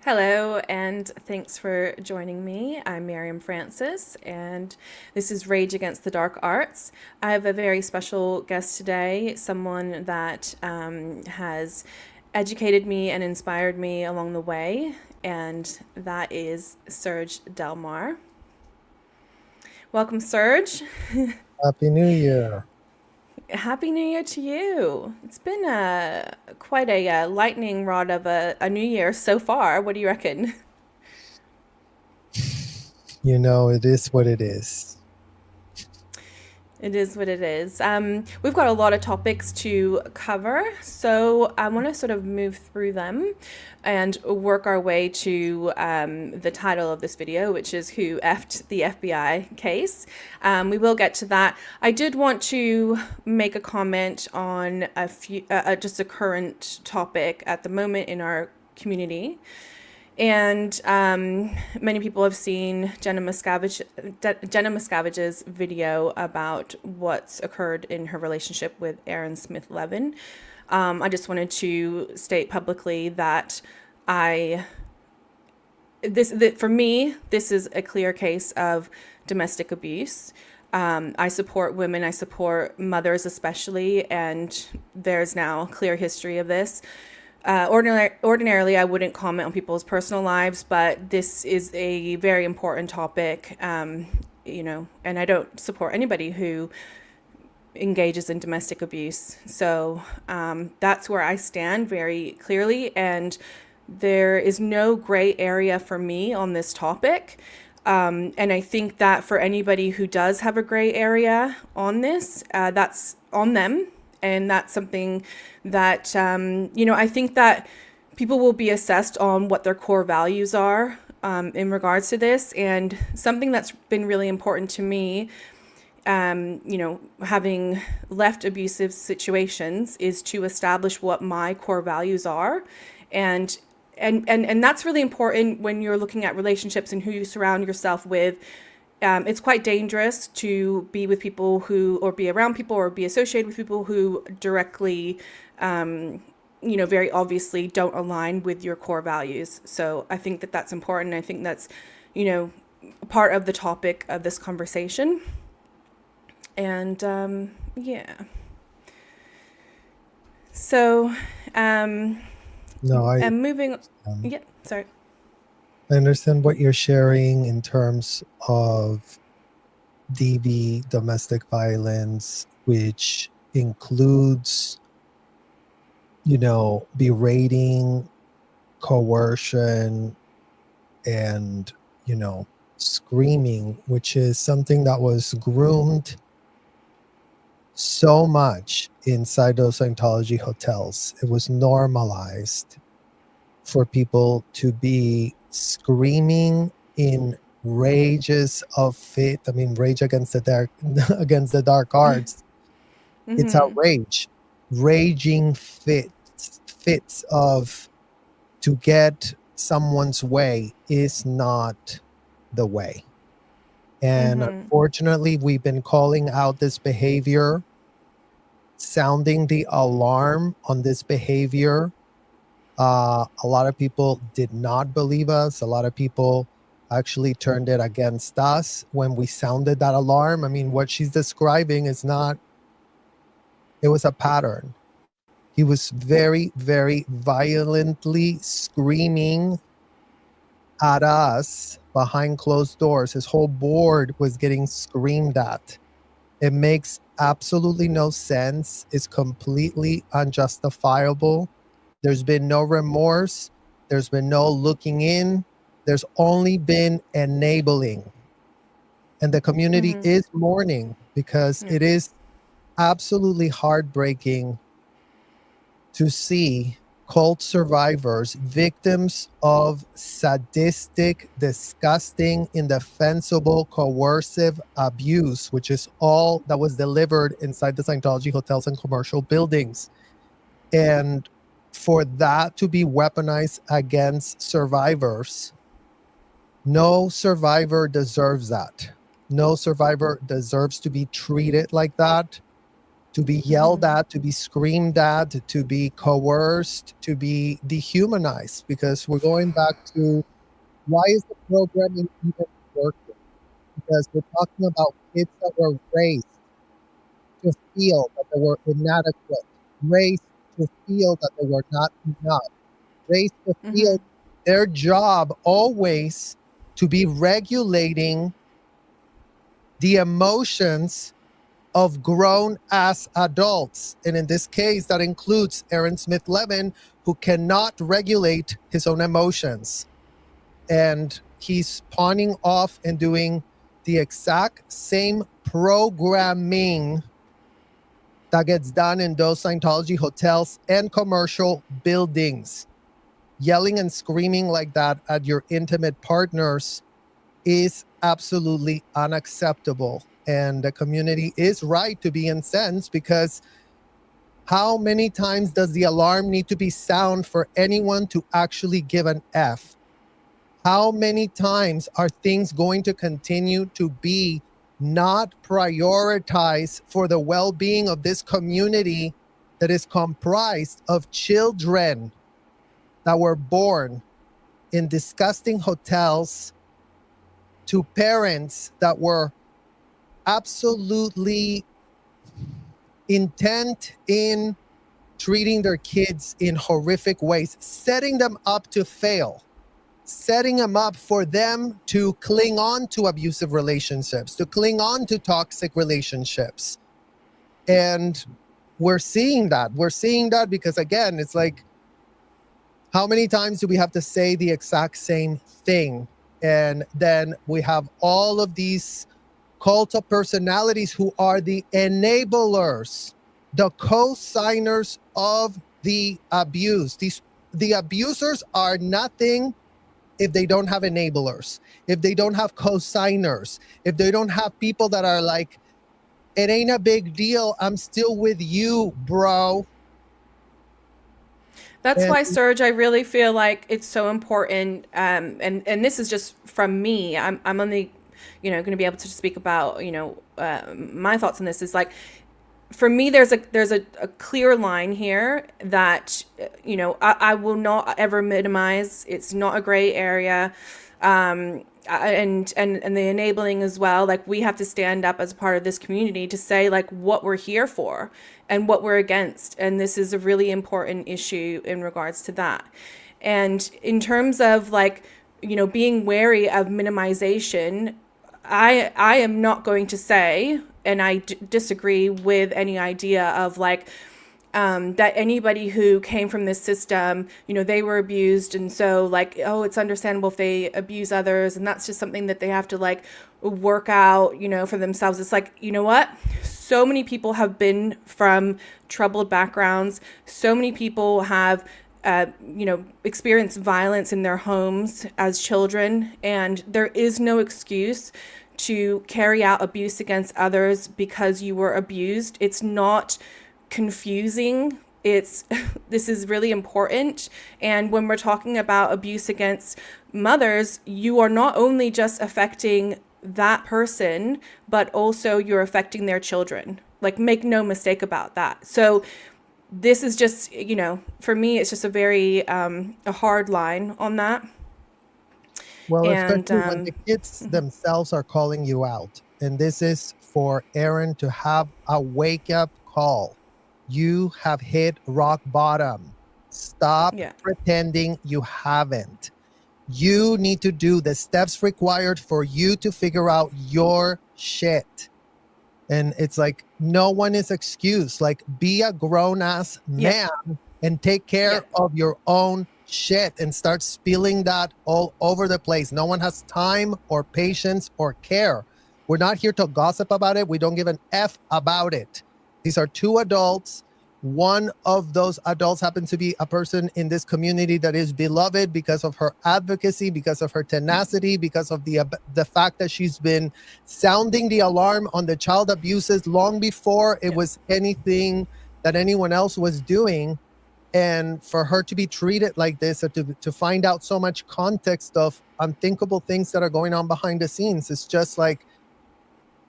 Hello, and thanks for joining me. I'm Miriam Francis, and this is Rage Against the Dark Arts. I have a very special guest today, someone that has educated me and inspired me along the way, and that is Serge Delmar. Welcome, Serge. Happy New Year. Happy New Year to you. It's been quite a lightning rod of a new year so far. What do you reckon? It is what it is. It is what it is. We've got a lot of topics to cover, so I want to sort of move through them and work our way to the title of this video, which is Who Effed the FBI Case. We will get to that. I did want to make a comment on just a current topic at the moment in our community. And many people have seen Jenna Miscavige's video about what's occurred in her relationship with Aaron Smith Levin. I just wanted to state publicly that for me, this is a clear case of domestic abuse. I support women, I support mothers especially, and there's now a clear history of this. Ordinarily, I wouldn't comment on people's personal lives, but this is a very important topic, and I don't support anybody who engages in domestic abuse. So that's where I stand very clearly, and there is no gray area for me on this topic. And I think that for anybody who does have a gray area on this, that's on them. And that's something that, I think that people will be assessed on what their core values are in regards to this. And something that's been really important to me, having left abusive situations, is to establish what my core values are. And that's really important when you're looking at relationships and who you surround yourself with. It's quite dangerous to be with people or be around people or be associated with people who directly, very obviously don't align with your core values. So I think that that's important. I think that's, part of the topic of this conversation. And yeah. So, No, I'm moving. um, Yeah, sorry. I understand what you're sharing in terms of DV, domestic violence, which includes, berating, coercion, and, screaming, which is something that was groomed so much inside those Scientology hotels. It was normalized for people to be screaming in rages of fit. I mean, rage against the dark against the dark arts. It's Mm-hmm. outrage, raging fits of to get someone's way is not the way. And Mm-hmm. unfortunately, we've been calling out this behavior, sounding the alarm on this behavior. A lot of people did not believe us. A lot of people actually turned it against us when we sounded that alarm. I mean, what she's describing is not, it was a pattern. He was very, very violently screaming at us behind closed doors. His whole board was getting screamed at. It makes absolutely no sense. It's completely unjustifiable. There's been no remorse. There's been no looking in. There's only been enabling. And the community Mm-hmm. is mourning because Yeah. it is absolutely heartbreaking to see cult survivors, victims of sadistic, disgusting, indefensible, coercive abuse, which is all that was delivered inside the Scientology hotels and commercial buildings. And for that to be weaponized against survivors, no survivor deserves that. No survivor deserves to be treated like that, to be yelled at, to be screamed at, to be coerced, to be dehumanized. Because we're going back to, why is the programming even working? Because we're talking about kids that were raised to feel that they were inadequate, raised to feel that they were not enough, raised to feel their job always to be regulating the emotions of grown-ass adults. And in this case, that includes Aaron Smith Levin, who cannot regulate his own emotions. And he's pawning off and doing the exact same programming that gets done in those Scientology hotels and commercial buildings. Yelling and screaming like that at your intimate partners is absolutely unacceptable. And the community is right to be incensed, because how many times does the alarm need to be sound for anyone to actually give an F? How many times are things going to continue to be not prioritized for the well-being of this community that is comprised of children that were born in disgusting hotels to parents that were absolutely intent in treating their kids in horrific ways, setting them up to fail, setting them up for them to cling on to abusive relationships, to cling on to toxic relationships. And we're seeing that. We're seeing that because, again, it's like, how many times do we have to say the exact same thing? And then we have all of these cult of personalities who are the enablers, the co-signers of the abuse. The abusers are nothing if they don't have enablers, if they don't have co-signers, if they don't have people that are like, it ain't a big deal, I'm still with you, bro. That's And why, Serge, I really feel like it's so important. And this is just from me. I'm only, going to be able to speak about, my thoughts on this. Is like, for me, there's a clear line here that, I will not ever minimize. It's not a gray area. And the enabling as well. Like, we have to stand up as part of this community to say, like, what we're here for and what we're against. And this is a really important issue in regards to that. And in terms of, like, being wary of minimization, I am not going to say, and I disagree with any idea of, like, that anybody who came from this system, they were abused. And so, like, oh, it's understandable if they abuse others. And that's just something that they have to, like, work out, for themselves. It's like, you know what? So many people have been from troubled backgrounds. So many people have, experienced violence in their homes as children. And there is no excuse to carry out abuse against others because you were abused. It's not confusing. This is really important. And when we're talking about abuse against mothers, you are not only just affecting that person, but also you're affecting their children. Like, make no mistake about that. So this is just, for me, it's just a very a hard line on that. well, And especially when the kids themselves are calling you out. And this is for Aaron to have a wake-up call. You have hit rock bottom. Stop pretending you haven't. You need to do the steps required for you to figure out your shit. And it's like, no one is excused. Like, be a grown-ass man and take care of your own shit and start spilling that all over the place. No one has time or patience or care. We're not here to gossip about it. We don't give an F about it. These are two adults. One of those adults happens to be a person in this community that is beloved because of her advocacy, because of her tenacity, because of the fact that she's been sounding the alarm on the child abuses long before it was anything that anyone else was doing. And for her to be treated like this, or to find out so much context of unthinkable things that are going on behind the scenes, it's just like,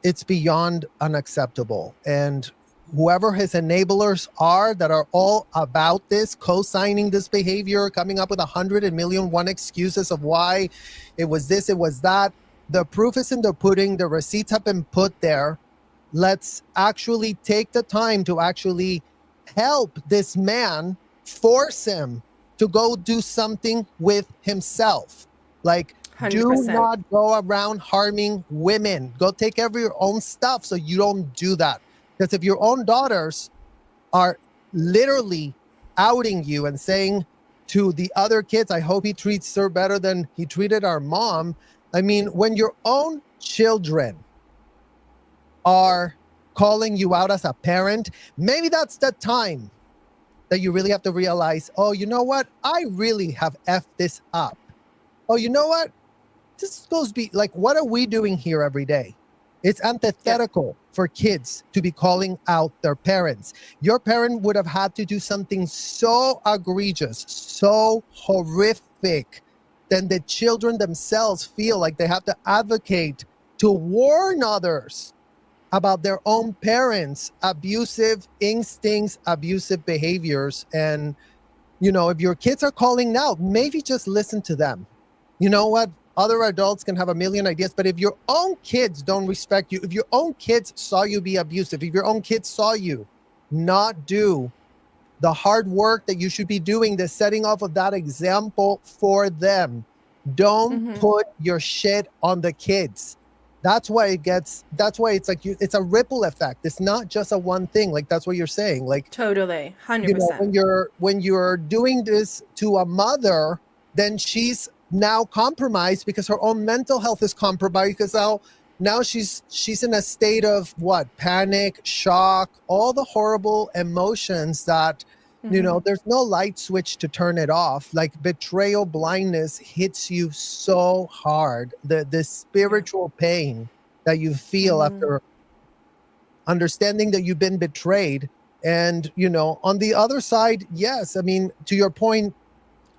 it's beyond unacceptable. And whoever his enablers are that are all about this, co-signing this behavior, coming up with 100,000,001 excuses of why it was this, it was that. The proof is in the pudding. The receipts have been put there. Let's actually take the time to actually help this man, force him to go do something with himself. Like, do 100%. not go around harming women. Go take care of your own stuff so you don't do that. Because if your own daughters are literally outing you and saying to the other kids, I hope he treats her better than he treated our mom. I mean, when your own children are calling you out as a parent, maybe that's the time that you really have to realize, oh, you know what? I really have effed this up. Oh, you know what? This goes be like, what are we doing here every day? It's antithetical for kids to be calling out their parents. Your parent would have had to do something so egregious, so horrific, then the children themselves feel like they have to advocate to warn others about their own parents' abusive instincts, abusive behaviors. And, you know, if your kids are calling out, maybe just listen to them. You know what? Other adults can have a million ideas, but if your own kids don't respect you, if your own kids saw you be abusive, if your own kids saw you not do the hard work that you should be doing, the setting off of that example for them, don't put your shit on the kids. That's why it's like it's a ripple effect. It's not just a one thing. Like, that's what you're saying. Like, Totally. 100%. you know, when you're doing this to a mother, then she's now compromised because her own mental health is compromised, because now she's in a state of what? Panic, shock, all the horrible emotions that, you know, there's no light switch to turn it off. Like, betrayal blindness hits you so hard. The spiritual pain that you feel after understanding that you've been betrayed. And, you know, on the other side, yes, I mean, to your point,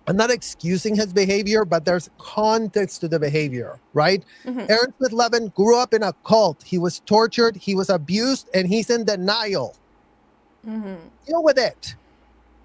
I'm not excusing his behavior, but there's context to the behavior, right? Aaron Smith Levin grew up in a cult. He was tortured, he was abused, and he's in denial. Deal with it.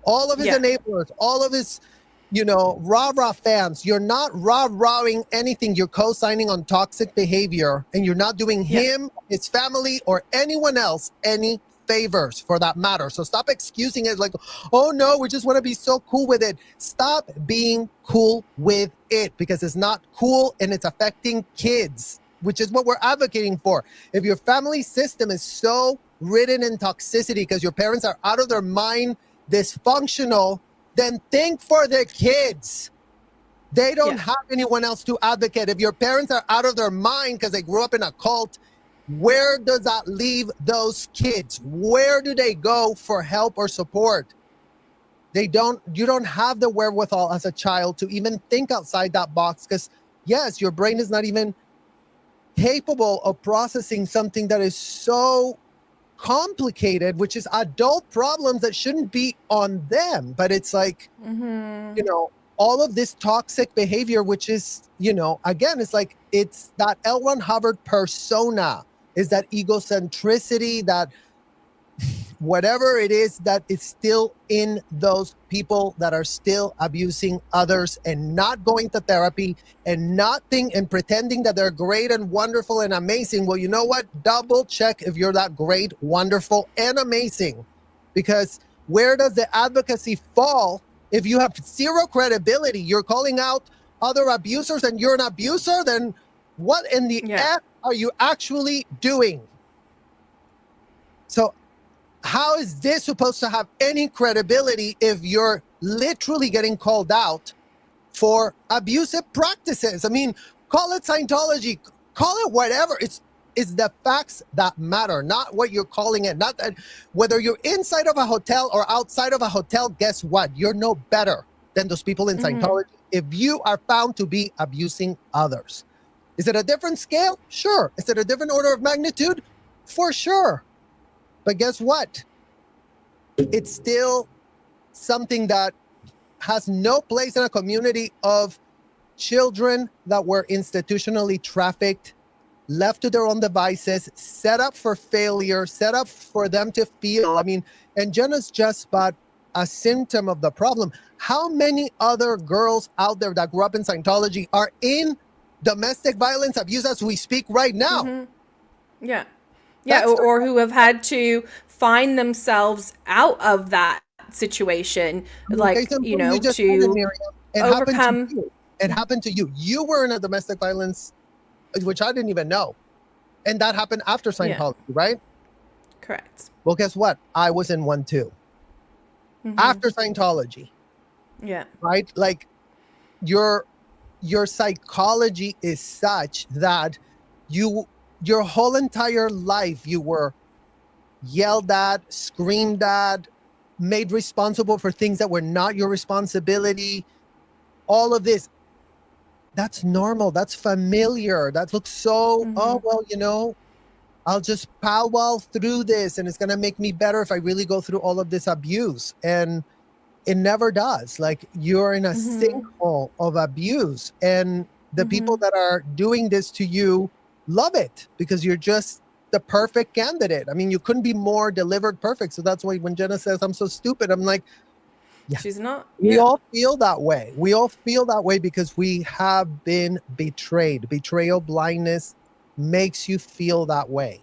All of his enablers, all of his, you know, rah-rah fans, you're not rah-rahing anything. You're co-signing on toxic behavior, and you're not doing him, his family, or anyone else any favors for that matter. So stop excusing it like, oh no, we just want to be so cool with it. Stop being cool with it, because it's not cool and it's affecting kids, which is what we're advocating for. If your family system is so ridden in toxicity because your parents are out of their mind, dysfunctional, then think for the kids. They don't have anyone else to advocate. If your parents are out of their mind because they grew up in a cult, where does that leave those kids? Where do they go for help or support? You don't have the wherewithal as a child to even think outside that box, because yes, your brain is not even capable of processing something that is so complicated, which is adult problems that shouldn't be on them. But it's like, you know, all of this toxic behavior, which is, you know, again, it's like, it's that L. Ron Hubbard persona, is that egocentricity, that whatever it is that is still in those people that are still abusing others and not going to therapy and and pretending that they're great and wonderful and amazing. Well, you know what? Double check if you're that great, wonderful, and amazing. Because where does the advocacy fall if you have zero credibility? You're calling out other abusers and you're an abuser, then what in the F are you actually doing? So how is this supposed to have any credibility if you're literally getting called out for abusive practices? I mean, call it Scientology, call it whatever. It's the facts that matter, not what you're calling it. Not that whether you're inside of a hotel or outside of a hotel, guess what? You're no better than those people in Scientology if you are found to be abusing others. Is it a different scale? Sure. Is it a different order of magnitude? For sure. But guess what? It's still something that has no place in a community of children that were institutionally trafficked left to their own devices, set up for failure, set up for them to feel. I mean, and Jenna's just but a symptom of the problem. How many other girls out there that grew up in Scientology are in domestic violence abuse as we speak right now? Yeah. Yeah, That's or who have had to find themselves out of that situation, like, case in you point, know, you just said it, to Miriam. It happened to overcome. you. It happened to you. You were in a domestic violence, which I didn't even know. And that happened after Yeah, Scientology, right? correct. Well, guess what? I was in one too. After Scientology, Yeah. right? Like your psychology is such that your whole entire life you were yelled at, screamed at, made responsible for things that were not your responsibility. All of this, that's normal. That's familiar. That looks so, oh, well, you know, I'll just powwow through this and it's going to make me better if I really go through all of this abuse. And it never does. Like you're in a sinkhole of abuse. And the people that are doing this to you love it because you're just the perfect candidate. I mean, you couldn't be more delivered perfect. So that's why when Jenna says I'm so stupid, I'm like, yeah, She's not. we Yeah. all feel that way. We all feel that way because we have been betrayed. Betrayal blindness makes you feel that way.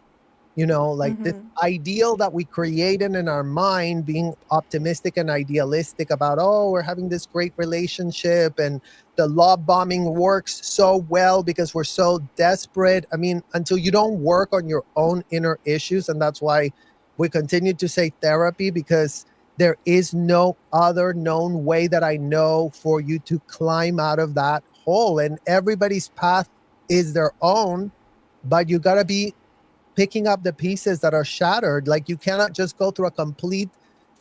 You know, like this ideal that we created in our mind, being optimistic and idealistic about, oh, we're having this great relationship and the love bombing works so well because we're so desperate. I mean, until you don't work on your own inner issues. And that's why we continue to say therapy, because there is no other known way that I know for you to climb out of that hole. And everybody's path is their own, but you got to be picking up the pieces that are shattered. Like you cannot just go through a complete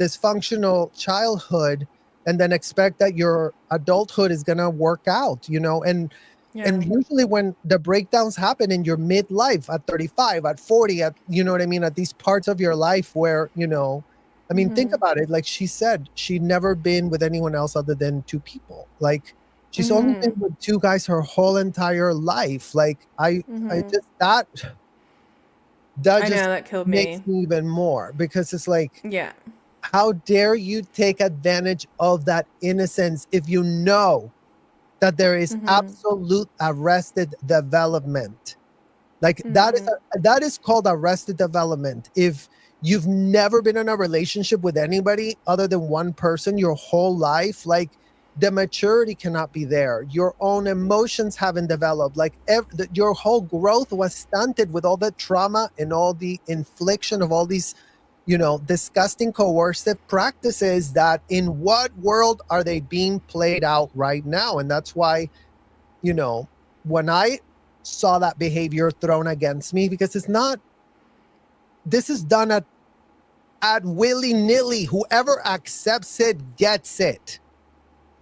dysfunctional childhood and then expect that your adulthood is going to work out, you know? And usually when the breakdowns happen in your midlife at 35, at 40, at, you know what I mean? At these parts of your life where, you know, I mean, think about it. Like she said, she'd never been with anyone else other than two people. Like she's only been with two guys her whole entire life. Like I just, that I just know, that killed makes me. me even more, because it's like, Yeah. how dare you take advantage of that innocence if you know that there is absolute arrested development? Like that is called arrested development. If you've never been in a relationship with anybody other than one person your whole life, like the maturity cannot be there. Your own emotions haven't developed. Like your whole growth was stunted with all the trauma and all the infliction of all these, you know, disgusting coercive practices that in what world are they being played out right now? And that's why, you know, when I saw that behavior thrown against me, because it's not, this is done at willy-nilly. Whoever accepts it gets it.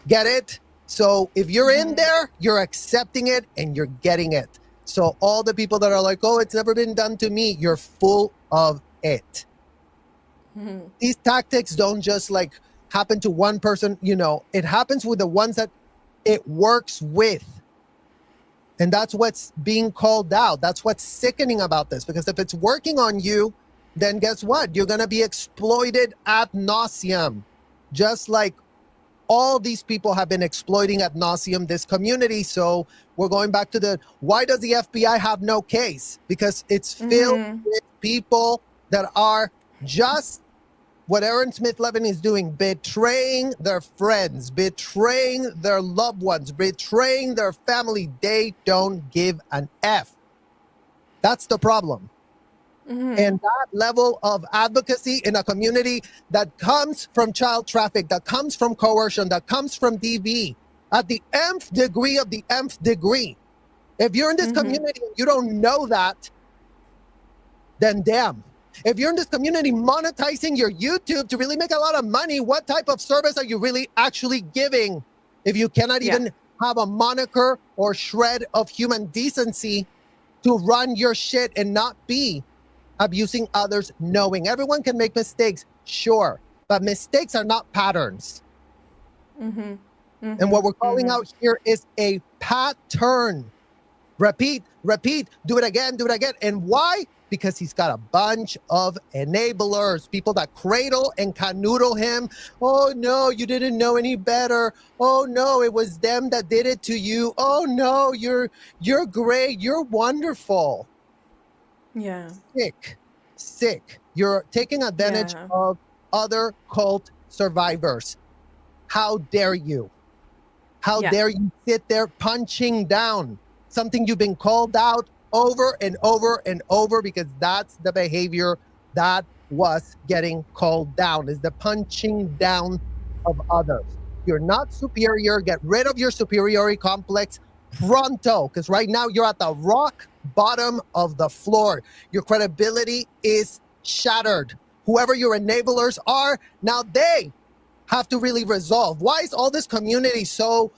Get it? So if you're in there, you're accepting it and you're getting it. So all the people that are like, oh, it's never been done to me, you're full of it. These tactics don't just like happen to one person, you know, it happens with the ones that it works with. And that's what's being called out. That's what's sickening about this, because if it's working on you, then guess what? You're going to be exploited ad nauseum, just like all these people have been exploiting ad nauseum this community. So we're going back to why does the FBI have no case? Because it's filled with people that are just what Aaron Smith-Levin is doing, betraying their friends, betraying their loved ones, betraying their family. They don't give an F. That's the problem. And that level of advocacy in a community that comes from child traffic, that comes from coercion, that comes from DV, at the nth degree of the nth degree. If you're in this community and you don't know that, then damn. If you're in this community monetizing your YouTube to really make a lot of money, what type of service are you really actually giving if you cannot even have a moniker or shred of human decency to run your shit and not be abusing others, knowing everyone can make mistakes, sure, but mistakes are not patterns. And what we're calling out here is a pattern. repeat, do it again. And why? Because he's got a bunch of enablers, people that cradle and canoodle him. Oh no, you didn't know any better. Oh no, it was them that did it to you. Oh no, you're great, you're wonderful. Yeah. Sick. You're taking advantage Yeah. of other cult survivors. How dare you? How Yeah. dare you sit there punching down something you've been called out over and over and over, because that's the behavior that was getting called down, is the punching down of others. You're not superior. Get rid of your superiority complex pronto, because right now you're at the rock bottom of the floor. Your credibility is shattered. Whoever your enablers are, now they have to really resolve. Why is all this community so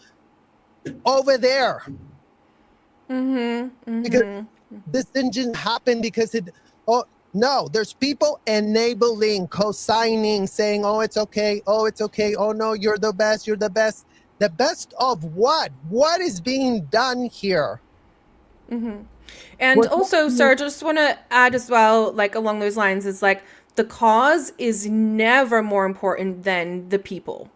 over there? Because this didn't just happen because oh no, there's people enabling, co-signing, saying, oh, it's okay, oh no, you're the best. The best of what? What is being done here? And also, sir, just want to add as well, like along those lines, is like the cause is never more important than the people.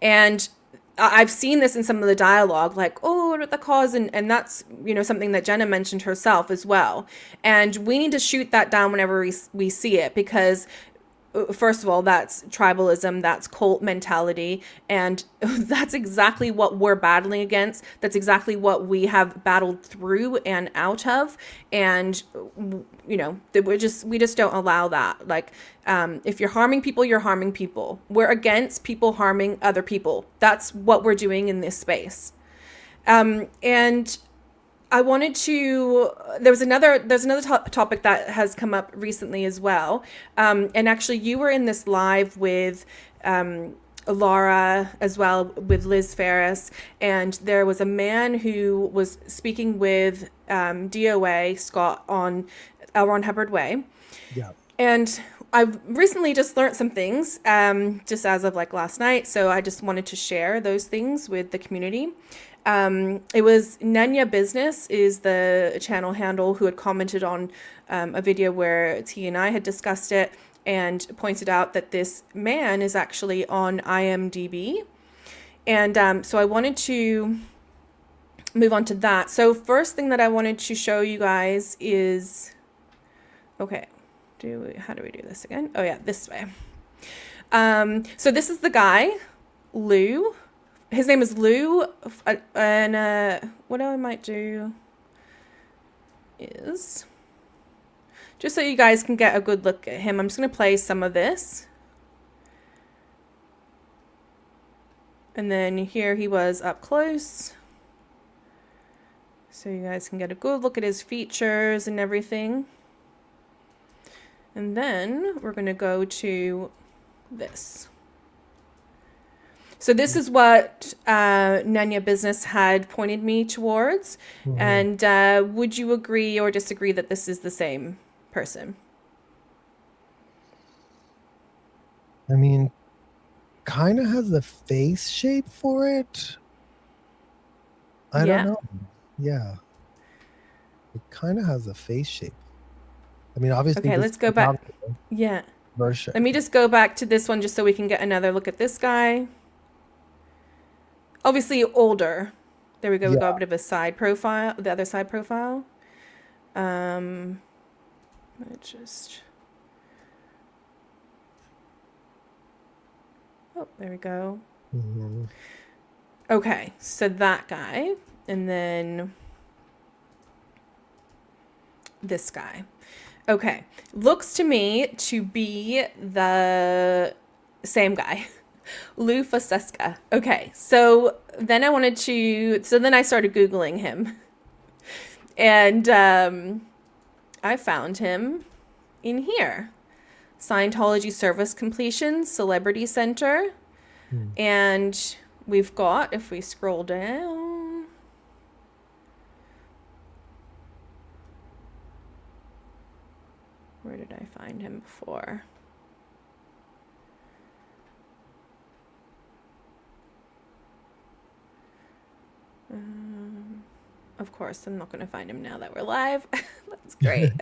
And I've seen this in some of the dialogue, like, oh, the cause, and that's, something that Jenna mentioned herself as well. And we need to shoot that down whenever we see it, because first of all, that's tribalism, that's cult mentality, and that's exactly what we're battling against. That's exactly what we have battled through and out of. And we just don't allow that. Like, if you're harming people, you're harming people. We're against people harming other people. That's what we're doing in this space. And I wanted to, there's another topic that has come up recently as well. And actually you were in this live with Laura as well, with Liz Ferris. And there was a man who was speaking with DOA, Scott, on L. Ron Hubbard Way. Yeah. And I've recently just learned some things, just as of like last night. So I just wanted to share those things with the community. It was Nenya Business is the channel handle who had commented on a video where T and I had discussed it and pointed out that this man is actually on IMDb. And so I wanted to move on to that. So first thing that I wanted to show you guys is, okay, how do we do this again? Oh yeah, this way. So this is the guy, Lou. His name is Lou, and what I might do is, just so you guys can get a good look at him, I'm just going to play some of this. And then here he was up close, so you guys can get a good look at his features and everything. And then we're going to go to this. So this is what Nenya Business had pointed me towards. And would you agree or disagree that this is the same person? I mean, kind of has the face shape for it. I don't know. Yeah. It kind of has a face shape. I mean, obviously. Okay, let's go back. Yeah. Version. Let me just go back to this one just so we can get another look at this guy. Obviously older. There we go. We got a bit of a side profile, the other side profile. Oh, there we go. Okay, so that guy, and then this guy. Okay, looks to me to be the same guy. Lou Faseska. Okay, so then I started Googling him. And I found him in here. Scientology Service Completion, Celebrity Center. And we've got, if we scroll down, where did I find him before? Of course, I'm not going to find him now that we're live. That's great.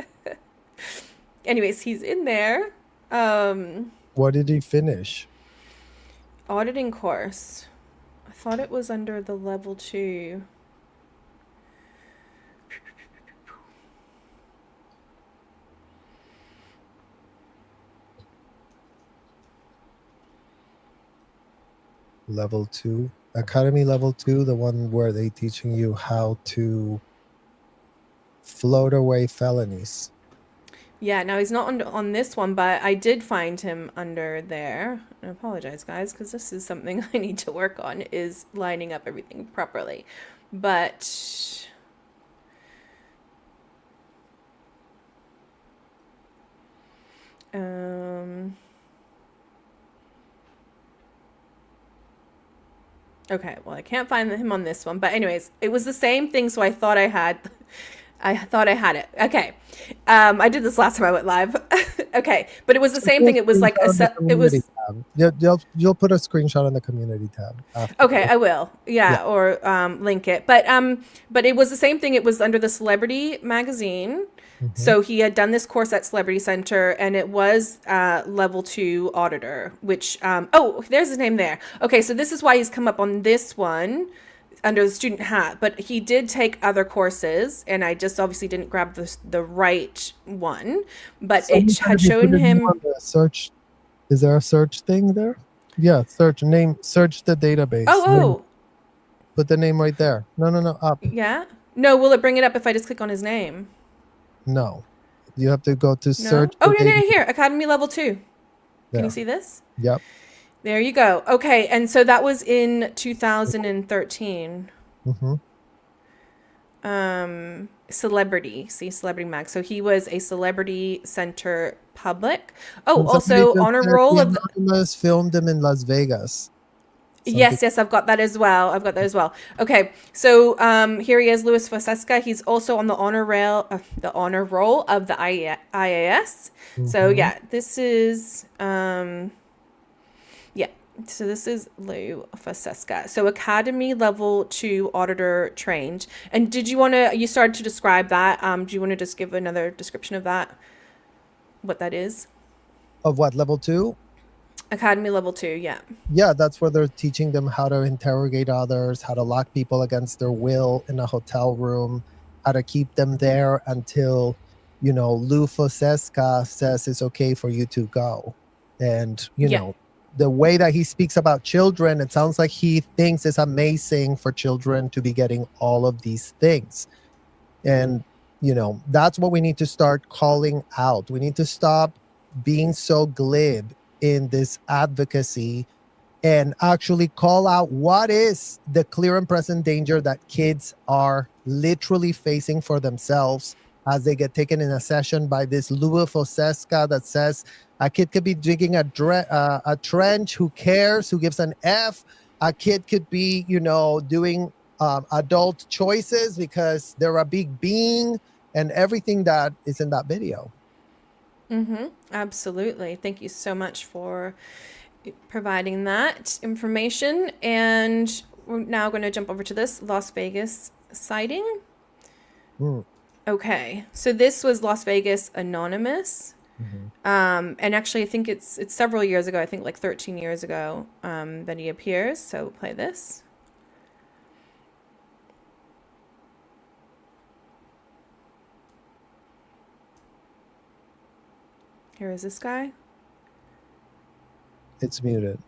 Anyways, he's in there. What did he finish? Auditing course. I thought it was under the level 2. Level 2, Academy level 2, the one where they teaching you how to float away felonies. Yeah, now he's not on this one, but I did find him under there. I apologize, guys, because this is something I need to work on, is lining up everything properly. But okay, well, I can't find him on this one. But anyways, it was the same thing, so I thought I had it. Okay. I did this last time I went live. Okay, but it was the same thing. It was like it was. You'll put a screenshot on the community tab after. Okay, I will. Yeah, or link it. But it was the same thing. It was under the Celebrity magazine. Mhm. So he had done this course at Celebrity Center, and it was level 2 auditor, which there's his name there. Okay, so this is why he's come up on this one under the student hat, but he did take other courses, and I just obviously didn't grab the right one, but it had shown him on the search. Is there a search thing there? Yeah, search the database. Oh, put the name right there. No, up. Yeah, no, will it bring it up if I just click on his name? No, you have to go to search. No, here, Academy level 2. Can you see this? Yep. There you go. Okay, and so that was in 2013. Celebrity mag. So he was a Celebrity Center public. Oh, also honor roll of Anonymous filmed him in Las Vegas. Yes, I've got that as well. Okay, so here he is, Louis Foseska. He's also on the honor roll of the IAS. So yeah, this is So this is Lou Foseska. So Academy level 2 auditor trained. And you started to describe that. Do you want to just give another description of that? What that is? Of what, level 2? Academy level 2, yeah. Yeah, that's where they're teaching them how to interrogate others, how to lock people against their will in a hotel room, how to keep them there until, Lou Foseska says it's okay for you to go. And, the way that he speaks about children, it sounds like he thinks it's amazing for children to be getting all of these things. And, that's what we need to start calling out. We need to stop being so glib in this advocacy and actually call out what is the clear and present danger that kids are literally facing for themselves as they get taken in a session by this Louis Foseska that says a kid could be digging a trench, who cares, who gives an F. A kid could be, doing adult choices because they're a big being, and everything that is in that video. Absolutely. Thank you so much for providing that information. And we're now going to jump over to this Las Vegas sighting. Okay, so this was Las Vegas Anonymous. And actually I think it's several years ago, I think like 13 years ago, that he appears. So play this. Here is this guy. It's muted.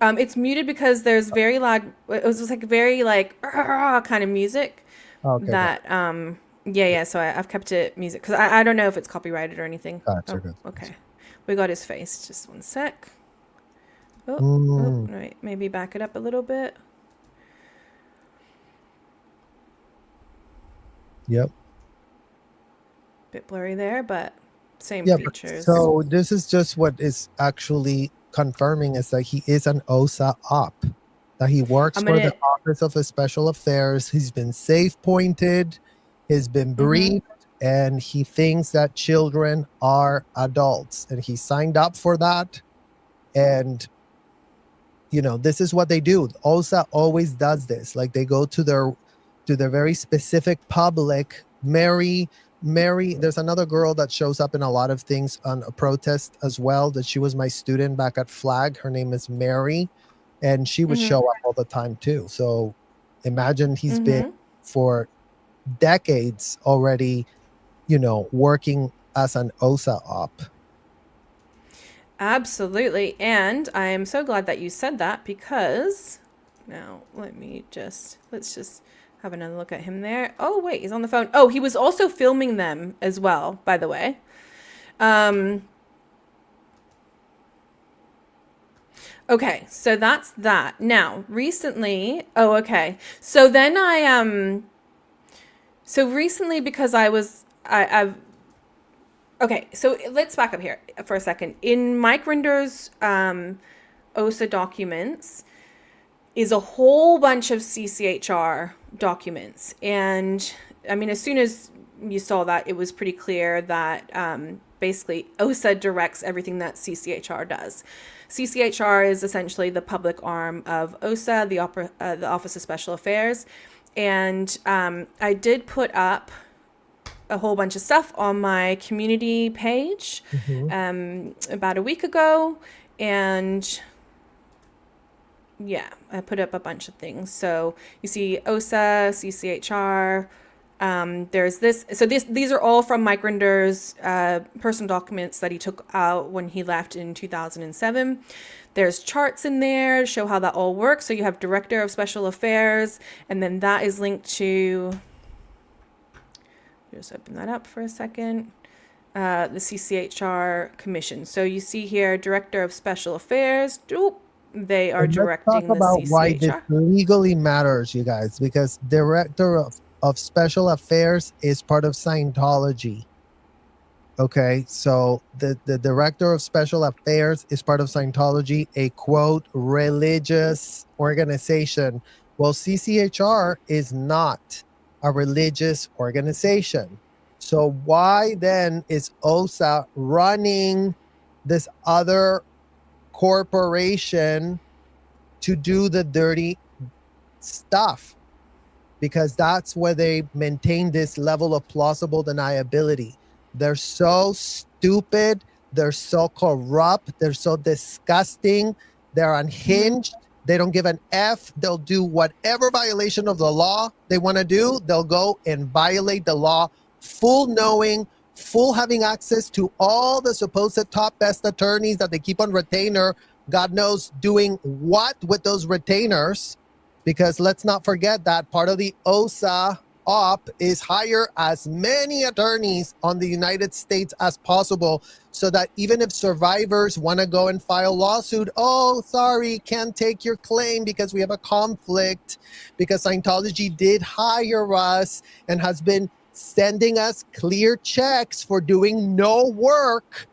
It's muted because there's very loud, it was just like very like kind of music. Okay, that so I've kept it music because I don't know if it's copyrighted or anything. Gotcha. Okay, we got his face. Just one sec. Right, maybe back it up a little bit. Yep. Bit blurry there, but same features. So this is just what is actually confirming is that he is an OSA op, that he works for the Office of Special Affairs. He's been safe pointed, he's been briefed, and he thinks that children are adults, and he signed up for that. And this is what they do. OSA always does this. Like, they go to their to the very specific public. Mary, there's another girl that shows up in a lot of things on a protest as well, that she was my student back at Flag. Her name is Mary, and she would show up all the time too. So imagine he's been for decades already, working as an OSA op. Absolutely. And I am so glad that you said that, because now let's just have another look at him there. Oh, wait, he's on the phone. Oh, he was also filming them as well, by the way. Okay, so that's that. Now, recently, So then recently, because okay, so let's back up here for a second. In Mike Rinder's OSA documents is a whole bunch of CCHR documents. And I mean, as soon as you saw that, it was pretty clear that basically OSA directs everything that CCHR does. CCHR is essentially the public arm of OSA, the Office of Special Affairs. And I did put up a whole bunch of stuff on my community page about a week ago. And yeah, I put up a bunch of things. So you see OSA, CCHR, there's this. So these are all from Mike Rinder's personal documents that he took out when he left in 2007. There's charts in there to show how that all works. So you have Director of Special Affairs, and then that is linked to, just open that up for a second, the CCHR Commission. So you see here, Director of Special Affairs, they are directing the CCHR. Let's talk about why this legally matters, you guys, because Director of Special Affairs is part of Scientology. Okay, so the Director of Special Affairs is part of Scientology, a quote, religious organization. Well, CCHR is not a religious organization. So why then is OSA running this other corporation to do the dirty stuff? Because that's where they maintain this level of plausible deniability. They're so stupid, they're so corrupt, they're so disgusting, they're unhinged, they don't give an F. They'll do whatever violation of the law they want to do. They'll go and violate the law, full knowing, full having access to all the supposed top best attorneys that they keep on retainer. God knows doing what with those retainers, because let's not forget that part of the OSA op is hire as many attorneys on the United States as possible, so that even if survivors want to go and file lawsuit, oh, sorry, can't take your claim because we have a conflict, because Scientology did hire us and has been sending us clear checks for doing no work.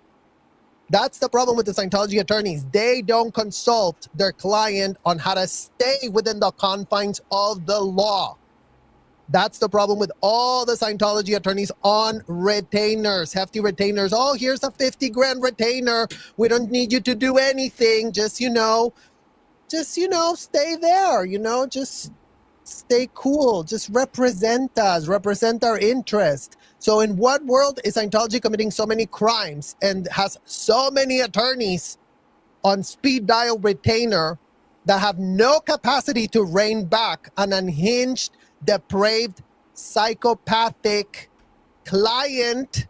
That's the problem with the Scientology attorneys. They don't consult their client on how to stay within the confines of the law. That's the problem with all the Scientology attorneys on retainers, hefty retainers. Oh, here's a 50 grand retainer. We don't need you to do anything. Just, stay there, just stay cool. Just represent us, represent our interest. So in what world is Scientology committing so many crimes and has so many attorneys on speed dial retainer that have no capacity to rein back an unhinged, depraved, psychopathic client,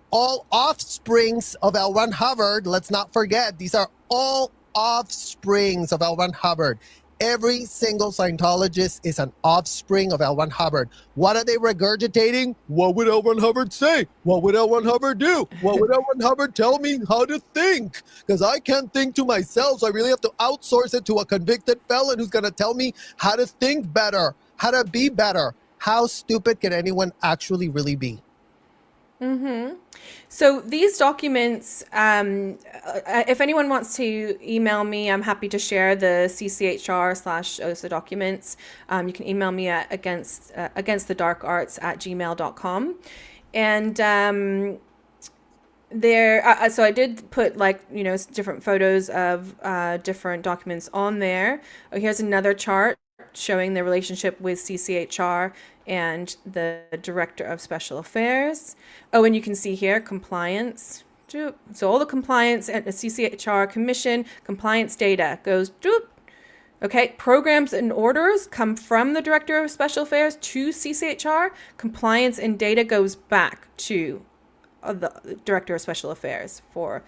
all offsprings of L. Ron Hubbard? Let's not forget, these are all offsprings of L. Ron Hubbard. Every single Scientologist is an offspring of L. Ron Hubbard. What are they regurgitating? What would L. Ron Hubbard say? What would L. Ron Hubbard do? What would L. Ron Hubbard tell me how to think? Because I can't think to myself, so I really have to outsource it to a convicted felon who's going to tell me how to think better, how to be better. How stupid can anyone actually really be? So these documents, if anyone wants to email me, I'm happy to share the CCHR/OSA documents. You can email me at againstthedarkarts@gmail.com. And so I did put different photos of different documents on there. Oh, here's another chart showing the relationship with CCHR and the Director of Special Affairs. Oh, and you can see here compliance. So all the compliance and the CCHR commission compliance data goes. Okay, programs and orders come from the Director of Special Affairs to CCHR. Compliance and data goes back to the Director of Special Affairs for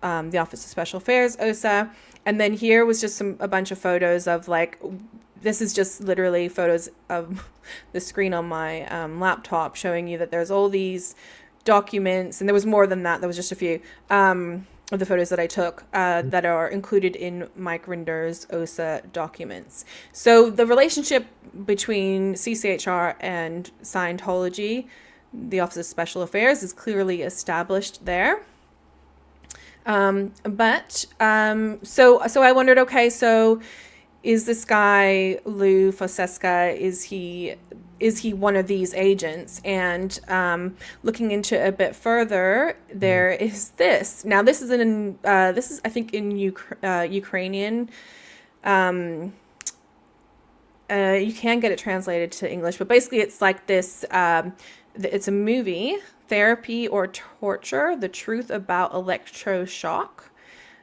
the Office of Special Affairs, OSA. And then here was just a bunch of photos of like, this is just literally photos of the screen on my laptop showing you that there's all these documents, and there was more than that. There was just a few of the photos that I took that are included in Mike Rinder's OSA documents. So the relationship between CCHR and Scientology, the Office of Special Affairs, is clearly established there. So I wondered, okay, so is this guy Lou Foseska, is he one of these agents? And looking into it a bit further, there is this. Now this is I think in Ukrainian. You can get it translated to English, but basically it's like this. It's a movie, Therapy or Torture: The Truth About Electroshock.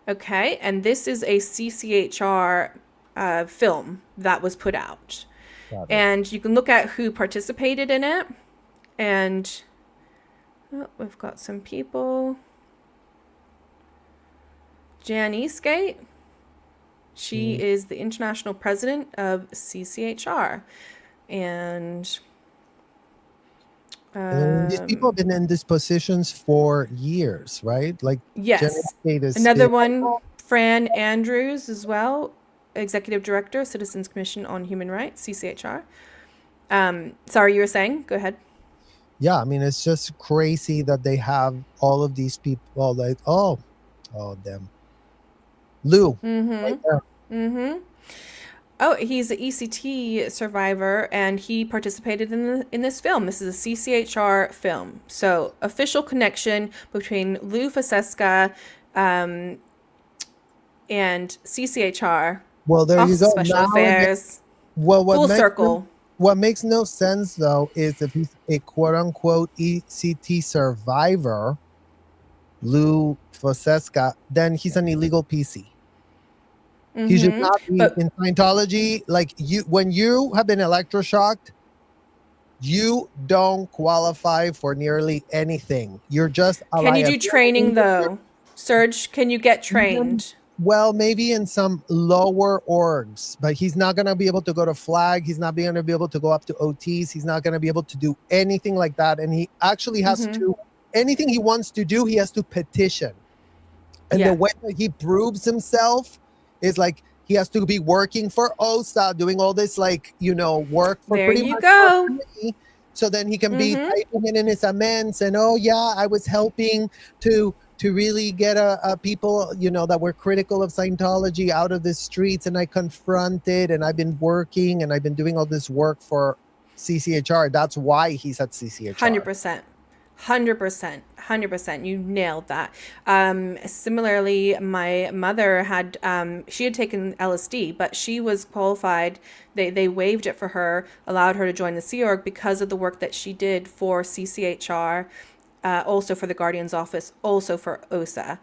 Okay, and this is a CCHR film that was put out. And you can look at who participated in it. And we've got some people. Jan Eastgate. She is the international president of CCHR. And these people have been in these positions for years, right? Like, yes. Another one, Fran Andrews as well, Executive Director, Citizens Commission on Human Rights, CCHR. Sorry, you were saying? Go ahead. Yeah, I mean, it's just crazy that they have all of these people. Like, oh, them. Lou. Right there. Oh, he's an ECT survivor, and he participated in this film. This is a CCHR film. So, official connection between Lou Foseska and CCHR. Well, there Office you go. Of Special Affairs. Full circle. What makes no sense, though, is if he's a quote-unquote ECT survivor, Lou Foseska, then he's an illegal PC. He should not be in Scientology. Like, when you have been electroshocked, you don't qualify for nearly anything. You're just a Can you do training, though? Serge, can you get trained? Well, maybe in some lower orgs, but he's not going to be able to go to flag. He's not going to be able to go up to OTs. He's not going to be able to do anything like that. And he actually has to, anything he wants to do, he has to petition. And the way that he proves himself is like, he has to be working for OSA, doing all this, like, work for there you go. Money, so then he can be typing it in his amends and, oh yeah, I was helping to really get people, that were critical of Scientology out of the streets, and I confronted, and I've been working, and I've been doing all this work for CCHR. That's why he's at CCHR. 100%. You nailed that. Similarly, my mother had, she had taken LSD, but she was qualified. They waived it for her, allowed her to join the Sea Org because of the work that she did for CCHR, also for the Guardian's Office, also for OSA.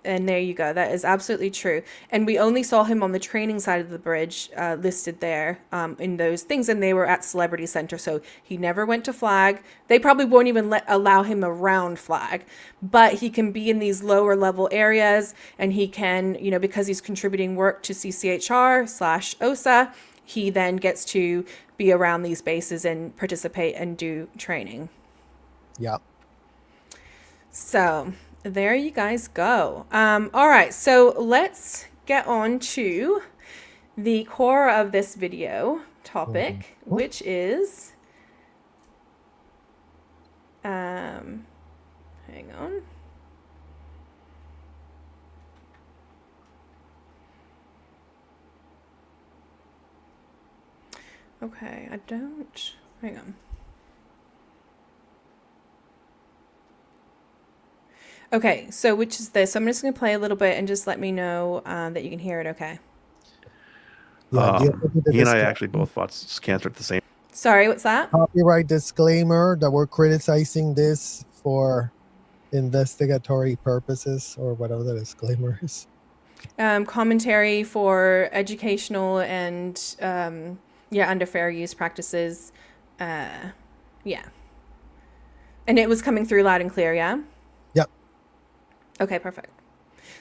And there you go. That is absolutely true. And we only saw him on the training side of the bridge, listed there in those things. And they were at Celebrity Center. So he never went to flag. They probably won't even allow him around flag. But he can be in these lower level areas. And he can, because he's contributing work to CCHR/OSA, he then gets to be around these bases and participate and do training. Yeah. So there you guys go. All right, so let's get on to the core of this video topic, which is, hang on. Okay, hang on. Okay, so which is this? So I'm just going to play a little bit and just let me know that you can hear it okay. Yeah, the other did the He and I disclaimer. actually both fought cancer at the same. Sorry, what's that? Copyright disclaimer that we're criticizing this for investigatory purposes, or whatever the disclaimer is. Commentary for educational and under fair use practices. Yeah. And it was coming through loud and clear, yeah? Yep. Okay, perfect.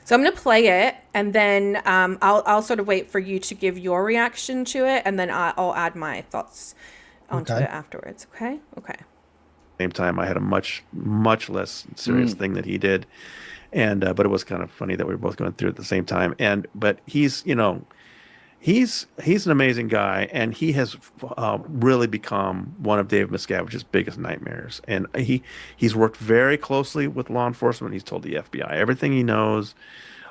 So I'm going to play it, and then I'll sort of wait for you to give your reaction to it, and then I'll add my thoughts onto Okay. it afterwards, okay? Okay. Same time. I had a much less serious thing that he did, and but it was kind of funny that we were both going through it at the same time. But he's he's an amazing guy, and he has really become one of Dave Miscavige's biggest nightmares. And he's worked very closely with law enforcement. He's told the FBI everything he knows.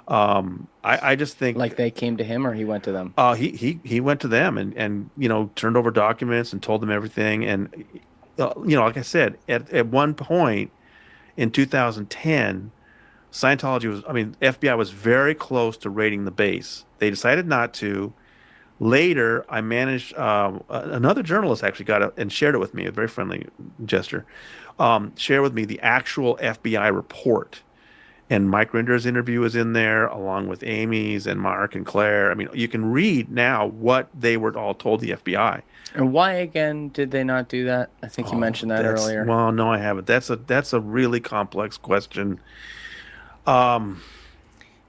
I just think Like they came to him or he went to them? he went to them and turned over documents and told them everything. And like I said, at one point in 2010, FBI was very close to raiding the base. They decided not to. Later, I managed, another journalist actually got it and shared it with me, a very friendly gesture, shared with me the actual FBI report. And Mike Rinder's interview is in there, along with Amy's and Mark and Claire. I mean, you can read now what they were all told the FBI. And why again did they not do that? I think you mentioned that earlier. Well, no, I haven't. That's a really complex question.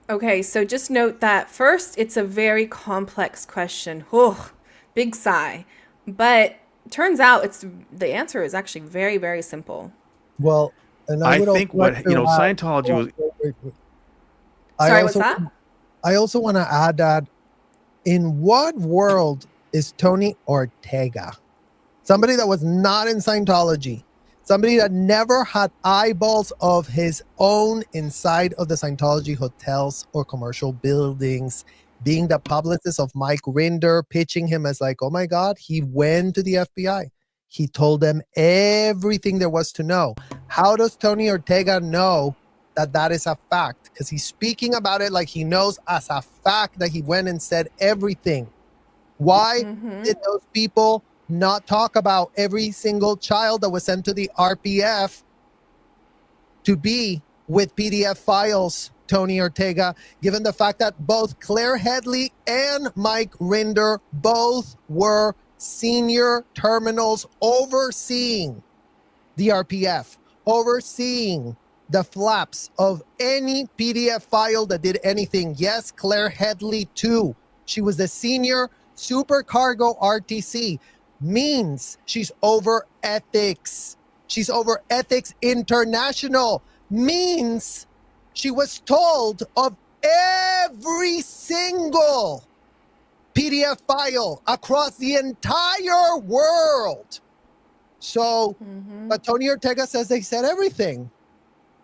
Okay, so just note that first, it's a very complex question. Oh, big sigh. But turns out the answer is actually very, very simple. Well, and I would think also like to add- Scientology was. Wait. Sorry, what's that? I also want to add that in what world is Tony Ortega? Somebody that was not in Scientology, somebody that never had eyeballs of his own inside of the Scientology hotels or commercial buildings, being the publicist of Mike Rinder, pitching him as like, oh my God, he went to the FBI. He told them everything there was to know. How does Tony Ortega know that that is a fact? Because he's speaking about it like he knows as a fact that he went and said everything. Why did those people not talk about every single child that was sent to the RPF to be with PDF files, Tony Ortega, given the fact that both Claire Headley and Mike Rinder both were senior terminals overseeing the RPF, overseeing the flaps of any PDF file that did anything. Yes, Claire Headley too. She was the senior supercargo RTC. Means she's over ethics. She's over Ethics International. Means she was told of every single PDF file across the entire world. So, but Tony Ortega says they said everything.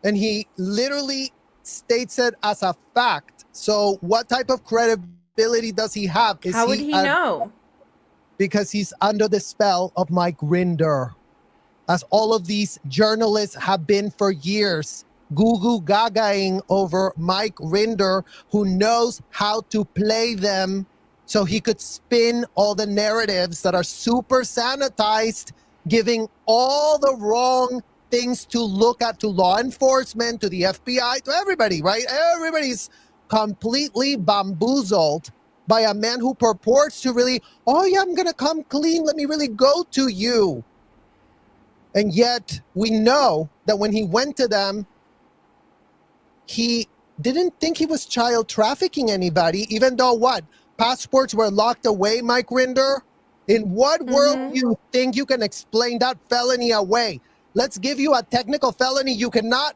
And he literally states it as a fact. So what type of credibility does he have? How would he know? Because he's under the spell of Mike Rinder, as all of these journalists have been for years, goo gagaing over Mike Rinder, who knows how to play them so he could spin all the narratives that are super sanitized, giving all the wrong things to look at to law enforcement, to the FBI, to everybody, right? Everybody's completely bamboozled by a man who purports to really, oh yeah, I'm going to come clean. Let me really go to you. And yet we know that when he went to them, he didn't think he was child trafficking anybody, even though what? Passports were locked away, Mike Rinder? In what world do you think you can explain that felony away? Let's give you a technical felony you cannot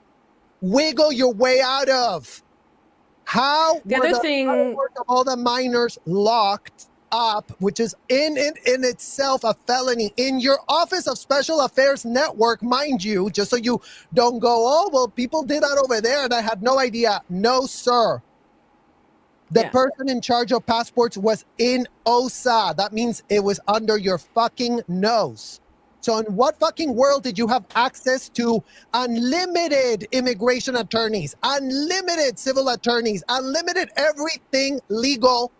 wiggle your way out of. How The were other the thing- passports of all the minors locked up, which is in itself a felony in your Office of Special Affairs network, mind you, just so you don't go, oh, well, people did that over there and I had no idea. No, sir. The person in charge of passports was in OSA. That means it was under your fucking nose. So in what fucking world did you have access to unlimited immigration attorneys, unlimited civil attorneys, unlimited everything legal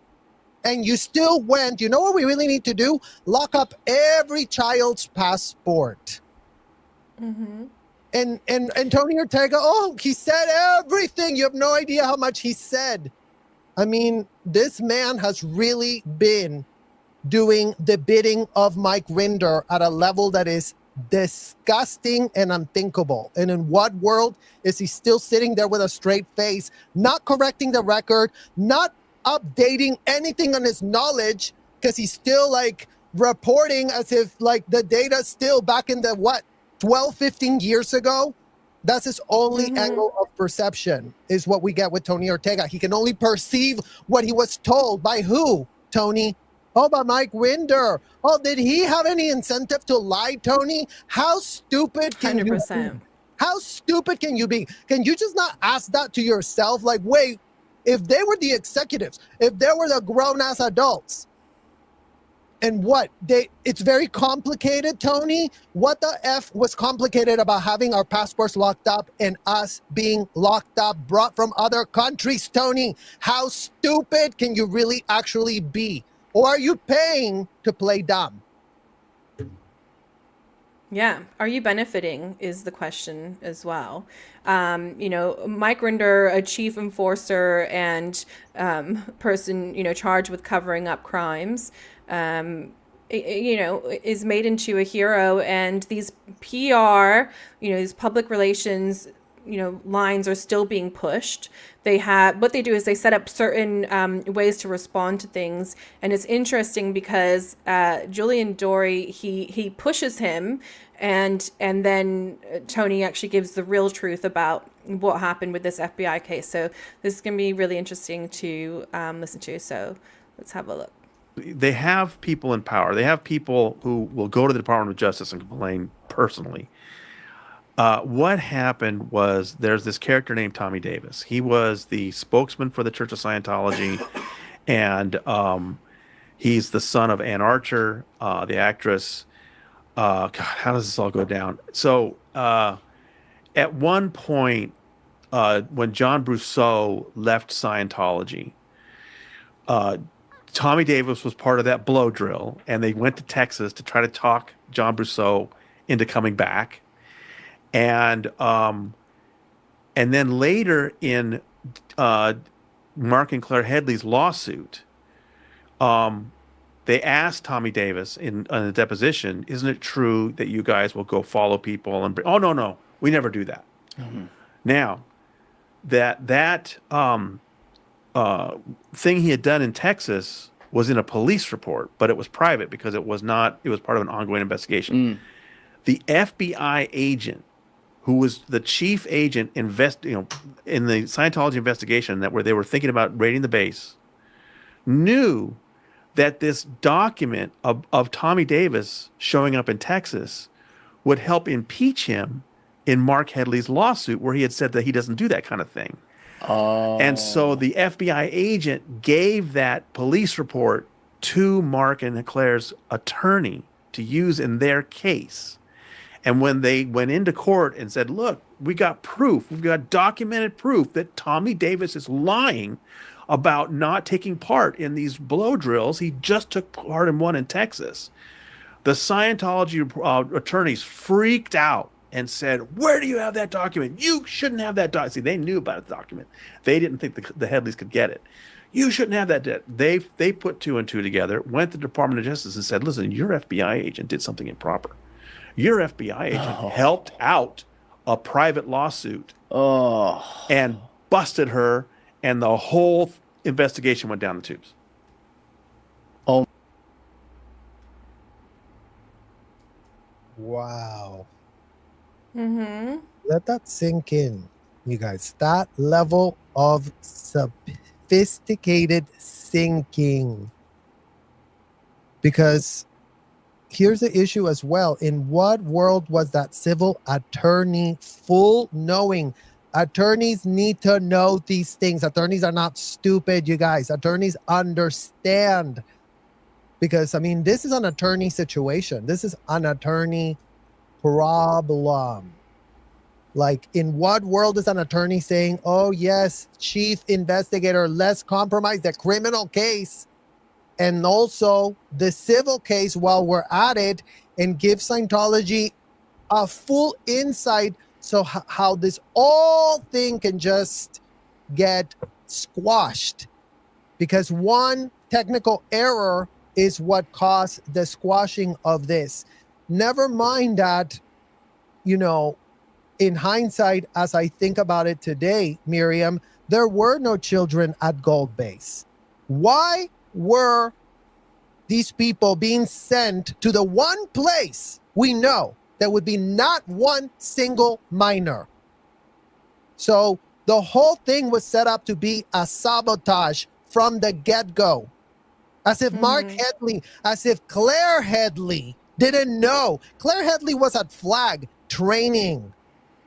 And you still went, you know what we really need to do? Lock up every child's passport. Mm-hmm. And Tony Ortega, oh, he said everything. You have no idea how much he said. I mean, this man has really been doing the bidding of Mike Rinder at a level that is disgusting and unthinkable. And in what world is he still sitting there with a straight face, not correcting the record, not updating anything on his knowledge, because he's still like reporting as if like the data's still back in the 12, 15 years ago? That's his only angle of perception, is what we get with Tony Ortega. He can only perceive what he was told. By who, Tony? Oh, by Mike Rinder. Oh, did he have any incentive to lie, Tony? How stupid can 100%. you be? How stupid can you be? Can you just not ask that to yourself? Like, wait, if they were the executives, if they were the grown-ass adults, and it's very complicated, Tony. What the F was complicated about having our passports locked up and us being locked up, brought from other countries, Tony? How stupid can you really actually be? Or are you paying to play dumb? Yeah. Are you benefiting is the question as well. Mike Rinder, a chief enforcer and person, charged with covering up crimes, is made into a hero. And these PR, these public relations, lines are still being pushed. What they do is they set up certain ways to respond to things. And it's interesting because Julian Dory, he pushes him, and then Tony actually gives the real truth about what happened with this FBI case. So this is going to be really interesting to listen to. So let's have a look. They have people in power. They have people who will go to the Department of Justice and complain personally. What happened was there's this character named Tommy Davis. He was the spokesman for the Church of Scientology, and he's the son of Ann Archer, the actress. God, how does this all go down? So at one point, when John Brousseau left Scientology, Tommy Davis was part of that blow drill, and they went to Texas to try to talk John Brousseau into coming back. And then later in Mark and Claire Headley's lawsuit, they asked Tommy Davis in a deposition, "Isn't it true that you guys will go follow people and oh no, we never do that." Mm-hmm. Now, that thing he had done in Texas was in a police report, but it was private because it was part of an ongoing investigation. The FBI agent who was the chief agent in the Scientology investigation where they were thinking about raiding the base, knew that this document of Tommy Davis showing up in Texas would help impeach him in Mark Headley's lawsuit, where he had said that he doesn't do that kind of thing. Oh. And so the FBI agent gave that police report to Mark and Claire's attorney to use in their case. And when they went into court and said, look, we got proof, we've got documented proof that Tommy Davis is lying about not taking part in these blow drills. He just took part in one in Texas. The Scientology attorneys freaked out and said, where do you have that document? You shouldn't have that document. See, they knew about the document. They didn't think the Headleys could get it. You shouldn't have that. They put two and two together, went to the Department of Justice and said, listen, your FBI agent did something improper. Your FBI agent helped out a private lawsuit and busted her, and the whole investigation went down the tubes. Oh. Wow. Mm-hmm. Let that sink in, you guys. That level of sophisticated thinking. Because here's the issue as well. In what world was that civil attorney full knowing? Attorneys need to know these things. Attorneys are not stupid, you guys. Attorneys understand. Because, I mean, this is an attorney situation. This is an attorney problem. Like, in what world is an attorney saying, oh, yes, chief investigator, let's compromise the criminal case and also the civil case while we're at it, and give Scientology a full insight so how this all thing can just get squashed, because one technical error is what caused the squashing of this. Never mind that, you know, in hindsight, as I think about it today, Miriam, there were no children at Gold Base. Why were these people being sent to the one place we know there would be not one single minor? So the whole thing was set up to be a sabotage from the get-go. As if Mark Headley, as if Claire Headley didn't know. Claire Headley was at Flag training.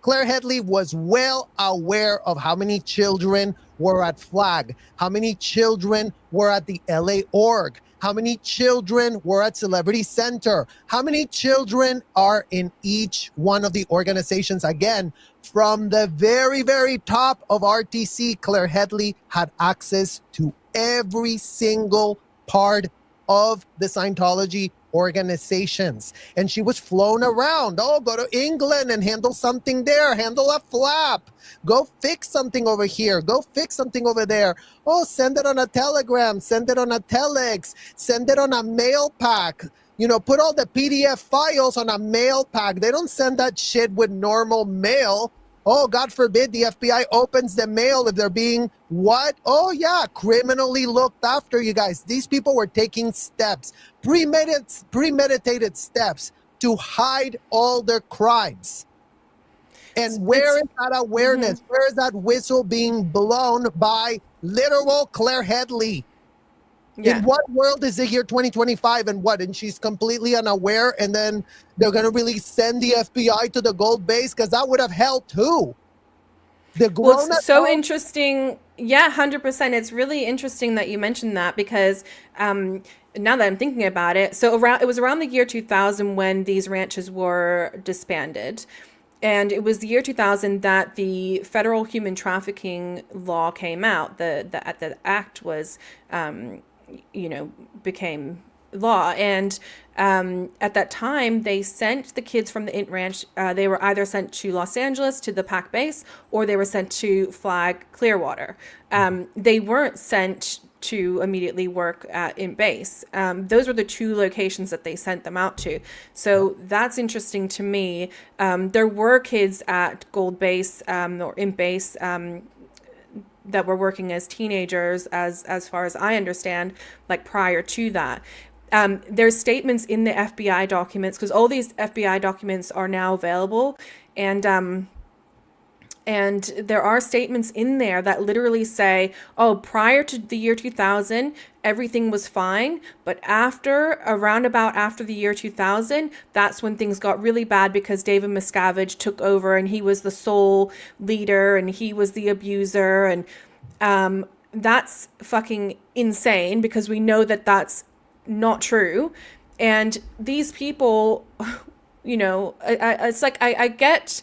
Claire Headley was well aware of how many children were at Flag, how many children were at the LA org, how many children were at Celebrity Center, how many children are in each one of the organizations. Again, from the very, very top of RTC, Claire Headley had access to every single part of the Scientology organizations, and she was flown around. Oh, go to England and handle something there, handle a flap, go fix something over here, go fix something over there. Oh, send it on a telegram, send it on a telex, send it on a mail pack, you know, put all the PDF files on a mail pack. They don't send that shit with normal mail. Oh, God forbid the FBI opens the mail if they're being what? Oh, yeah, criminally looked after, you guys. These people were taking steps, premeditated steps to hide all their crimes. And where is that awareness? Where is that whistle being blown by literal Claire Headley? Yeah. In what world is it here 2025 and what? And she's completely unaware, and then they're going to really send the FBI to the Gold Base, because that would have helped who? The grown Well, it's so interesting. Yeah, 100%. It's really interesting that you mentioned that, because now that I'm thinking about it, so it was around the year 2000 when these ranches were disbanded. And it was the year 2000 that the federal human trafficking law came out. The act was, became law. And at that time, they sent the kids from the Int Ranch. They were either sent to Los Angeles to the PAC base, or they were sent to Flag Clearwater. They weren't sent to immediately work at Int Base. Those were the two locations that they sent them out to. So that's interesting to me. There were kids at Gold Base or Int Base that were working as teenagers, as far as I understand, like prior to that. There's statements in the FBI documents, because all these FBI documents are now available, and there are statements in there that literally say, oh, prior to the year 2000, everything was fine. But around about after the year 2000, that's when things got really bad, because David Miscavige took over, and he was the sole leader, and he was the abuser. And that's fucking insane, because we know that that's not true. And these people, it's like, I get...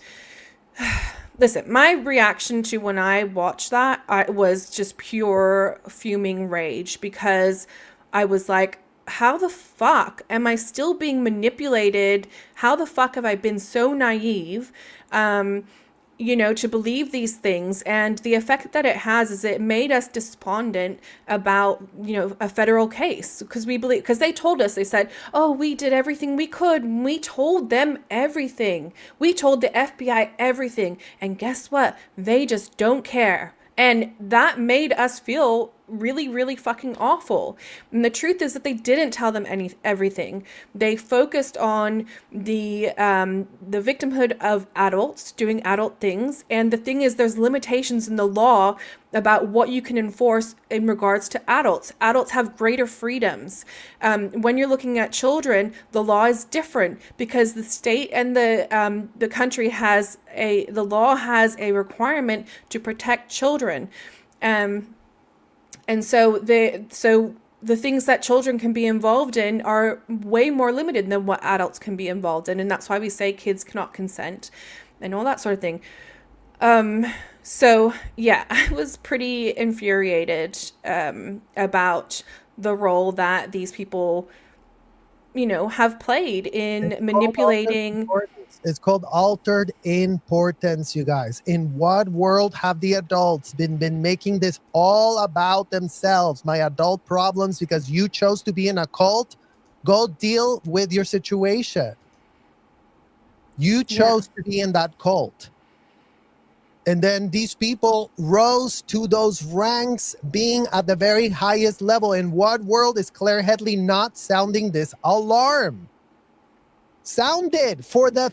Listen, my reaction to when I watched that was just pure fuming rage, because I was like, how the fuck am I still being manipulated? How the fuck have I been so naive, to believe these things? And the effect that it has is it made us despondent about, a federal case, because they told us, they said, oh, we did everything we could. We told them everything. We told the FBI everything. And guess what? They just don't care. And that made us feel really, really fucking awful. And the truth is that they didn't tell them everything. They focused on the victimhood of adults doing adult things. And the thing is, there's limitations in the law about what you can enforce in regards to adults. Adults have greater freedoms. When you're looking at children, the law is different, because the state and the country the law has a requirement to protect children. And so the things that children can be involved in are way more limited than what adults can be involved in. And that's why we say kids cannot consent and all that sort of thing. So yeah, I was pretty infuriated about the role that these people, have played in It's manipulating. It's called altered importance, you guys. In what world have the adults been making this all about themselves? My adult problems because you chose to be in a cult? Go deal with your situation. You chose to be in that cult. And then these people rose to those ranks being at the very highest level. In what world is Claire Headley not sounding this alarm? Sound it for the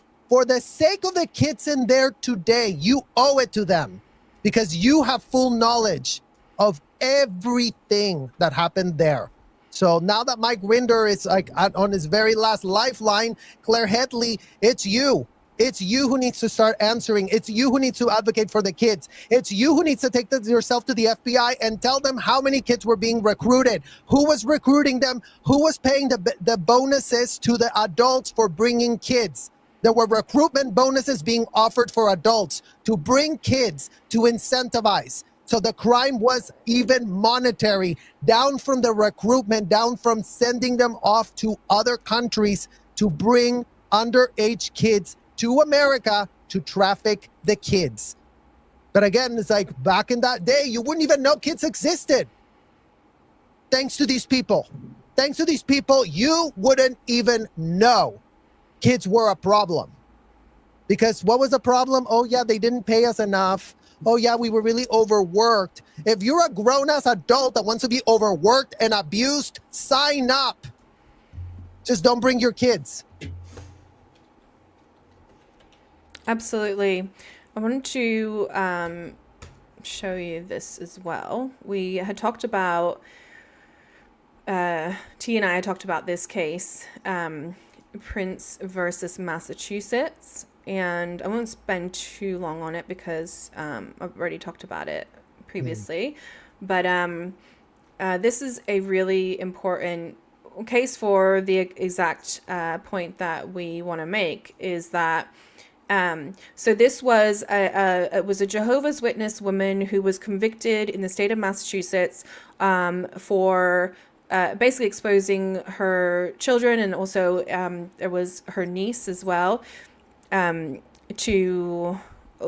sake of the kids in there today. You owe it to them because you have full knowledge of everything that happened there. So now that Mike Rinder is like on his very last lifeline, Claire Headley, it's you. It's you who needs to start answering. It's you who needs to advocate for the kids. It's you who needs to take yourself to the FBI and tell them how many kids were being recruited, who was recruiting them, who was paying the bonuses to the adults for bringing kids. There were recruitment bonuses being offered for adults to bring kids, to incentivize. So the crime was even monetary, down from the recruitment, down from sending them off to other countries to bring underage kids to America to traffic the kids. But again, it's like back in that day, you wouldn't even know kids existed. Thanks to these people. Thanks to these people, you wouldn't even know kids were a problem. Because what was the problem? Oh yeah, they didn't pay us enough. Oh yeah, we were really overworked. If you're a grown-ass adult that wants to be overworked and abused, sign up. Just don't bring your kids. Absolutely. I wanted to show you this as well. We had talked about, T and I had talked about this case, Prince versus Massachusetts. And I won't spend too long on it because I've already talked about it previously. But this is a really important case for the exact point that we want to make, is that so this was it was a Jehovah's Witness woman who was convicted in the state of Massachusetts for basically exposing her children, and also there was her niece as well, to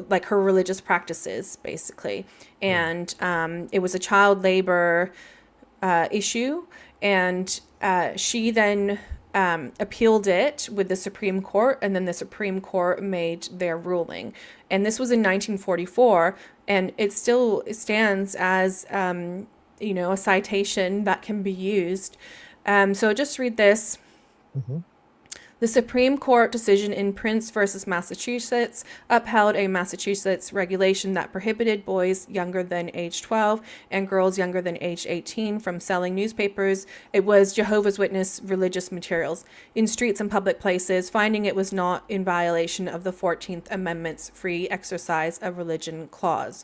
like her religious practices basically. And it was a child labor issue, and she then appealed it with the Supreme Court, and then the Supreme Court made their ruling. And this was in 1944, and it still stands as a citation that can be used. So I'll just read this. The Supreme Court decision in Prince versus Massachusetts upheld a Massachusetts regulation that prohibited boys younger than age 12 and girls younger than age 18 from selling newspapers. It was Jehovah's Witness religious materials in streets and public places, finding it was not in violation of the 14th Amendment's free exercise of religion clause.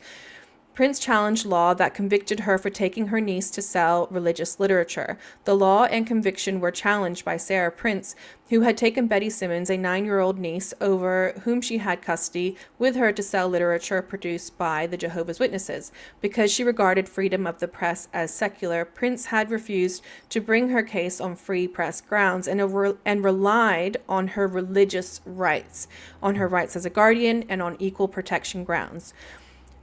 Prince challenged law that convicted her for taking her niece to sell religious literature. The law and conviction were challenged by Sarah Prince, who had taken Betty Simmons, a 9-year-old niece, over whom she had custody, with her to sell literature produced by the Jehovah's Witnesses. Because she regarded freedom of the press as secular, Prince had refused to bring her case on free press grounds and relied on her religious rights, on her rights as a guardian, and on equal protection grounds.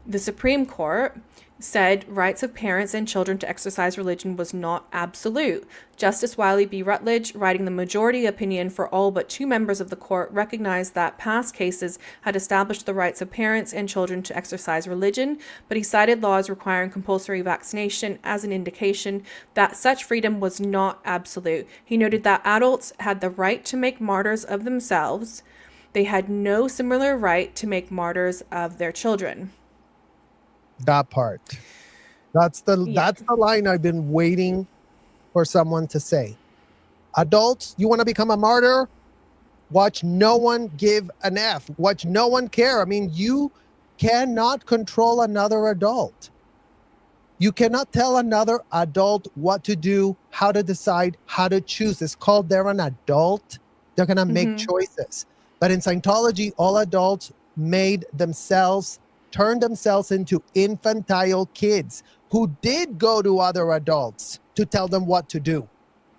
The Supreme Court said rights of parents and children to exercise religion was not absolute. Justice Wiley B. Rutledge, writing the majority opinion for all but 2 members of the court, recognized that past cases had established the rights of parents and children to exercise religion, but he cited laws requiring compulsory vaccination as an indication that such freedom was not absolute. He noted that adults had the right to make martyrs of themselves. They had no similar right to make martyrs of their children. That part. That's the line I've been waiting for someone to say. Adults, you want to become a martyr? Watch no one give an F. Watch no one care. I mean, you cannot control another adult. You cannot tell another adult what to do, how to decide, how to choose. It's called they're an adult. They're going to make choices. But in Scientology, all adults made themselves turned themselves into infantile kids who did go to other adults to tell them what to do,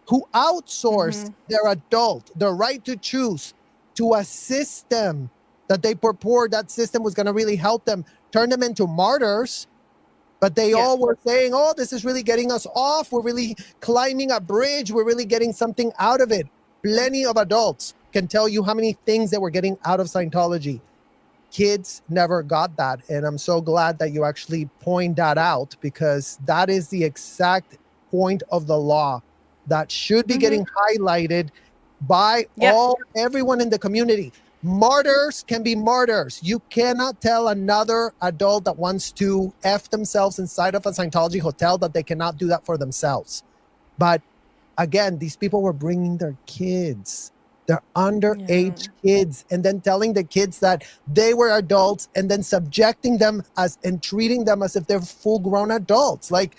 who outsourced their right to choose, to a system that they purport that system was going to really help them, turn them into martyrs. But they all were saying, oh, this is really getting us off. We're really climbing a bridge. We're really getting something out of it. Plenty of adults can tell you how many things that we're getting out of Scientology. Kids never got that. And I'm so glad that you actually point that out, because that is the exact point of the law that should be getting highlighted by everyone in the community. Martyrs can be martyrs. You cannot tell another adult that wants to F themselves inside of a Scientology hotel that they cannot do that for themselves. But again, these people were bringing their kids. They're underage kids, and then telling the kids that they were adults, and then subjecting them and treating them as if they're full-grown adults. Like,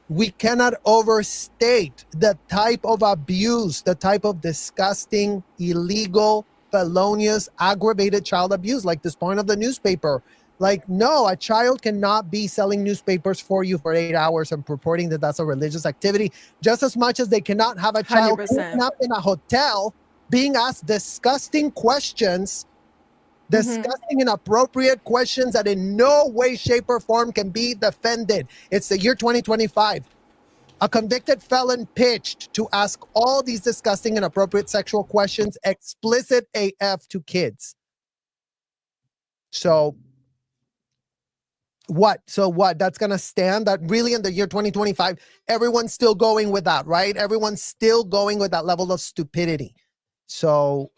we cannot overstate the type of abuse, the type of disgusting, illegal, felonious, aggravated child abuse, like this point of the newspaper. Like, no, a child cannot be selling newspapers for you for 8 hours and purporting that that's a religious activity, just as much as they cannot have a child 100%. up in a hotel being asked disgusting questions, disgusting, inappropriate questions that in no way, shape, or form can be defended. It's the year 2025. A convicted felon pitched to ask all these disgusting, inappropriate sexual questions, explicit AF, to kids. So what? That's going to stand? That really in the year 2025, everyone's still going with that, right? Everyone's still going with that level of stupidity. So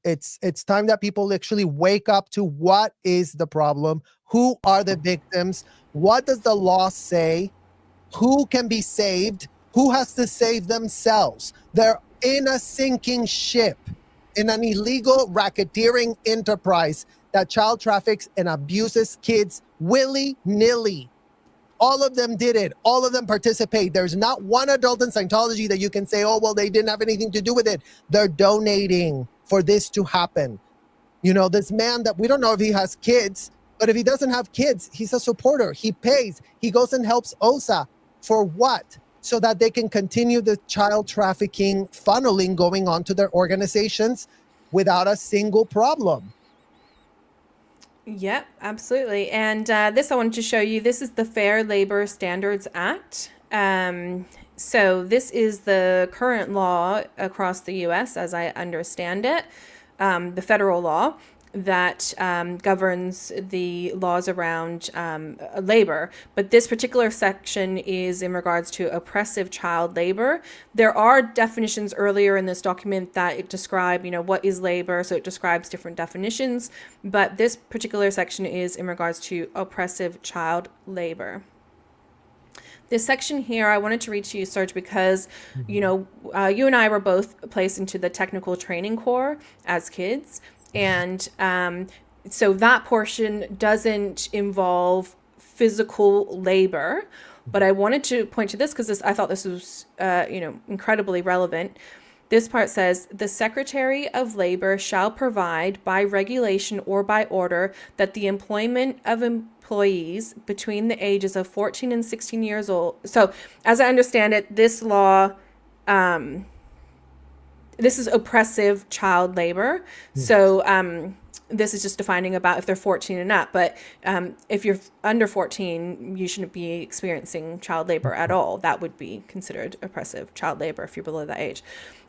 it's time that people actually wake up to what is the problem, who are the victims, what does the law say, who can be saved, who has to save themselves. They're in a sinking ship, in an illegal racketeering enterprise that child traffics and abuses kids willy-nilly. All of them did it. All of them participate. There's not one adult in Scientology that you can say, oh, well, they didn't have anything to do with it. They're donating for this to happen. You know, this man that we don't know if he has kids, but if he doesn't have kids, he's a supporter. He pays. He goes and helps OSA. For what? So that they can continue the child trafficking funneling going on to their organizations without a single problem. Yep, absolutely. And this I wanted to show you. This is the Fair Labor Standards Act. So this is the current law across the U.S., as I understand it, the federal law that governs the laws around labor. But this particular section is in regards to oppressive child labor. There are definitions earlier in this document that describe, what is labor. So it describes different definitions. But this particular section is in regards to oppressive child labor. This section here, I wanted to read to you, Serge, because, you and I were both placed into the technical training corps as kids. And so that portion doesn't involve physical labor. But I wanted to point to this because I thought this was, incredibly relevant. This part says, the Secretary of Labor shall provide by regulation or by order that the employment of employees between the ages of 14 and 16 years old. So as I understand it, this law, this is oppressive child labor. So this is just defining about if they're 14 and up. But if you're under 14, you shouldn't be experiencing child labor at all. That would be considered oppressive child labor if you're below that age.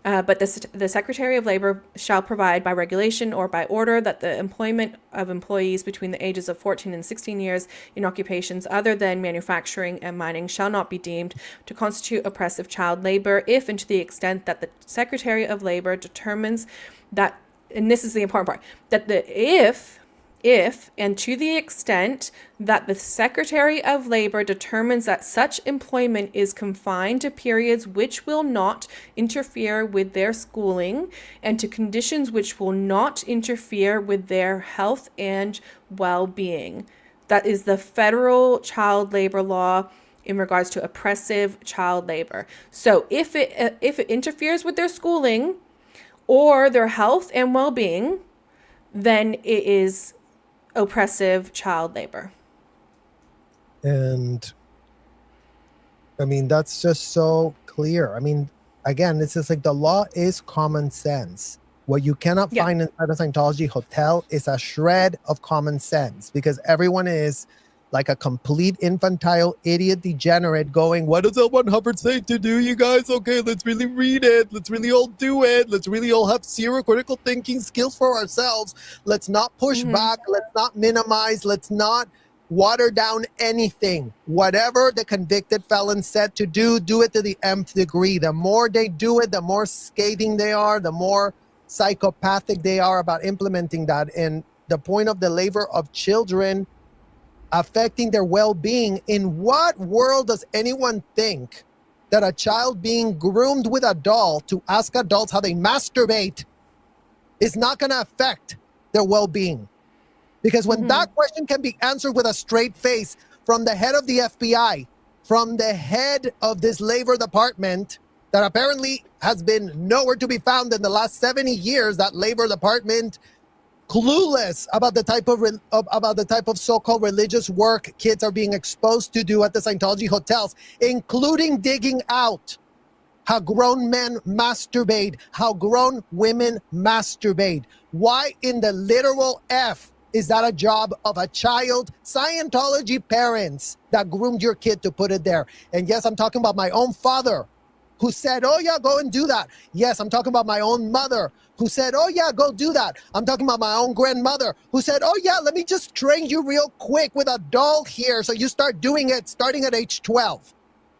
But the Secretary of Labor shall provide by regulation or by order that the employment of employees between the ages of 14 and 16 years in occupations other than manufacturing and mining shall not be deemed to constitute oppressive child labor if and to the extent that the Secretary of Labor determines that, and this is the important part, that the if and to the extent that the Secretary of Labor determines that such employment is confined to periods which will not interfere with their schooling and to conditions which will not interfere with their health and well-being. That is the federal child labor law in regards to oppressive child labor. So if it interferes with their schooling or their health and well-being, then it is oppressive child labor. And I mean, that's just so clear. I mean, again, it's just like the law is common sense. What you cannot Yeah. find inside a Scientology hotel is a shred of common sense, because everyone is like a complete infantile idiot degenerate going, what does L. Ron Hubbard say to do, you guys? Okay, let's really read it. Let's really all do it. Let's really all have zero critical thinking skills for ourselves. Let's not push back. Let's not minimize. Let's not water down anything. Whatever the convicted felon said to do it to the nth degree. The more they do it, the more scathing they are, the more psychopathic they are about implementing that. And the point of the labor of children affecting their well-being. In what world does anyone think that a child being groomed with a doll to ask adults how they masturbate is not going to affect their well-being? Because when that question can be answered with a straight face from the head of the FBI, from the head of this labor department that apparently has been nowhere to be found in the last 70 years, that labor department clueless about the type of so-called religious work kids are being exposed to do at the Scientology hotels, including digging out how grown men masturbate, how grown women masturbate. Why in the literal F is that a job of a child? Scientology parents that groomed your kid to put it there. And yes, I'm talking about my own father who said, oh yeah, go and do that. Yes, I'm talking about my own mother who said, oh yeah, go do that. I'm talking about my own grandmother who said, oh yeah, let me just train you real quick with a doll here so you start doing it starting at age 12.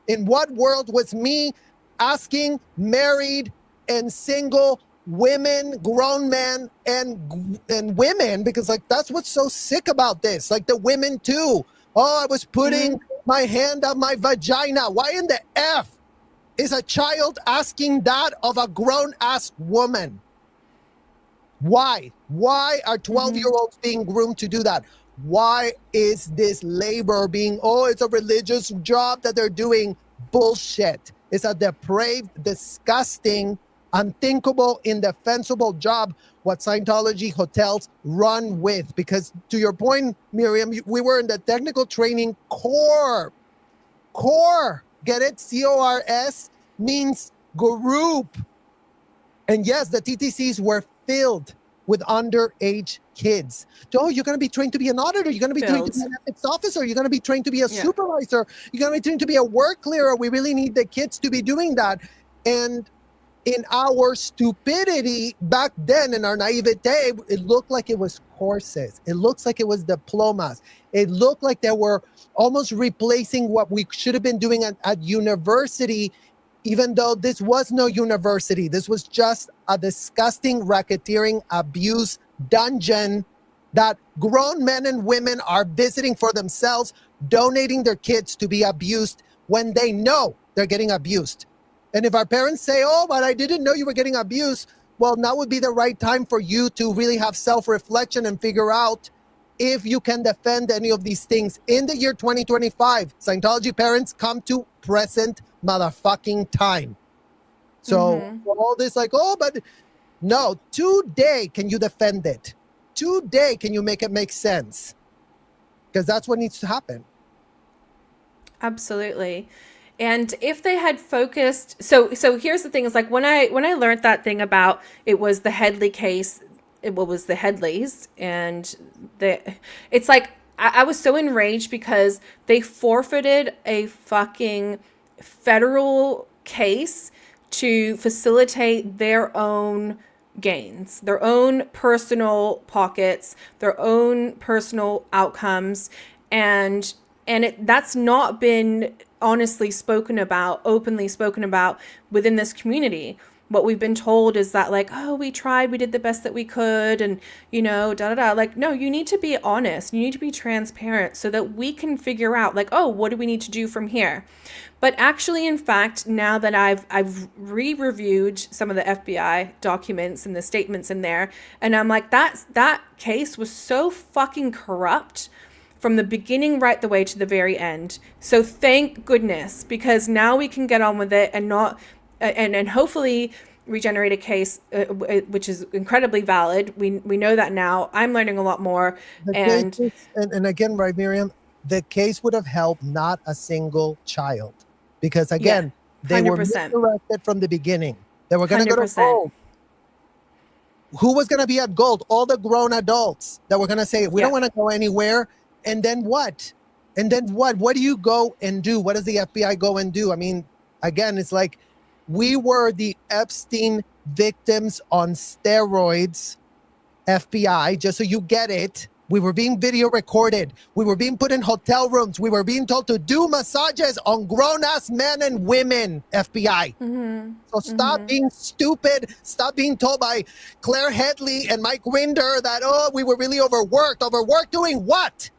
In what world was me asking married and single women, grown men, and women, because like that's what's so sick about this, like the women too. Oh, I was putting my hand on my vagina. Why in the F is a child asking that of a grown-ass woman? Why? Why are 12-year-olds being groomed to do that? Why is this labor being, oh, it's a religious job that they're doing? Bullshit. It's a depraved, disgusting, unthinkable, indefensible job what Scientology hotels run with. Because to your point, Miriam, we were in the technical training core. Get it? CORS means group. And yes, the TTCs were filled with underage kids. Oh, you're going to be trained to be an auditor. You're going to be trained to be an ethics officer. You're going to be trained to be a supervisor. You're going to be trained to be a work clearer. We really need the kids to be doing that. And in our stupidity back then, in our naivete, it looked like it was courses. It looks like it was diplomas. It looked like they were almost replacing what we should have been doing at university, even though this was no university. This was just a disgusting racketeering abuse dungeon that grown men and women are visiting for themselves, donating their kids to be abused when they know they're getting abused. And if our parents say, oh, but I didn't know you were getting abused, well, now would be the right time for you to really have self-reflection and figure out if you can defend any of these things. In the year 2025, Scientology parents come to present motherfucking time. So all this like, oh, but no, today can you defend it? Today can you make it make sense? Because that's what needs to happen. Absolutely. And if they had focused, so here's the thing, is like when I learned that thing about it was the Headley case, it was the Headleys, and it's like I was so enraged because they forfeited a fucking federal case to facilitate their own gains, their own personal pockets, their own personal outcomes, and that's not been honestly spoken about, openly spoken about within this community. What we've been told is that like, oh, we tried, we did the best that we could, and like, no, you need to be honest, you need to be transparent so that we can figure out like, oh, what do we need to do from here? But actually, in fact, now that I've re-reviewed some of the FBI documents and the statements in there, and I'm like, that case was so fucking corrupt from the beginning right the way to the very end. So thank goodness, because now we can get on with it and not and hopefully regenerate a case which is incredibly valid. We know that now. I'm learning a lot more. And again, right, Miriam, the case would have helped not a single child. Because again, they were 100%. misdirected from the beginning. They were going to go to 100%. gold. Who was going to be at gold? All the grown adults that were going to say, we don't want to go anywhere. And then what? And then what? What do you go and do? What does the FBI go and do? I mean, again, it's like we were the Epstein victims on steroids, FBI, just so you get it. We were being video recorded. We were being put in hotel rooms. We were being told to do massages on grown-ass men and women, FBI. So stop being stupid. Stop being told by Claire Headley and Mike Winder that, oh, we were really overworked. Overworked doing what?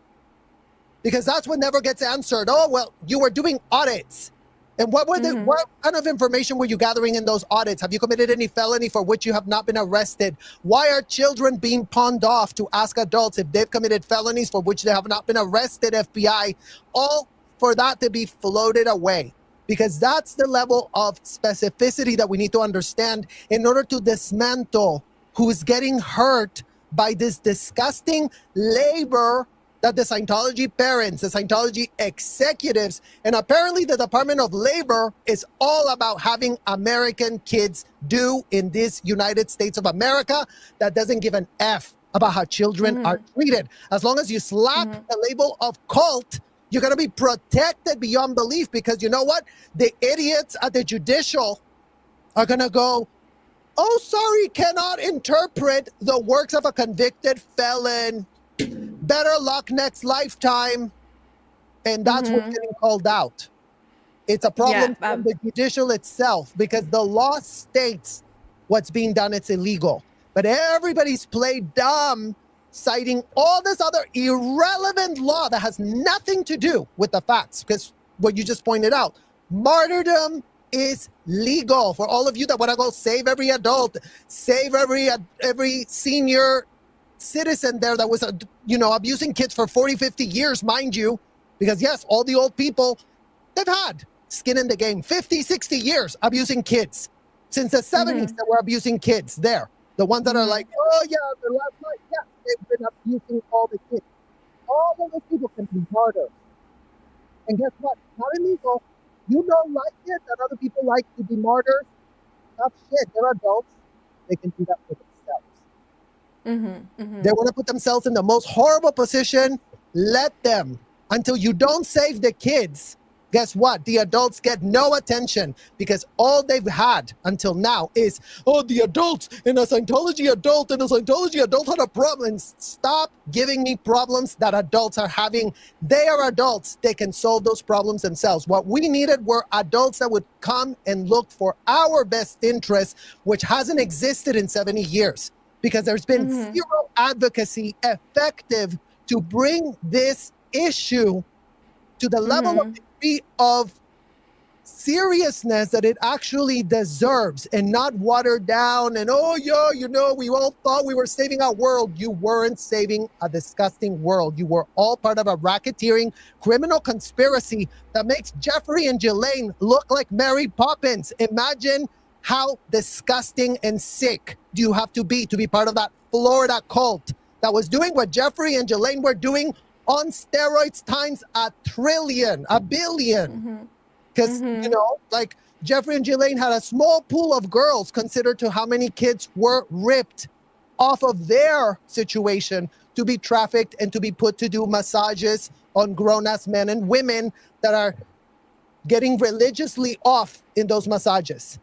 Because that's what never gets answered. Oh, well, you were doing audits. And what were what kind of information were you gathering in those audits? Have you committed any felony for which you have not been arrested? Why are children being pawned off to ask adults if they've committed felonies for which they have not been arrested, FBI? All for that to be floated away. Because that's the level of specificity that we need to understand in order to dismantle who's getting hurt by this disgusting labor that the Scientology parents, the Scientology executives, and apparently the Department of Labor is all about having American kids do in this United States of America that doesn't give an F about how children are treated. As long as you slap the label of cult, you're going to be protected beyond belief because you know what? The idiots at the judicial are going to go, oh, sorry, cannot interpret the works of a convicted felon. Better luck next lifetime. And that's what's getting called out. It's a problem from the judicial itself because the law states what's being done, it's illegal. But everybody's played dumb, citing all this other irrelevant law that has nothing to do with the facts. Because what you just pointed out, martyrdom is legal. For all of you that want to go save every adult, save every senior citizen there that was, abusing kids for 40, 50 years, mind you, because yes, all the old people, they've had skin in the game, 50, 60 years abusing kids. Since the 70s, they were abusing kids there. The ones that are like, oh yeah, the last night, yeah, they've been abusing all the kids. All of those people can be martyrs. And guess what? Not illegal. You don't like it that other people like to be martyrs. Tough shit. They're adults. They can do that for themselves. They want to put themselves in the most horrible position. Let them. Until you don't save the kids, guess what? The adults get no attention because all they've had until now is, oh, the adults and a Scientology adult and a Scientology adult had a problem. And stop giving me problems that adults are having. They are adults. They can solve those problems themselves. What we needed were adults that would come and look for our best interests, which hasn't existed in 70 years. Because there's been zero advocacy effective to bring this issue to the level of degree of seriousness that it actually deserves and not watered down and, oh, yeah, we all thought we were saving our world. You weren't saving a disgusting world. You were all part of a racketeering criminal conspiracy that makes Jeffrey and Ghislaine look like Mary Poppins. Imagine how disgusting and sick do you have to be part of that Florida cult that was doing what Jeffrey and Ghislaine were doing on steroids times a billion. Because, like Jeffrey and Ghislaine had a small pool of girls considered to how many kids were ripped off of their situation to be trafficked and to be put to do massages on grown-ass men and women that are getting religiously off in those massages.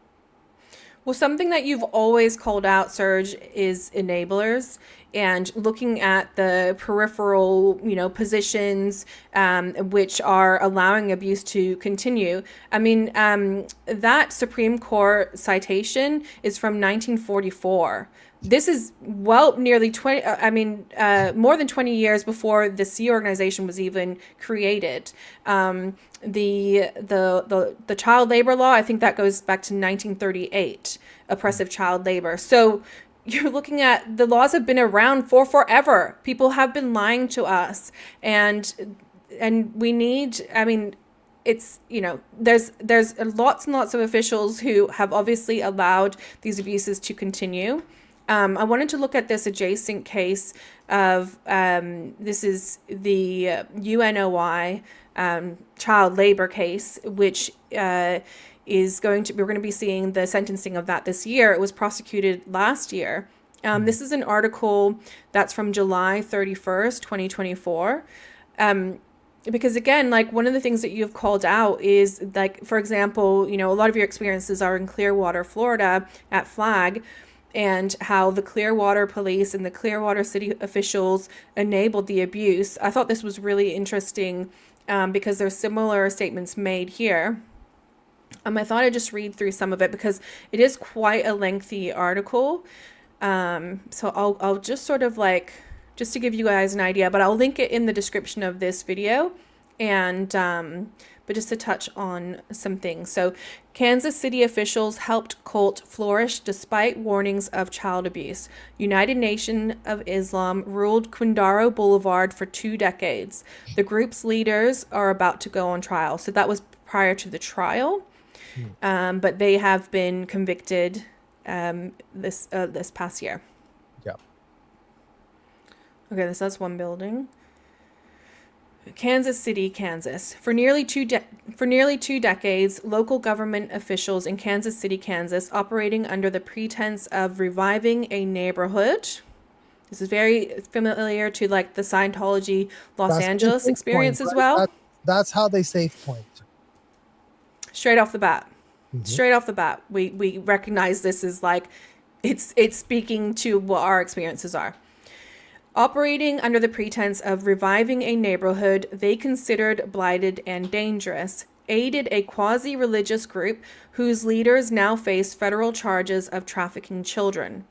Well, something that you've always called out, Serge, is enablers and looking at the peripheral, positions which are allowing abuse to continue. I mean, that Supreme Court citation is from 1944. This is nearly 20, more than 20 years before the Sea Organization was even created. The child labor law, I think that goes back to 1938, oppressive child labor. So you're looking at the laws have been around for forever. People have been lying to us, and we need, it's, there's lots and lots of officials who have obviously allowed these abuses to continue. I wanted to look at this adjacent case of this is the UNOI child labor case, which is we're going to be seeing the sentencing of that this year. It was prosecuted last year. This is an article that's from July 31st, 2024. Because again, like one of the things that you've called out is like, for example, a lot of your experiences are in Clearwater, Florida at Flag, and how the Clearwater police and the Clearwater city officials enabled the abuse. I thought this was really interesting because there's similar statements made here. I thought I'd just read through some of it because it is quite a lengthy article. So I'll just sort of like, just to give you guys an idea, but I'll link it in the description of this video. And, but just to touch on some things. So Kansas City officials helped cult flourish despite warnings of child abuse. United Nation of Islam ruled Quindaro Boulevard for 2 decades. The group's leaders are about to go on trial. So that was prior to the trial. But they have been convicted this past year. Yeah. Okay, that's one building. Kansas City, Kansas. For nearly two decades, local government officials in Kansas City, Kansas, operating under the pretense of reviving a neighborhood. This is very familiar to like the Scientology Los Angeles experience as well. That's how they save point. Straight off the bat. Straight off the bat, we recognize this as like, it's speaking to what our experiences are. Operating under the pretense of reviving a neighborhood they considered blighted and dangerous, aided a quasi-religious group whose leaders now face federal charges of trafficking children.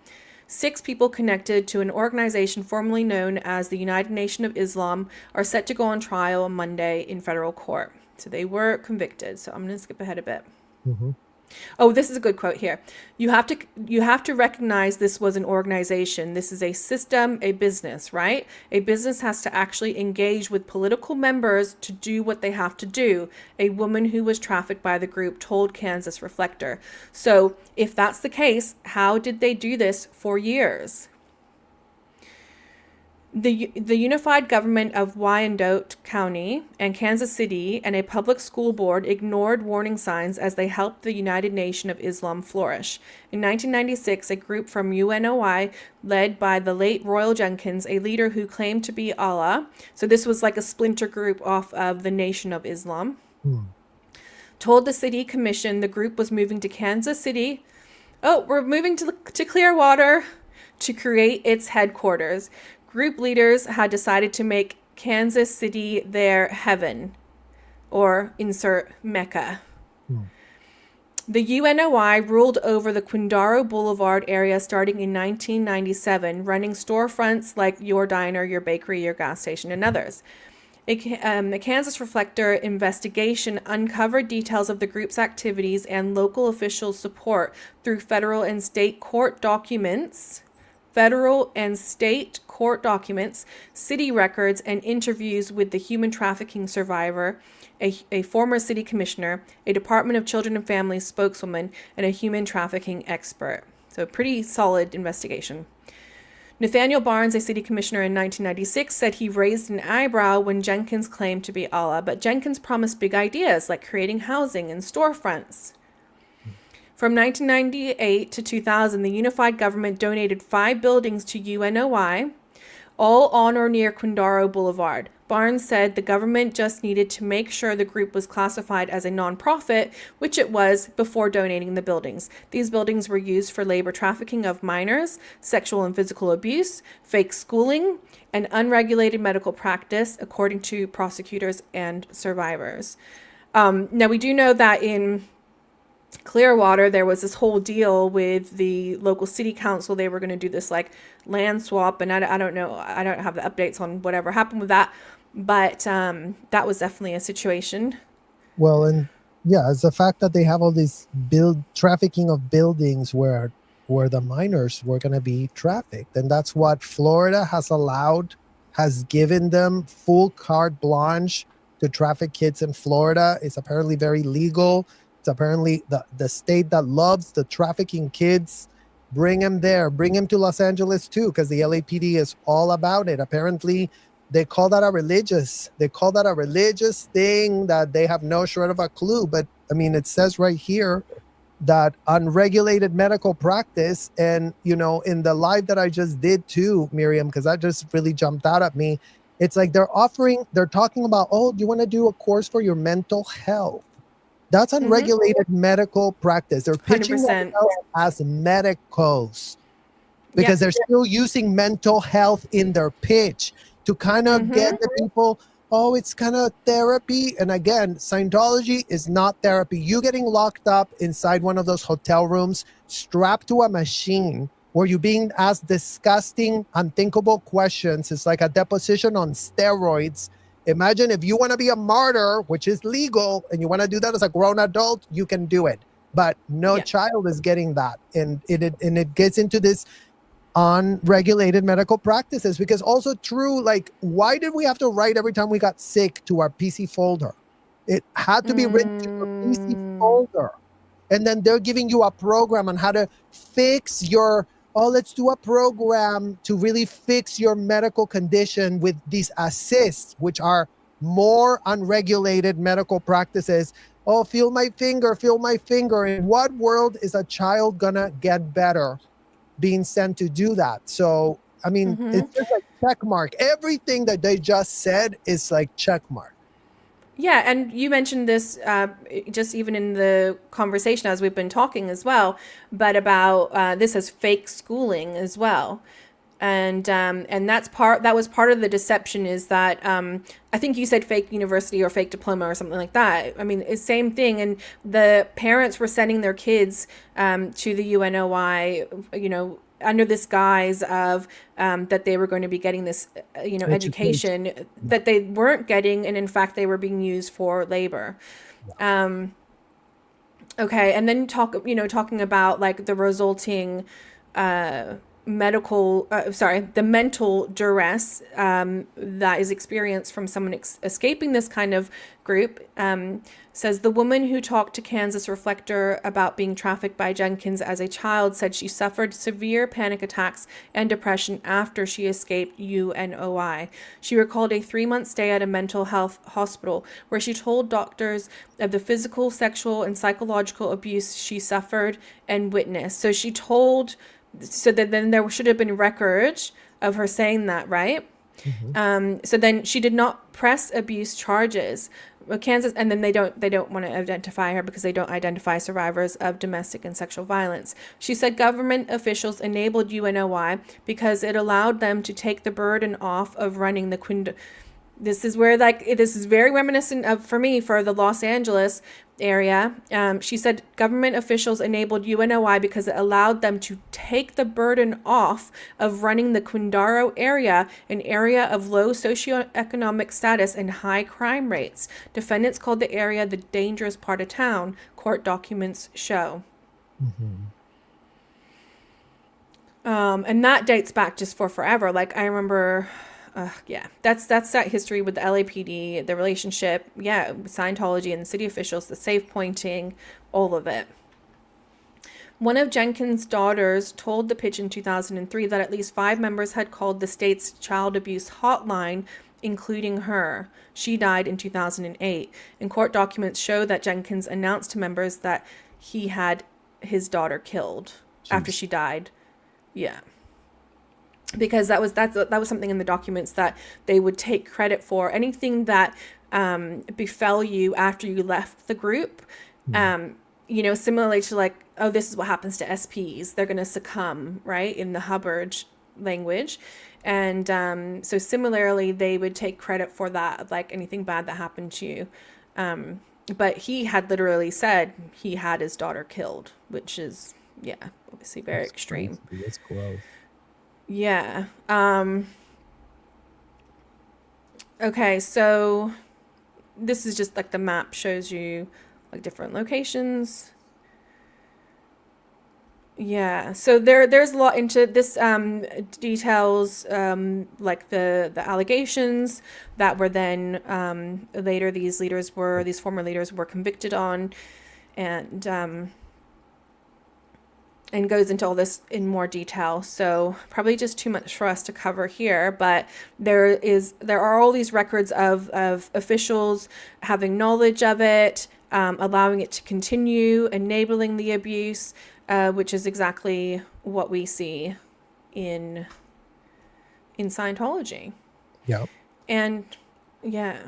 6 people connected to an organization formerly known as the United Nation of Islam are set to go on trial on Monday in federal court. So they were convicted. So I'm going to skip ahead a bit. Oh, this is a good quote here. You have to recognize this was an organization. This is a system, a business, right? A business has to actually engage with political members to do what they have to do. A woman who was trafficked by the group told Kansas Reflector. So if that's the case, how did they do this for years? The unified government of Wyandotte County and Kansas City and a public school board ignored warning signs as they helped the United Nation of Islam flourish. In 1996, a group from UNOI, led by the late Royal Jenkins, a leader who claimed to be Allah, so this was like a splinter group off of the Nation of Islam, told the city commission the group was moving to Kansas City. Oh, we're moving to Clearwater to create its headquarters. Group leaders had decided to make Kansas City their heaven, or insert Mecca. The UNOI ruled over the Quindaro Boulevard area starting in 1997, running storefronts like your diner, your bakery, your gas station, and others. A Kansas Reflector investigation uncovered details of the group's activities and local officials' support through federal and state court documents, city records, and interviews with the human trafficking survivor, a former city commissioner, a Department of Children and Families spokeswoman, and a human trafficking expert. So a pretty solid investigation. Nathaniel Barnes, a city commissioner in 1996, said he raised an eyebrow when Jenkins claimed to be Allah, but Jenkins promised big ideas like creating housing and storefronts. From 1998 to 2000, the unified government donated 5 buildings to UNOI, all on or near Quindaro Boulevard. Barnes said the government just needed to make sure the group was classified as a nonprofit, which it was before donating the buildings. These buildings were used for labor trafficking of minors, sexual and physical abuse, fake schooling, and unregulated medical practice, according to prosecutors and survivors. Now, we do know that in Clearwater, there was this whole deal with the local city council. They were going to do this like land swap, and I don't know. I don't have the updates on whatever happened with that, but that was definitely a situation. Well, and yeah, it's the fact that they have all these trafficking of buildings where the minors were going to be trafficked, and that's what Florida has given them full carte blanche to traffic kids in Florida. It's apparently very legal. It's apparently the state that loves the trafficking kids, Bring him there. Bring him to Los Angeles too, because the LAPD is all about it. Apparently, they call that a religious thing that they have no shred of a clue. But I mean, it says right here that unregulated medical practice, and in the live that I just did too, Miriam, because that just really jumped out at me. It's like they're talking about, oh, do you want to do a course for your mental health? That's unregulated medical practice. They're pitching 100%. themselves as medicos because they're still using mental health in their pitch to kind of get the people, oh, it's kind of therapy. And again, Scientology is not therapy. You getting locked up inside one of those hotel rooms, strapped to a machine where you're being asked disgusting, unthinkable questions. It's like a deposition on steroids. Imagine if you want to be a martyr, which is legal, and you want to do that as a grown adult, you can do it. But no child is getting that. And it gets into this unregulated medical practices, because also true, like, why did we have to write every time we got sick to our PC folder? It had to be written to your PC folder. And then they're giving you a program on how to fix your, let's do a program to really fix your medical condition with these assists, which are more unregulated medical practices. Oh, feel my finger. In what world is a child gonna get better being sent to do that? So, I mean, it's just like check mark. Everything that they just said is like check mark. Yeah, and you mentioned this just even in the conversation as we've been talking as well, but about this as fake schooling as well. And that was part of the deception, is that I think you said fake university or fake diploma or something like that. I mean, it's same thing. And the parents were sending their kids to the UNOI, under this guise of that they were going to be getting this, education that they weren't getting, and in fact they were being used for labor. Okay, and then talking about like the resulting the mental duress that is experienced from someone escaping this kind of group. Says the woman who talked to Kansas Reflector about being trafficked by Jenkins as a child said she suffered severe panic attacks and depression after she escaped UNOI. She recalled a 3-month stay at a mental health hospital where she told doctors of the physical, sexual, and psychological abuse she suffered and witnessed. So that then there should have been record of her saying that, right? So then she did not press abuse charges. Kansas, and then they don't want to identify her because they don't identify survivors of domestic and sexual violence. She said government officials enabled UNOI because it allowed them to take the burden off of running the This is where, this is very reminiscent of, for me, for the Los Angeles area. She said government officials enabled UNOI because it allowed them to take the burden off of running the Quindaro area, an area of low socioeconomic status and high crime rates. Defendants called the area the dangerous part of town, court documents show. And that dates back just for forever. Like, I remember... that's that history with the LAPD, the relationship, Scientology and the city officials, the safe pointing, all of it. One of Jenkins' daughters told the Pitch in 2003 that at least 5 members had called the state's child abuse hotline, including her. She died in 2008, and court documents show that Jenkins announced to members that he had his daughter killed after she died. Yeah. Because that was something in the documents that they would take credit for. Anything that befell you after you left the group, similarly to like, oh, this is what happens to SPs. They're going to succumb, right, in the Hubbard language. And so similarly, they would take credit for that, like anything bad that happened to you. But he had literally said he had his daughter killed, which is, obviously very extreme. That's gross. Yeah. Okay, so this is just like the map shows you like different locations. Yeah, so there's a lot into this, details like the allegations that were then later these former leaders were convicted on, and and goes into all this in more detail. So probably just too much for us to cover here, but there are all these records of officials having knowledge of it, allowing it to continue, enabling the abuse, which is exactly what we see in Scientology. Yeah. And yeah.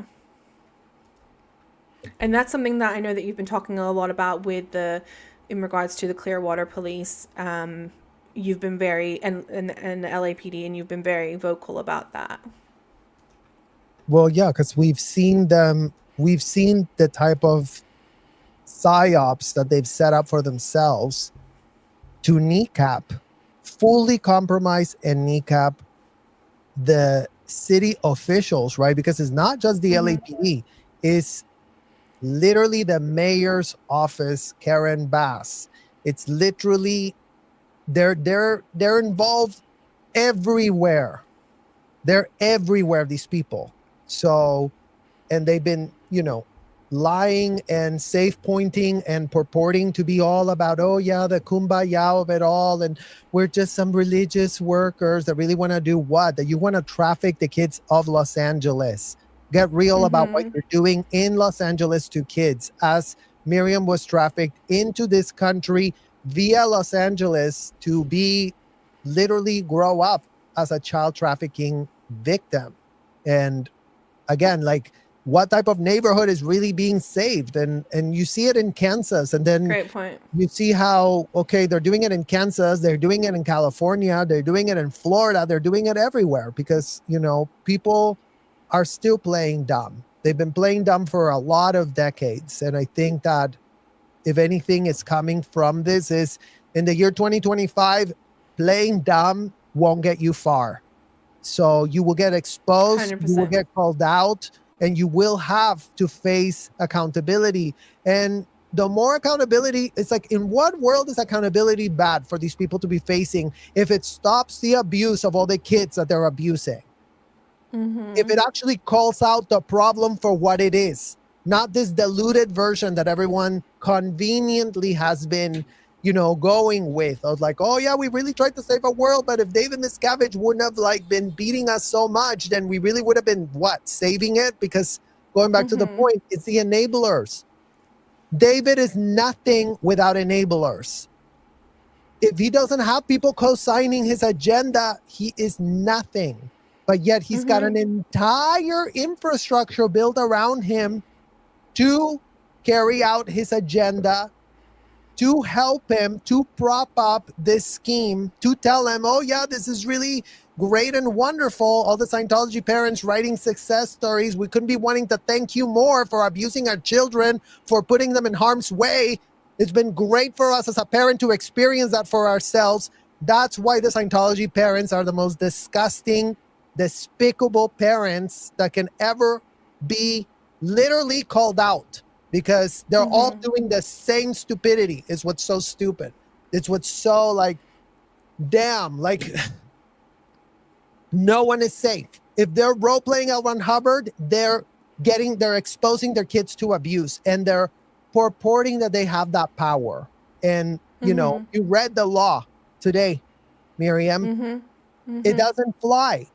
And that's something that I know that you've been talking a lot about with in regards to the Clearwater Police. You've been very, and the LAPD, and you've been very vocal about that. Well, yeah, because we've seen the type of psyops that they've set up for themselves to fully compromise and kneecap the city officials, right? Because it's not just the LAPD, it's literally the mayor's office, Karen Bass. It's literally they're involved everywhere. They're everywhere, these people. So, and they've been, lying and safe pointing and purporting to be all about, oh yeah, the kumbaya of it all, and we're just some religious workers that really want to do what? That you want to traffic the kids of Los Angeles. Get real about what you're doing in Los Angeles to kids, as Miriam was trafficked into this country via Los Angeles to be literally grow up as a child trafficking victim. And again, like, what type of neighborhood is really being saved? And you see it in Kansas, and then Great point. You see how, okay, they're doing it in Kansas, they're doing it in California, they're doing it in Florida, they're doing it everywhere because, people are still playing dumb. They've been playing dumb for a lot of decades. And I think that if anything is coming from this is in the year 2025, playing dumb won't get you far. So you will get exposed, 100%. You will get called out, and you will have to face accountability. And the more accountability, it's like, in what world is accountability bad for these people to be facing if it stops the abuse of all the kids that they're abusing? If it actually calls out the problem for what it is, not this diluted version that everyone conveniently has been, going with. I was like, oh yeah, we really tried to save a world, but if David Miscavige wouldn't have been beating us so much, then we really would have been saving it? Because going back to the point, it's the enablers. David is nothing without enablers. If he doesn't have people co-signing his agenda, he is nothing. But yet he's got an entire infrastructure built around him to carry out his agenda, to help him, to prop up this scheme, to tell him, oh yeah, this is really great and wonderful. All the Scientology parents writing success stories. We couldn't be wanting to thank you more for abusing our children, for putting them in harm's way. It's been great for us as a parent to experience that for ourselves. That's why the Scientology parents are the most disgusting, despicable parents that can ever be literally called out, because they're all doing the same stupidity. Is what's so stupid. It's what's so damn, no one is safe. If they're role playing L. Ron Hubbard, they're exposing their kids to abuse, and they're purporting that they have that power. And you read the law today, Miriam. It doesn't fly.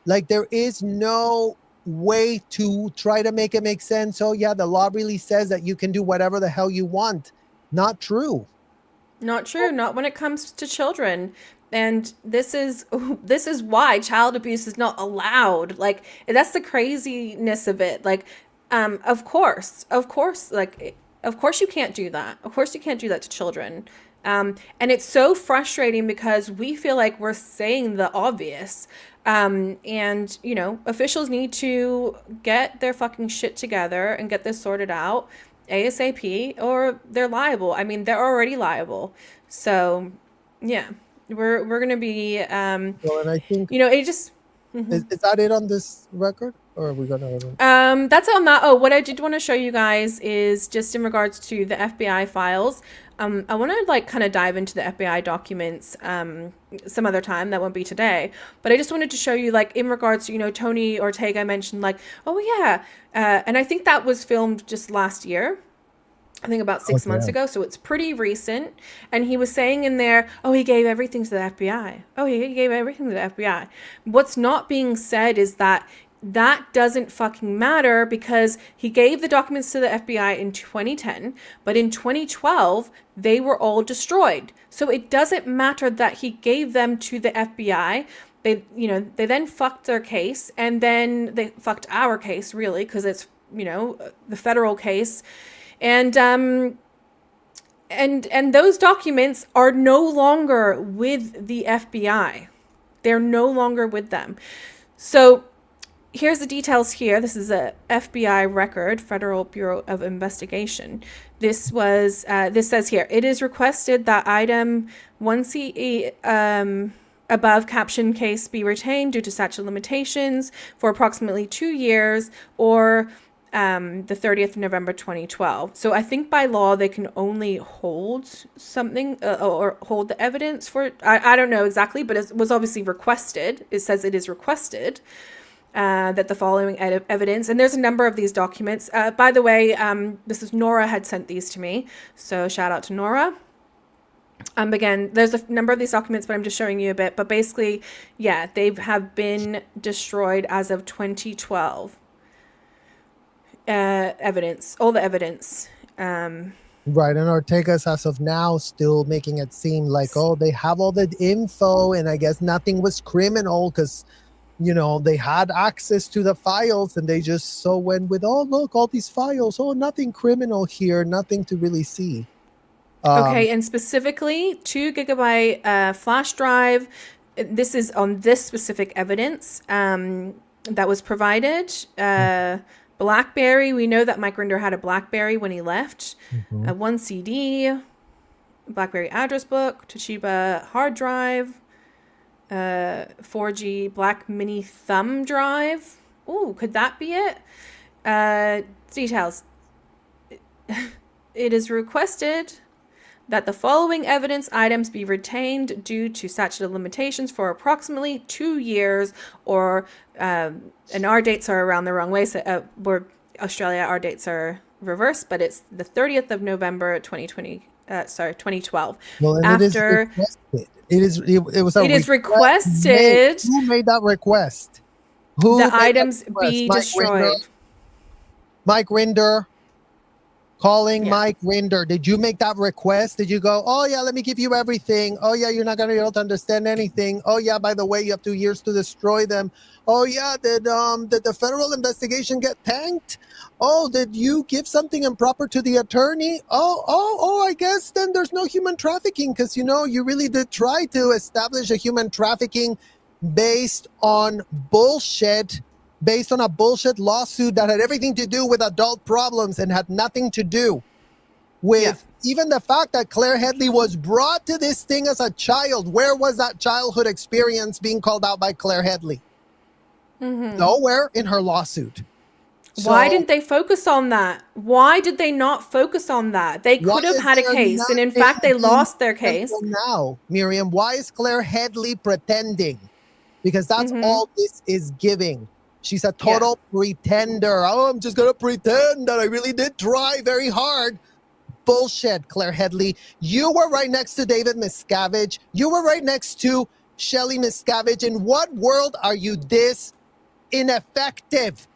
There is no way to try to make it make sense. Oh yeah, the law really says that you can do whatever the hell you want. Not true. Not true. Not when it comes to children. And this is why child abuse is not allowed. That's the craziness of it. Of course, of course you can't do that. Of course you can't do that to children. And it's so frustrating because we feel like we're saying the obvious. And, officials need to get their fucking shit together and get this sorted out ASAP, or they're liable. I mean, they're already liable. So, yeah, we're going to be, Well, and I think, it just... is that it on this record? Or are we going to... That's on that. Oh, what I did want to show you guys is just in regards to the FBI files. I want to kind of dive into the FBI documents some other time. That won't be today. But I just wanted to show you in regards to, Tony Ortega mentioned oh yeah. And I think that was filmed just last year. I think about 6 months Okay. ago, so it's pretty recent. And he was saying in there, oh, he gave everything to the FBI. Oh, he gave everything to the FBI. What's not being said is that that doesn't fucking matter, because he gave the documents to the FBI in 2010, but in 2012, they were all destroyed. So it doesn't matter that he gave them to the FBI. They then fucked their case, and then they fucked our case, really, because it's, the federal case. And those documents are no longer with the FBI. They're no longer with them. So here's the details here. This is a FBI record, Federal Bureau of Investigation. This says here, it is requested that item 1C above caption case be retained due to statute of limitations for approximately 2 years, or the 30th of November 2012. So I think by law they can only hold something or hold the evidence for, I don't know exactly, but it was obviously requested. It says it is requested that the following evidence, and there's a number of these documents. By the way, this is Nora had sent these to me, so shout out to Nora. Again, there's a number of these documents, but I'm just showing you a bit. But basically, yeah, they have been destroyed as of 2012. Evidence, all the evidence. Right, and Ortega's as of now still making it seem like, oh, they have all the info, and I guess nothing was criminal because, they had access to the files, and they just so went with, oh, look, all these files, oh, nothing criminal here, nothing to really see. Okay, and specifically 2 gigabyte flash drive. This is on this specific evidence that was provided. BlackBerry, we know that Mike Rinder had a BlackBerry when he left. 1 CD, BlackBerry address book, Toshiba hard drive, 4G Black Mini thumb drive. Ooh, could that be it? Details. It is requested that the following evidence items be retained due to statute of limitations for approximately 2 years, or and our dates are around the wrong way, so we're Australia, our dates are reversed, but it's the 30th of November 2012. Well, and After it is requested. It was a it is requested Who made that request? Who the made that items request? be Mike destroyed. Rinder? Mike Rinder? Calling Yeah. Mike Rinder. Did you make that request? Did you go, oh yeah, let me give you everything. Oh yeah, you're not going to be able to understand anything. Oh yeah, by the way, you have 2 years to destroy them. Oh yeah, did the federal investigation get tanked? Oh, did you give something improper to the attorney? Oh, I guess then there's no human trafficking, because you really did try to establish a human trafficking based on bullshit, based on a bullshit lawsuit that had everything to do with adult problems and had nothing to do with even the fact that Claire Headley was brought to this thing as a child. Where was that childhood experience being called out by Claire Headley? Nowhere in her lawsuit. Why didn't they focus on that? Why did they not focus on that? They could have had a case, and in fact, they lost their case. Now, Miriam, why is Claire Headley pretending? Because that's all this is giving. She's a total pretender. Oh, I'm just going to pretend that I really did try very hard. Bullshit, Claire Headley. You were right next to David Miscavige. You were right next to Shelley Miscavige. In what world are you this ineffective?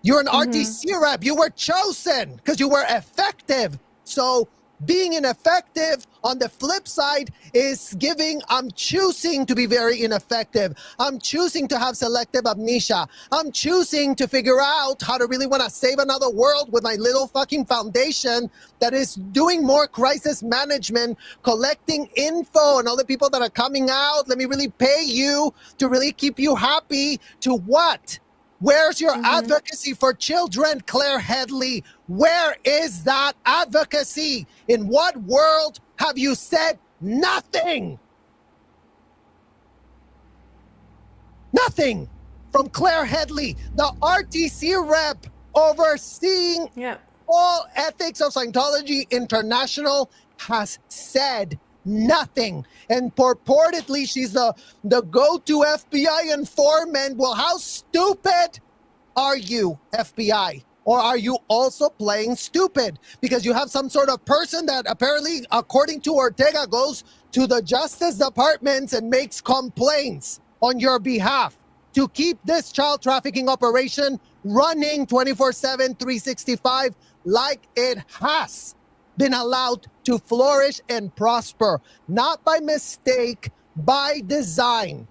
You're an RTC rep. You were chosen because you were effective. So being ineffective on the flip side is giving, I'm choosing to be very ineffective. I'm choosing to have selective amnesia. I'm choosing to figure out how to really want to save another world with my little fucking foundation that is doing more crisis management, collecting info, and all the people that are coming out. Let me really pay you to really keep you happy. To what? Where's your advocacy for children, Claire Headley? Where is that advocacy? In what world have you said nothing? Nothing from Claire Headley, the RTC rep overseeing all ethics of Scientology International, has said nothing. And purportedly she's the go-to FBI informant. Well, how stupid are you, FBI? Or are you also playing stupid? Because you have some sort of person that apparently, according to Ortega, goes to the Justice Department and makes complaints on your behalf to keep this child trafficking operation running 24/7, 365, like it has been allowed to flourish and prosper, not by mistake, by design.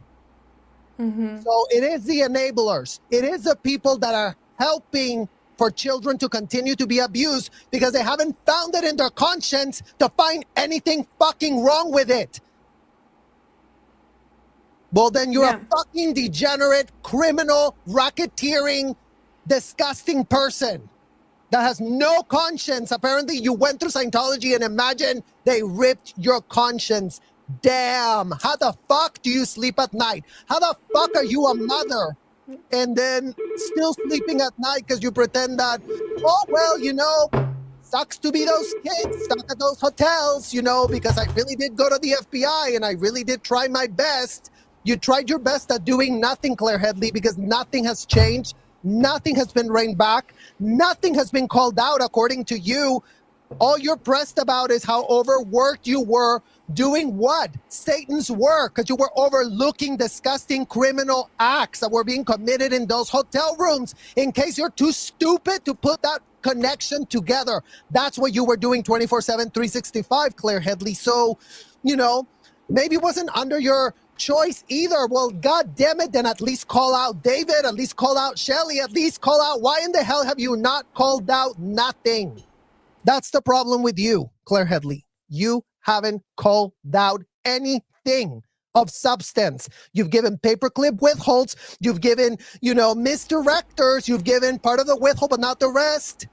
So it is the enablers. It is the people that are helping for children to continue to be abused because they haven't found it in their conscience to find anything fucking wrong with it. Well, then you're a fucking degenerate, criminal, racketeering, disgusting person that has no conscience. Apparently, you went through Scientology and imagine they ripped your conscience. Damn. How the fuck do you sleep at night? How the fuck are you a mother and then still sleeping at night because you pretend that, oh, well, you know, sucks to be those kids stuck at those hotels, you know, because I really did go to the FBI and I really did try my best. You tried your best at doing nothing, Claire Headley, because nothing has changed. Nothing has been reined back. Nothing has been called out according to you. All you're pressed about is how overworked you were doing what? Satan's work, because you were overlooking disgusting criminal acts that were being committed in those hotel rooms. In case you're too stupid to put that connection together. That's what you were doing 24/7, 365, Claire Headley. So, you know, maybe it wasn't under your choice either. Well, God damn it, then at least call out David, at least call out Shelly, at least call out. Why in the hell have you not called out nothing? That's the problem with you, Claire Headley. You haven't called out anything of substance. You've given paperclip withholds. You've given, you know, misdirectors. You've given part of the withhold, but not the rest.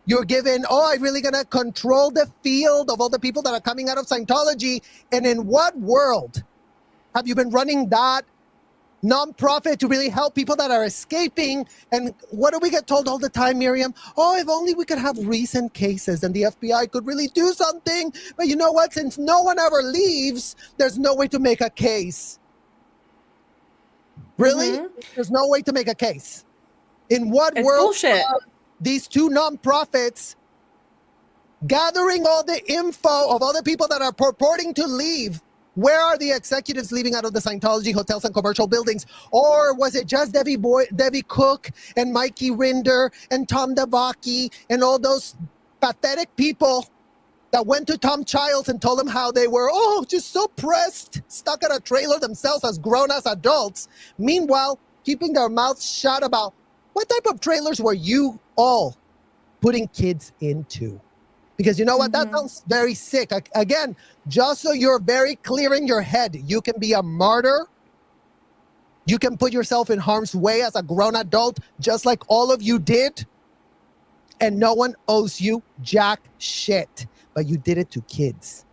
You're given, oh, I'm really going to control the field of all the people that are coming out of Scientology. And in what world have you been running that nonprofit to really help people that are escaping? And what do we get told all the time, Miriam? Oh, if only we could have recent cases and the FBI could really do something. But you know what? Since no one ever leaves, there's no way to make a case. Really? There's no way to make a case. In what world bullshit. are these two nonprofits gathering all the info of all the people that are purporting to leave? Where are the executives leaving out of the Scientology hotels and commercial buildings? Or was it just Debbie Cook and Mikey Rinder and Tom Devaki and all those pathetic people that went to Tom Childs and told him how they were, oh, just so pressed, stuck at a trailer themselves as grown-ass adults. Meanwhile, keeping their mouths shut about what type of trailers were you all putting kids into? Because you know what? That sounds very sick. Again, just so you're very clear in your head, you can be a martyr. You can put yourself in harm's way as a grown adult, just like all of you did. And no one owes you jack shit. But you did it to kids.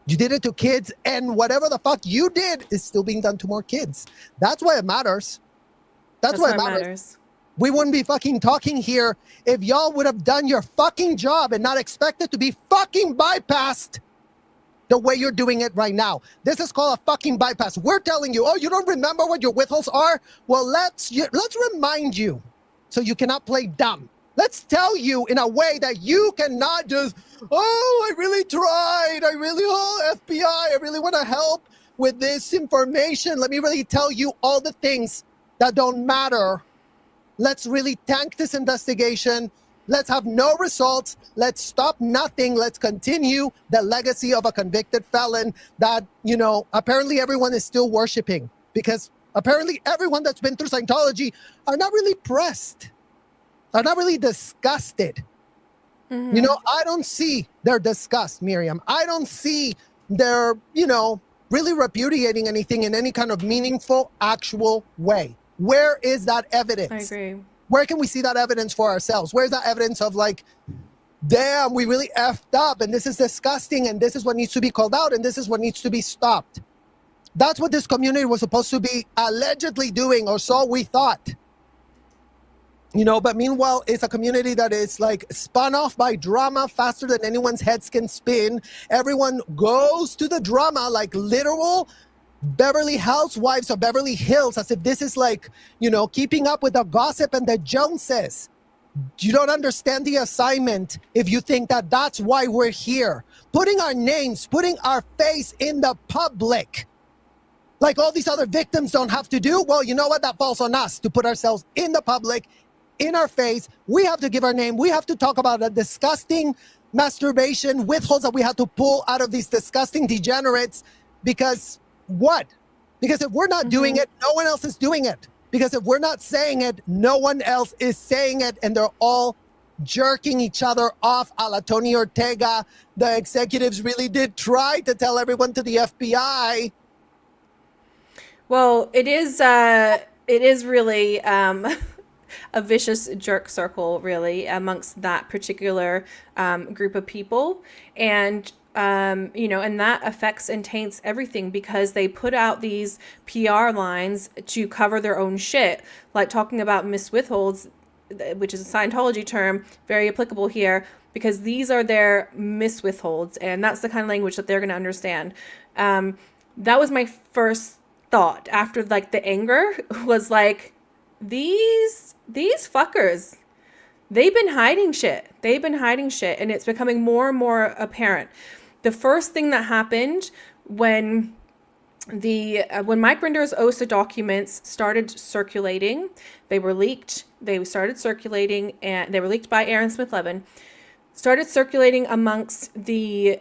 You did it to kids, and whatever the fuck you did is still being done to more kids. That's why it matters. That's why it matters. We wouldn't be fucking talking here if y'all would have done your fucking job and not expected to be fucking bypassed the way you're doing it right now. This is called a fucking bypass. We're telling you, oh, you don't remember what your withholds are? Well, let's remind you so you cannot play dumb. Let's tell you in a way that you cannot just, oh, I really tried. FBI, I really want to help with this information. Let me really tell you all the things that don't matter. Let's really tank this investigation. Let's have no results. Let's stop nothing. Let's continue the legacy of a convicted felon that, you know, apparently everyone is still worshiping, because apparently everyone that's been through Scientology are not really pressed, are not really disgusted. You know, I don't see their disgust, Miriam. I don't see their, you know, really repudiating anything in any kind of meaningful, actual way. Where is that evidence? I agree. Where can we see that evidence for ourselves? Where's that evidence of like, damn, we really effed up and this is disgusting and this is what needs to be called out and this is what needs to be stopped? That's what this community was supposed to be allegedly doing, or so we thought. You know, but meanwhile, it's a community that is like spun off by drama faster than anyone's heads can spin. Everyone goes to the drama like literal Beverly Housewives of Beverly Hills, as if this is like, you know, keeping up with the gossip and the Joneses. You don't understand the assignment if you think that that's why we're here. Putting our names, putting our face in the public, like all these other victims don't have to do. Well, you know what? That falls on us to put ourselves in the public, in our face. We have to give our name. We have to talk about the disgusting masturbation withholds that we have to pull out of these disgusting degenerates. Because what? Because if we're not doing it, no one else is doing it. Because if we're not saying it, no one else is saying it, and they're all jerking each other off a la Tony Ortega. The executives really did try to tell everyone to the FBI. Well, it is really a vicious jerk circle, really, amongst that particular group of people. And and that affects and taints everything, because they put out these PR lines to cover their own shit, like talking about miswithholds, which is a Scientology term, very applicable here, because these are their miswithholds, and that's the kind of language that they're going to understand. That was my first thought after, like, the anger was like, these fuckers, they've been hiding shit, and it's becoming more and more apparent. The first thing that happened when Mike Rinder's OSA documents started circulating, they were leaked. They started circulating, and they were leaked by Aaron Smith-Levin. Started circulating amongst the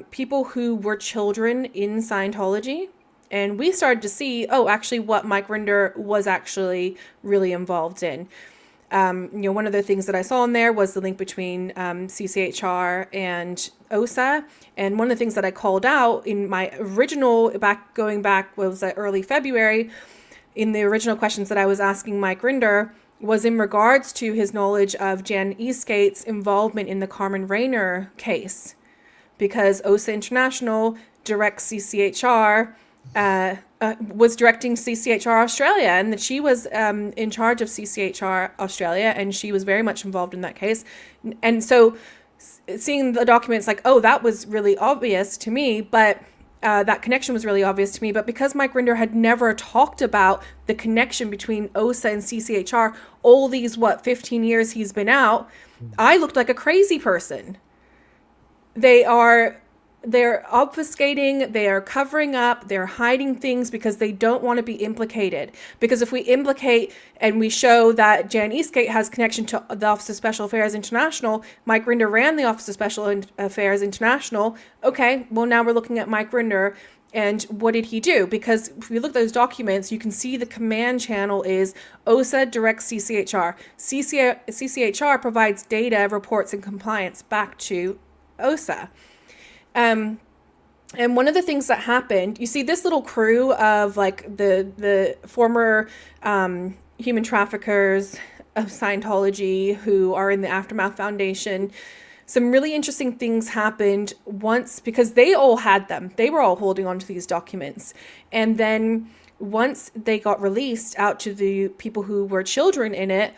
people who were children in Scientology, and we started to see, actually, what Mike Rinder was actually really involved in. One of the things that I saw in there was the link between CCHR and OSA. And one of the things that I called out in my original, going back was early February, in the original questions that I was asking Mike Rinder, was in regards to his knowledge of Jan Eastgate's involvement in the Carmen Rainer case. Because OSA International directs CCHR, was directing CCHR Australia, and that she was in charge of CCHR Australia, and she was very much involved in that case. And so seeing the documents, like, that was really obvious to me, but that connection was really obvious to me. But because Mike Rinder had never talked about the connection between OSA and CCHR all these, 15 years he's been out, I looked like a crazy person. They're obfuscating, they are covering up, they're hiding things because they don't want to be implicated. Because if we implicate and we show that Jan Eastgate has connection to the Office of Special Affairs International, Mike Rinder ran the Office of Special Affairs International, okay, well, now we're looking at Mike Rinder, and what did he do? Because if we look at those documents, you can see the command channel is OSA directs CCHR. CCHR provides data, reports, and compliance back to OSA. And one of the things that happened, you see this little crew of, like, the former human traffickers of Scientology who are in the Aftermath Foundation. Some really interesting things happened once, because they all had them. They were all holding on to these documents. And then once they got released out to the people who were children in it,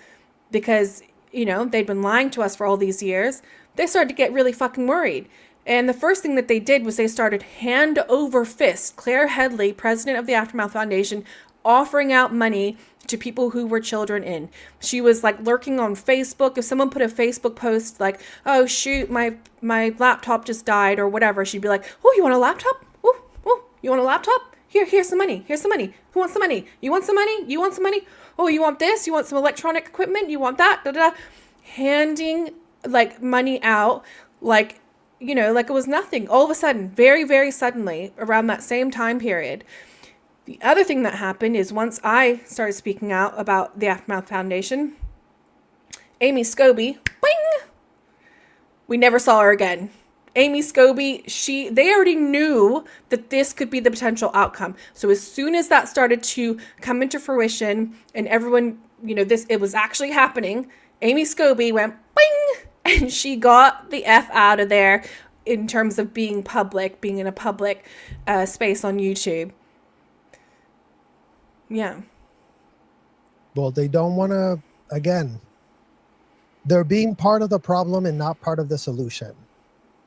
because, they'd been lying to us for all these years, they started to get really fucking worried. And the first thing that they did was they started hand over fist, Claire Headley, president of the Aftermath Foundation, offering out money to people who were children in. She was, like, lurking on Facebook. If someone put a Facebook post like, oh, shoot, my laptop just died or whatever, she'd be like, oh, you want a laptop? Oh, you want a laptop? Here's some money. Here's some money. Who wants some money? You want some money? You want some money? Oh, you want this? You want some electronic equipment? You want that? Da-da-da. Handing, like, money out, like, like it was nothing. All of a sudden, very, very suddenly, around that same time period. The other thing that happened is once I started speaking out about the Aftermath Foundation, Amy Scobie, bing! We never saw her again. Amy Scobie, they already knew that this could be the potential outcome. So as soon as that started to come into fruition and everyone, it was actually happening, Amy Scobie went, bing! And she got the F out of there in terms of being in a public space on YouTube. Yeah. Well, they don't want to, again, they're being part of the problem and not part of the solution.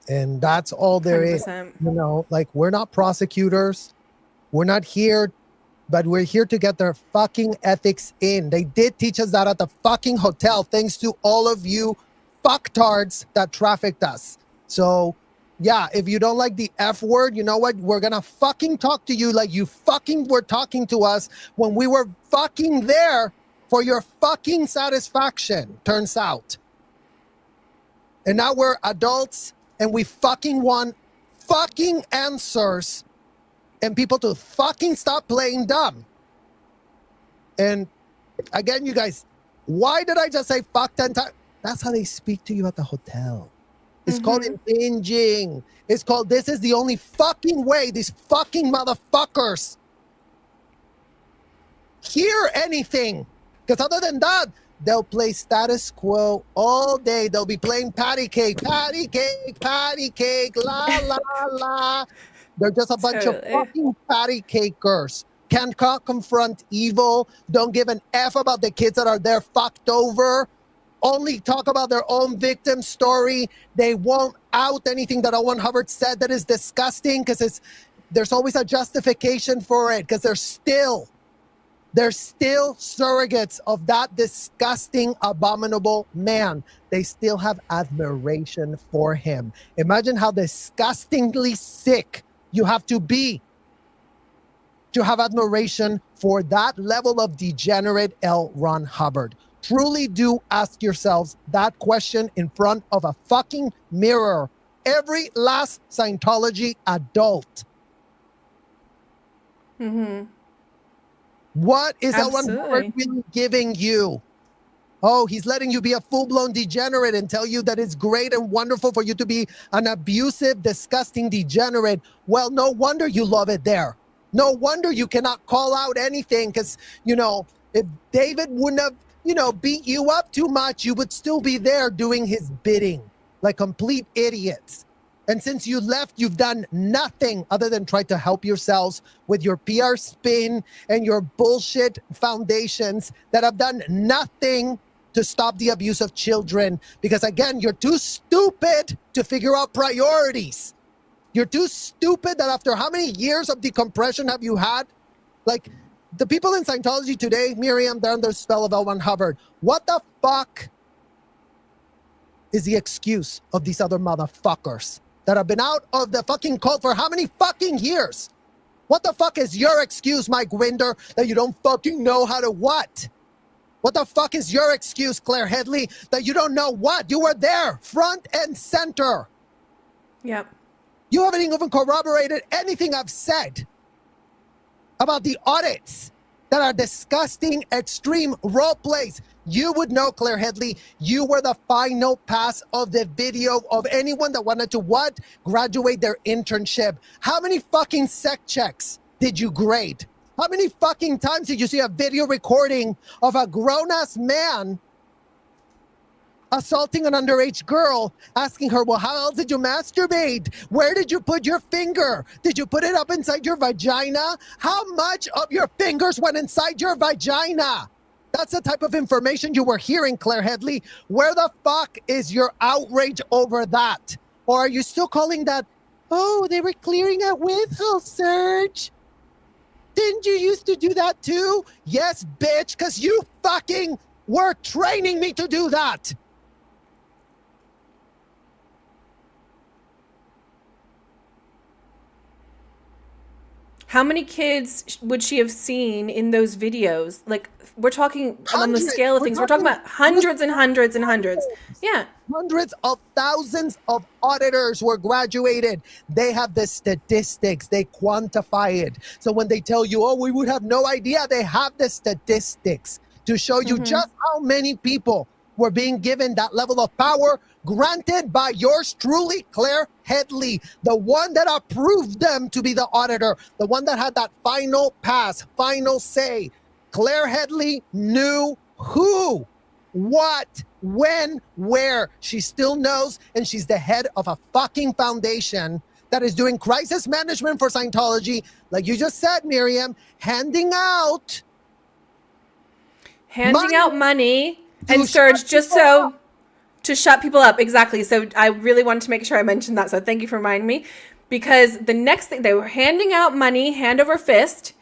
And that's all there 100%. is. Like, we're not prosecutors. We're not here but we're here to get their fucking ethics in. They did teach us that at the fucking hotel, thanks to all of you fucktards that trafficked us. So yeah, if you don't like the F word, you know what? We're gonna fucking talk to you like you fucking were talking to us when we were fucking there for your fucking satisfaction, turns out. And now we're adults and we fucking want fucking answers and people to fucking stop playing dumb. And again, you guys, why did I just say fuck 10 times? That's how they speak to you at the hotel. It's called impinging. It's called, this is the only fucking way these fucking motherfuckers hear anything. Because other than that, they'll play status quo all day. They'll be playing patty cake, la, la, la. They're just a bunch of fucking patty cakers. Can't confront evil. Don't give an F about the kids that are there fucked over. Only talk about their own victim story. They won't out anything that Owen Hubbard said that is disgusting because there's always a justification for it because they're still surrogates of that disgusting, abominable man. They still have admiration for him. Imagine how disgustingly sick you have to be to have admiration for that level of degenerate L. Ron Hubbard. Truly do ask yourselves that question in front of a fucking mirror. Every last Scientology adult. What is L. Ron Hubbard really giving you? Oh, he's letting you be a full-blown degenerate and tell you that it's great and wonderful for you to be an abusive, disgusting degenerate. Well, no wonder you love it there. No wonder you cannot call out anything because, if David wouldn't have, beat you up too much, you would still be there doing his bidding like complete idiots. And since you left, you've done nothing other than try to help yourselves with your PR spin and your bullshit foundations that have done nothing to stop the abuse of children. Because again, you're too stupid to figure out priorities. You're too stupid that after how many years of decompression have you had? Like, the people in Scientology today, Miriam, they're under the spell of L. Ron Hubbard. What the fuck is the excuse of these other motherfuckers that have been out of the fucking cult for how many fucking years? What the fuck is your excuse, Mike Winder, that you don't fucking know how to what? What the fuck is your excuse, Claire Headley, that you don't know what? You were there, front and center. Yep. You haven't even corroborated anything I've said about the audits that are disgusting, extreme role plays. You would know, Claire Headley, you were the final pass of the video of anyone that wanted to what? Graduate their internship. How many fucking sec checks did you grade? How many fucking times did you see a video recording of a grown-ass man assaulting an underage girl, asking her, well, how else did you masturbate? Where did you put your finger? Did you put it up inside your vagina? How much of your fingers went inside your vagina? That's the type of information you were hearing, Claire Headley. Where the fuck is your outrage over that? Or are you still calling that, oh, they were clearing a withhold search? Didn't you used to do that too? Yes, bitch, because you fucking were training me to do that. How many kids would she have seen in those videos? Like, we're talking on the scale of things. We're talking about hundreds and hundreds and hundreds. Yeah. Hundreds of thousands of auditors were graduated. They have the statistics. They quantify it. So when they tell you, oh, we would have no idea, they have the statistics to show you just how many people were being given that level of power granted by yours truly, Claire Headley, the one that approved them to be the auditor, the one that had that final pass, final say. Claire Headley knew who, what, when, where. She still knows, and she's the head of a fucking foundation that is doing crisis management for Scientology, like you just said, Miriam, handing out money and Serge, just so to shut people up. Exactly. So I really wanted to make sure I mentioned that. So thank you for reminding me, because the next thing, they were handing out money hand over fist.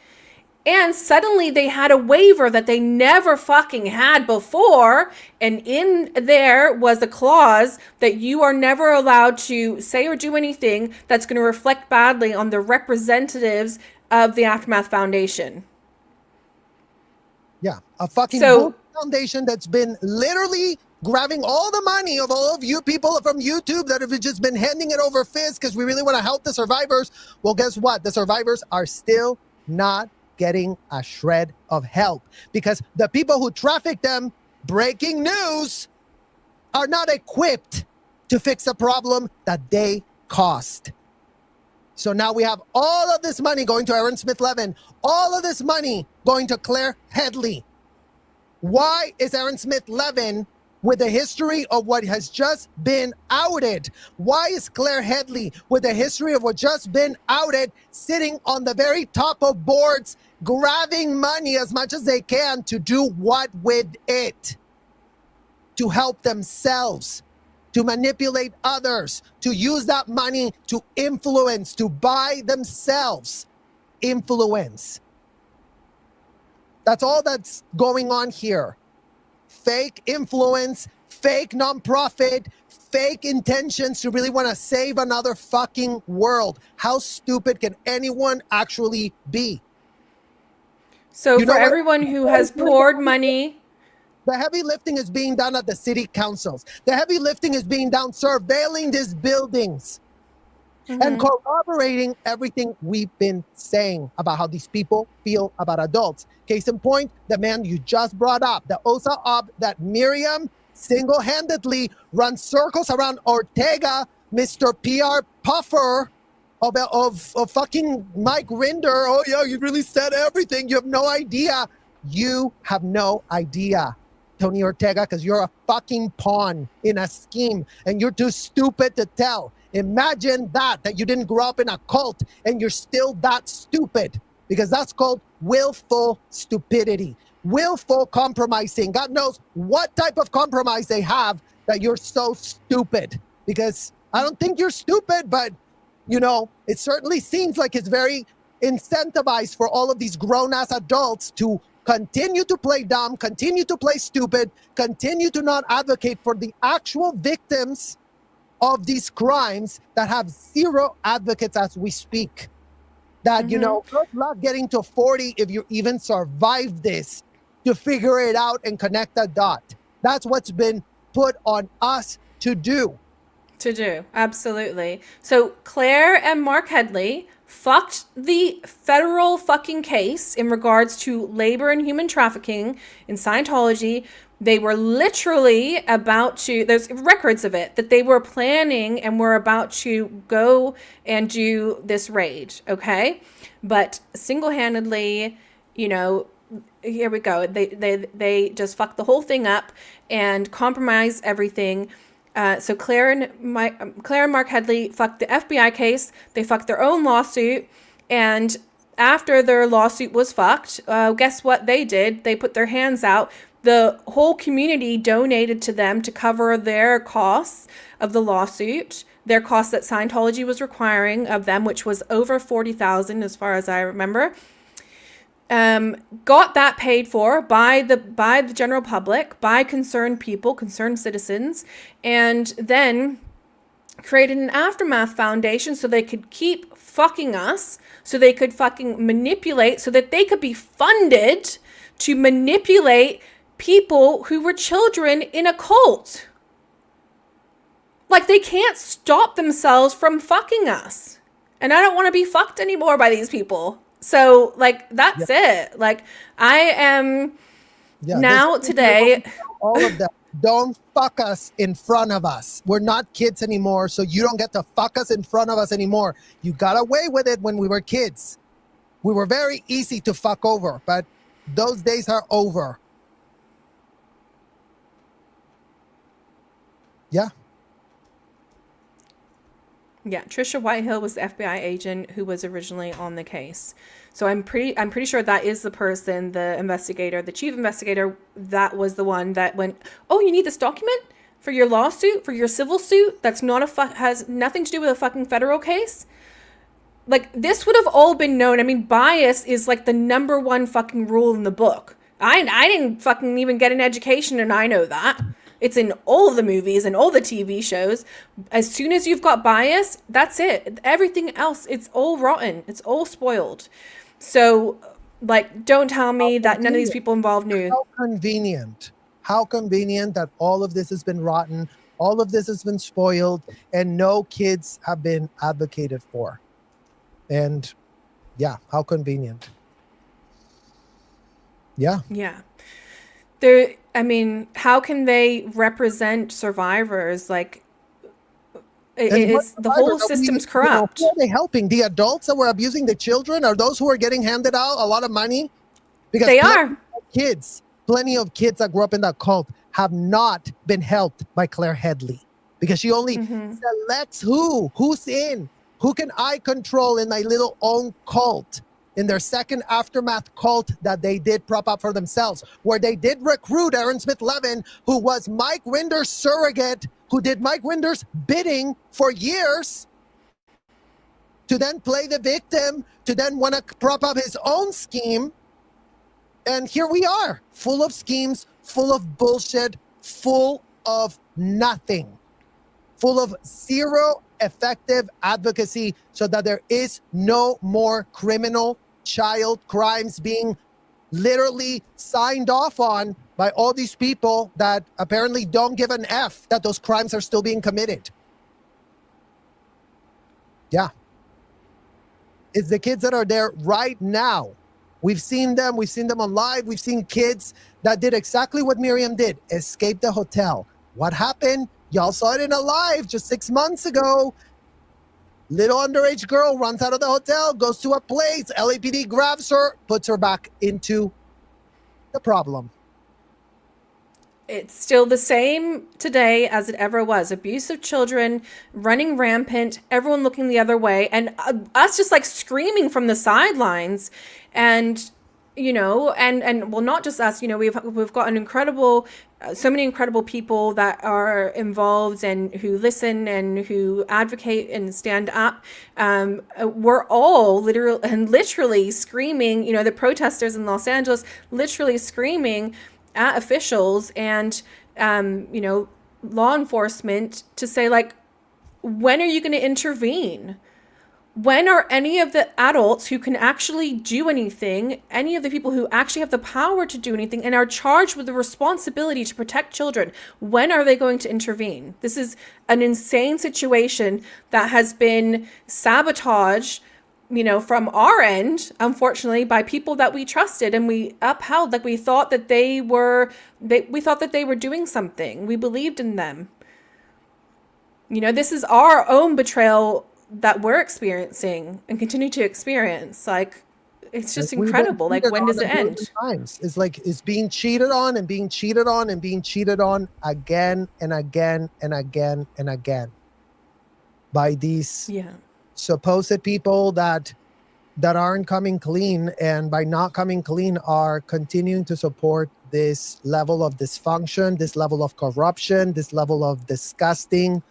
And suddenly they had a waiver that they never fucking had before. And in there was a clause that you are never allowed to say or do anything that's going to reflect badly on the representatives of the Aftermath Foundation. Yeah, a fucking So- foundation that's been literally grabbing all the money of all of you people from YouTube that have just been handing it over fist because we really want to help the survivors. Well, guess what? The survivors are still not getting a shred of help because the people who traffic them, breaking news, are not equipped to fix a problem that they caused. So now we have all of this money going to Aaron Smith-Levin, all of this money going to Claire Headley. Why is Aaron Smith-Levin, with the history of what has just been outed, why is Claire Headley, with the history of what just been outed, sitting on the very top of boards, grabbing money as much as they can to do what with it? To help themselves, to manipulate others, to use that money to influence, to buy themselves influence. That's all that's going on here. Fake influence, fake nonprofit, fake intentions to really want to save another fucking world. How stupid can anyone actually be? So You know for what? everyone who has poured money, The heavy lifting is being done at the city councils. The heavy lifting is being done surveilling these buildings and corroborating everything we've been saying about how these people feel about adults. Case in point, the man you just brought up, the OSA op that Miriam single-handedly runs circles around Ortega, Mr. PR puffer of fucking Mike Rinder. Oh yeah, you really said everything. You have no idea. You have no idea, Tony Ortega, because you're a fucking pawn in a scheme and you're too stupid to tell. Imagine that you didn't grow up in a cult and you're still that stupid, because that's called willful stupidity, willful compromising. God knows what type of compromise they have that you're so stupid, because I don't think you're stupid, but you know, it certainly seems like it's very incentivized for all of these grown-ass adults to continue to play dumb, continue to play stupid, continue to not advocate for the actual victims of these crimes that have zero advocates as we speak. That, you know, good luck getting to 40 if you even survive this to figure it out and connect the dot. That's what's been put on us to do. Absolutely. So Claire and Mark Headley fucked the federal fucking case in regards to labor and human trafficking in Scientology. They were literally about to, there's records of it, that they were planning and were about to go and do this raid, okay? But single-handedly, you know, here we go. They just fucked the whole thing up and compromised everything. So Claire and Mark Headley fucked the FBI case. They fucked their own lawsuit. And after their lawsuit was fucked, guess what they did? They put their hands out. The whole community donated to them to cover their costs of the lawsuit, their costs that Scientology was requiring of them, which was over $40,000 as far as I remember. Got that paid for by the general public, by concerned people, concerned citizens, and then created an Aftermath Foundation so they could keep fucking us, so they could fucking manipulate, so that they could be funded to manipulate people who were children in a cult. Like, they can't stop themselves from fucking us. And I don't want to be fucked anymore by these people. So, like, that's it. Like, I am now today. All of that. Don't fuck us in front of us. We're not kids anymore, so you don't get to fuck us in front of us anymore. You got away with it when we were kids. We were very easy to fuck over, but those days are over. Yeah. Yeah, Trisha Whitehill was the FBI agent who was originally on the case. So I'm pretty sure that is the person, the investigator, the chief investigator, that was the one that went, "Oh, you need this document for your lawsuit, for your civil suit that's not has nothing to do with a fucking federal case?" like, this would have all been known. I mean, bias is like the number one fucking rule in the book. I didn't fucking even get an education, and I know that. It's in all the movies and all the TV shows. As soon as you've got bias, that's it. Everything else, it's all rotten. It's all spoiled. So, like, don't tell me that none of these people involved knew. How convenient. How convenient that all of this has been rotten, all of this has been spoiled, and no kids have been advocated for. And yeah, how convenient. Yeah. Yeah. I mean, how can they represent survivors? Like, the whole system's corrupt. Who are they helping? The adults that were abusing the children? Are those who are getting handed out a lot of money? Because They are. Plenty of kids that grew up in that cult have not been helped by Claire Headley, because she only selects who's in, who can I control in my little own cult, in their second aftermath cult that they did prop up for themselves, where they did recruit Aaron Smith-Levin, who was Mike Winder's surrogate, who did Mike Winder's bidding for years, to then play the victim, to then want to prop up his own scheme. And here we are, full of schemes, full of bullshit, full of nothing, full of zero effective advocacy, so that there is no more criminal child crimes being literally signed off on by all these people that apparently don't give an F that those crimes are still being committed. Yeah. It's the kids that are there right now. We've seen them on live. We've seen kids that did exactly what Miriam did, escape the hotel. What happened? Y'all saw it in a live just 6 months ago. Little underage girl runs out of the hotel, goes to a place. LAPD grabs her, puts her back into the problem. It's still the same today as it ever was. Abuse of children, running rampant, everyone looking the other way, and us just like screaming from the sidelines. And, you know, and well, not just us, you know, we've got an incredible, so many incredible people that are involved and who listen and who advocate and stand up. We're all literally screaming, you know, the protesters in Los Angeles literally screaming at officials and, you know, law enforcement to say, like, when are you going to intervene? When are any of the adults who can actually do anything, any of the people who actually have the power to do anything and are charged with the responsibility to protect children, when are they going to intervene? This is an insane situation that has been sabotaged, you know, from our end, unfortunately, by people that we trusted and we upheld. Like, we thought that they were doing something. We believed in them. You know, this is our own betrayal that we're experiencing and continue to experience. Like, it's just incredible. Like, when does it end? It's like it's being cheated on and being cheated on and being cheated on again and again and again and again by these supposed people that aren't coming clean, and by not coming clean are continuing to support this level of dysfunction, this level of corruption, this level of disgusting,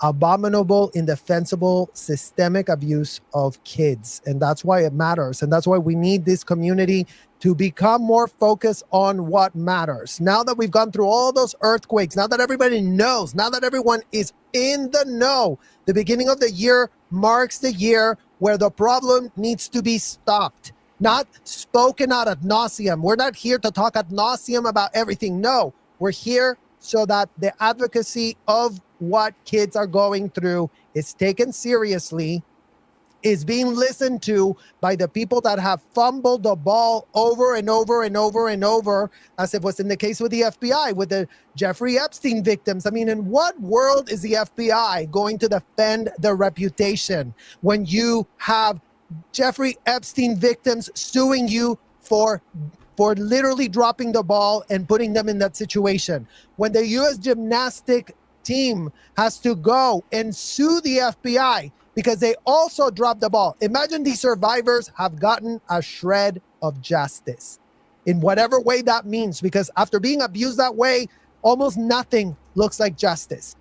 abominable, indefensible, systemic abuse of kids. And that's why it matters. And that's why we need this community to become more focused on what matters. Now that we've gone through all those earthquakes, now that everybody knows, now that everyone is in the know, the beginning of the year marks the year where the problem needs to be stopped, not spoken out ad nauseum. We're not here to talk ad nauseum about everything. No, we're here so that the advocacy of what kids are going through is taken seriously, is being listened to by the people that have fumbled the ball over and over and over and over, as it was in the case with the FBI, with the Jeffrey Epstein victims. I mean, in what world is the FBI going to defend their reputation when you have Jeffrey Epstein victims suing you for literally dropping the ball and putting them in that situation? When the U.S. gymnastic team has to go and sue the FBI because they also dropped the ball. Imagine these survivors have gotten a shred of justice in whatever way that means, because after being abused that way, almost nothing looks like justice.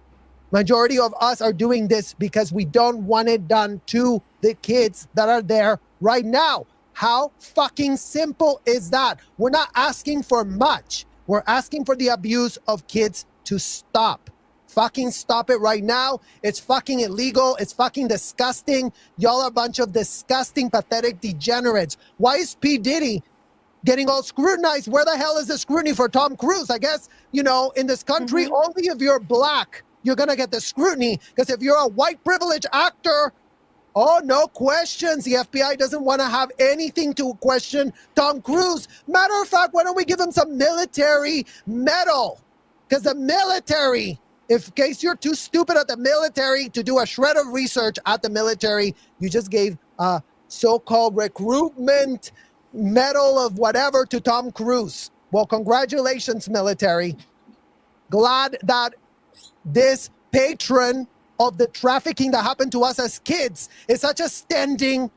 Majority of us are doing this because we don't want it done to the kids that are there right now. How fucking simple is that? We're not asking for much. We're asking for the abuse of kids to stop. Fucking stop it right now. It's fucking illegal. It's fucking disgusting. Y'all are a bunch of disgusting, pathetic degenerates. Why is P. Diddy getting all scrutinized? Where the hell is the scrutiny for Tom Cruise? I guess, in this country, only if you're black, you're going to get the scrutiny. Because if you're a white privileged actor, oh, no questions. The FBI doesn't want to have anything to question Tom Cruise. Matter of fact, why don't we give him some military medal? Because the military, in case you're too stupid at the military to do a shred of research at the military, you just gave a so-called recruitment medal of whatever to Tom Cruise. Well, congratulations, military. Glad that this patron of the trafficking that happened to us as kids is such a standing,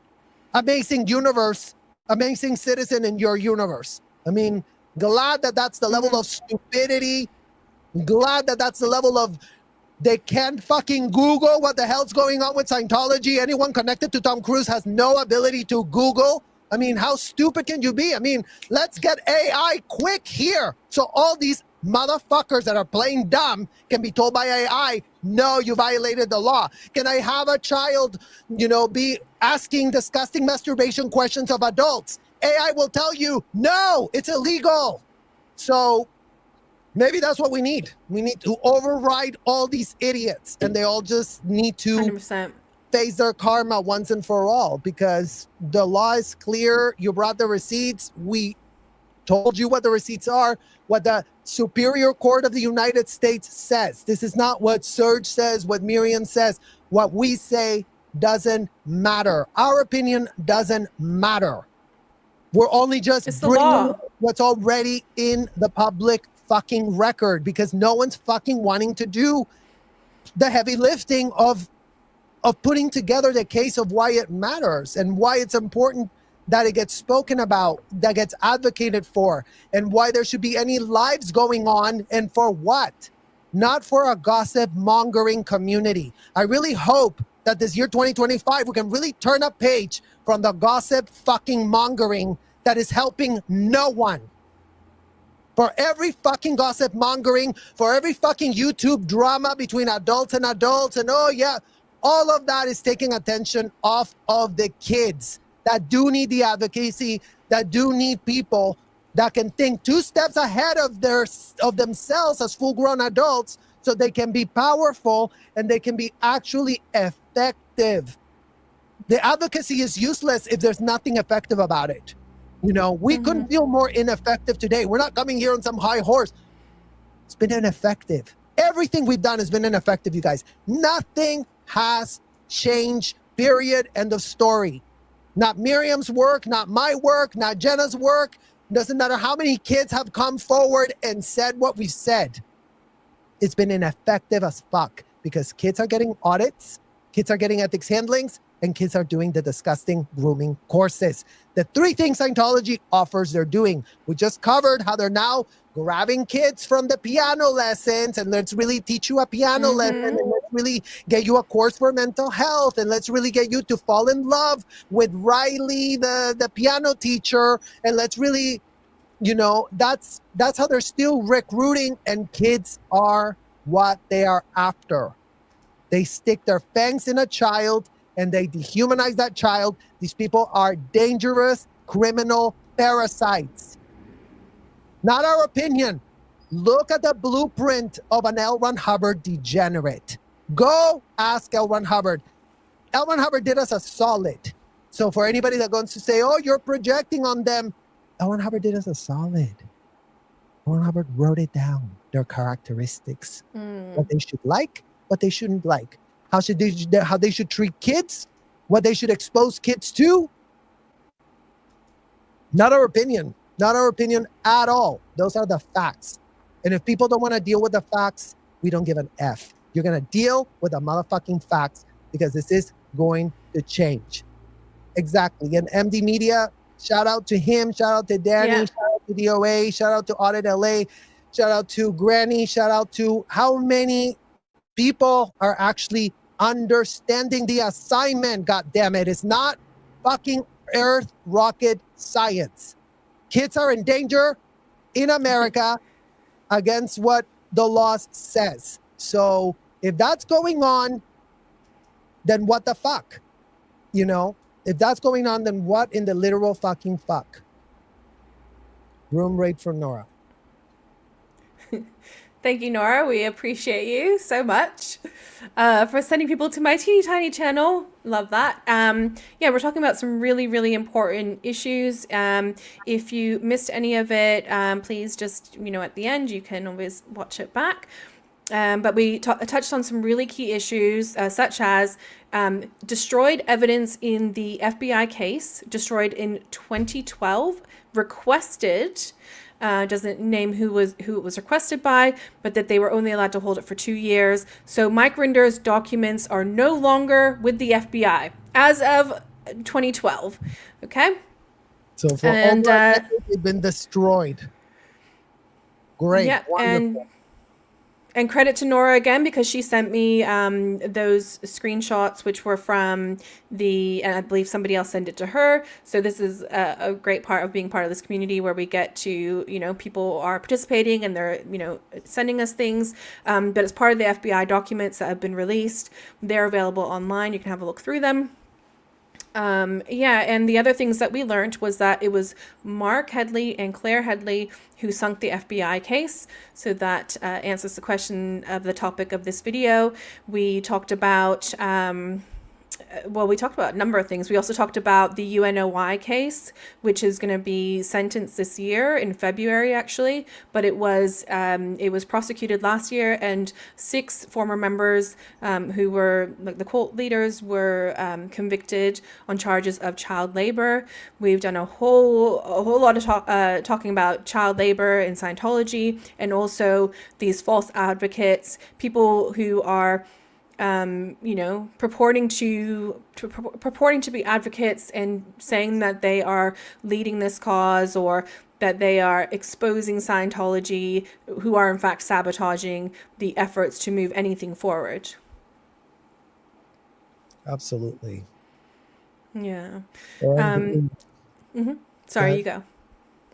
amazing universe, amazing citizen in your universe. I mean, glad that that's the level of stupidity. Glad that that's the level of they can't fucking Google what the hell's going on with Scientology. Anyone connected to Tom Cruise has no ability to Google. I mean, how stupid can you be? I mean, let's get AI quick here. So all these motherfuckers that are playing dumb can be told by AI, no, you violated the law. Can I have a child, be asking disgusting masturbation questions of adults? AI will tell you, no, it's illegal. So maybe that's what we need. We need to override all these idiots, and they all just need to 100%. face their karma once and for all, because the law is clear. You brought the receipts. We told you what the receipts are, what the Superior Court of the United States says. This is not what Serge says, what Miriam says. What we say doesn't matter. Our opinion doesn't matter. We're only just It's the law. what's already in the public fucking record, because no one's fucking wanting to do the heavy lifting of putting together the case of why it matters and why it's important that it gets spoken about, that gets advocated for, and why there should be any lives going on, and for what? Not for a gossip mongering community. I really hope that this year 2025, we can really turn a page from the gossip fucking mongering that is helping no one. For every fucking gossip mongering, for every fucking YouTube drama between adults, and oh yeah, all of that is taking attention off of the kids that do need the advocacy, that do need people that can think 2 steps ahead of themselves as full-grown adults, so they can be powerful and they can be actually effective. The advocacy is useless if there's nothing effective about it. We couldn't feel more ineffective today. We're not coming here on some high horse. It's been ineffective. Everything we've done has been ineffective, you guys. Nothing has changed, period, end of story. Not Miriam's work, not my work, not Jenna's work. Doesn't matter how many kids have come forward and said what we said. It's been ineffective as fuck, because kids are getting audits, kids are getting ethics handlings, and kids are doing the disgusting grooming courses. The 3 things Scientology offers they're doing. We just covered how they're now grabbing kids from the piano lessons, and let's really teach you a piano lesson, and let's really get you a course for mental health, and let's really get you to fall in love with Riley, the piano teacher, and let's really, that's how they're still recruiting, and kids are what they are after. They stick their fangs in a child and they dehumanize that child. These people are dangerous, criminal parasites. Not our opinion. Look at the blueprint of an L. Ron Hubbard degenerate. Go ask L. Ron Hubbard. L. Ron Hubbard did us a solid. So for anybody that goes to say, oh, you're projecting on them, L. Ron Hubbard did us a solid. L. Ron Hubbard wrote it down, their characteristics, what they should like, what they shouldn't like, how they should treat kids, what they should expose kids to. Not our opinion. Not our opinion at all. Those are the facts. And if people don't want to deal with the facts, we don't give an F. You're going to deal with the motherfucking facts, because this is going to change. Exactly. And MD Media, shout out to him. Shout out to Danny. Shout out to DOA. Shout out to Audit LA. Shout out to Granny. Shout out to how many People are actually understanding the assignment, God damn it. It's not fucking earth rocket science. Kids are in danger in America against what the law says. So if that's going on, then what the fuck? You know, if that's going on, then what in the literal fucking fuck? Room rate for Nora. Thank you, Nora. We appreciate you so much for sending people to my teeny tiny channel. Love that. Yeah, we're talking about some really, really important issues. If you missed any of it, please just, at the end, you can always watch it back. But we touched on some really key issues, such as destroyed evidence in the FBI case, destroyed in 2012, requested. Doesn't name who it was requested by, but that they were only allowed to hold it for 2 years. So Mike Rinder's documents are no longer with the FBI as of 2012. Okay. So for over a decade, they've been destroyed. Great. Yeah, Wonderful. and credit to Nora again, because she sent me those screenshots, which were from and I believe somebody else sent it to her. So this is a great part of being part of this community, where we get to, people are participating and they're, sending us things. But it's part of the FBI documents that have been released. They're available online. You can have a look through them. Yeah, and the other things that we learned was that it was Mark Headley and Claire Headley who sunk the FBI case. So that answers the question of the topic of this video. We talked about we talked about a number of things. We also talked about the UNOY case, which is going to be sentenced this year in February, actually. But it was prosecuted last year, and 6 former members who were like the cult leaders were convicted on charges of child labor. We've done a whole lot of talking about child labor in Scientology, and also these false advocates, people who are purporting to be advocates and saying that they are leading this cause, or that they are exposing Scientology, who are in fact sabotaging the efforts to move anything forward. Absolutely. Yeah. And, Sorry, you go.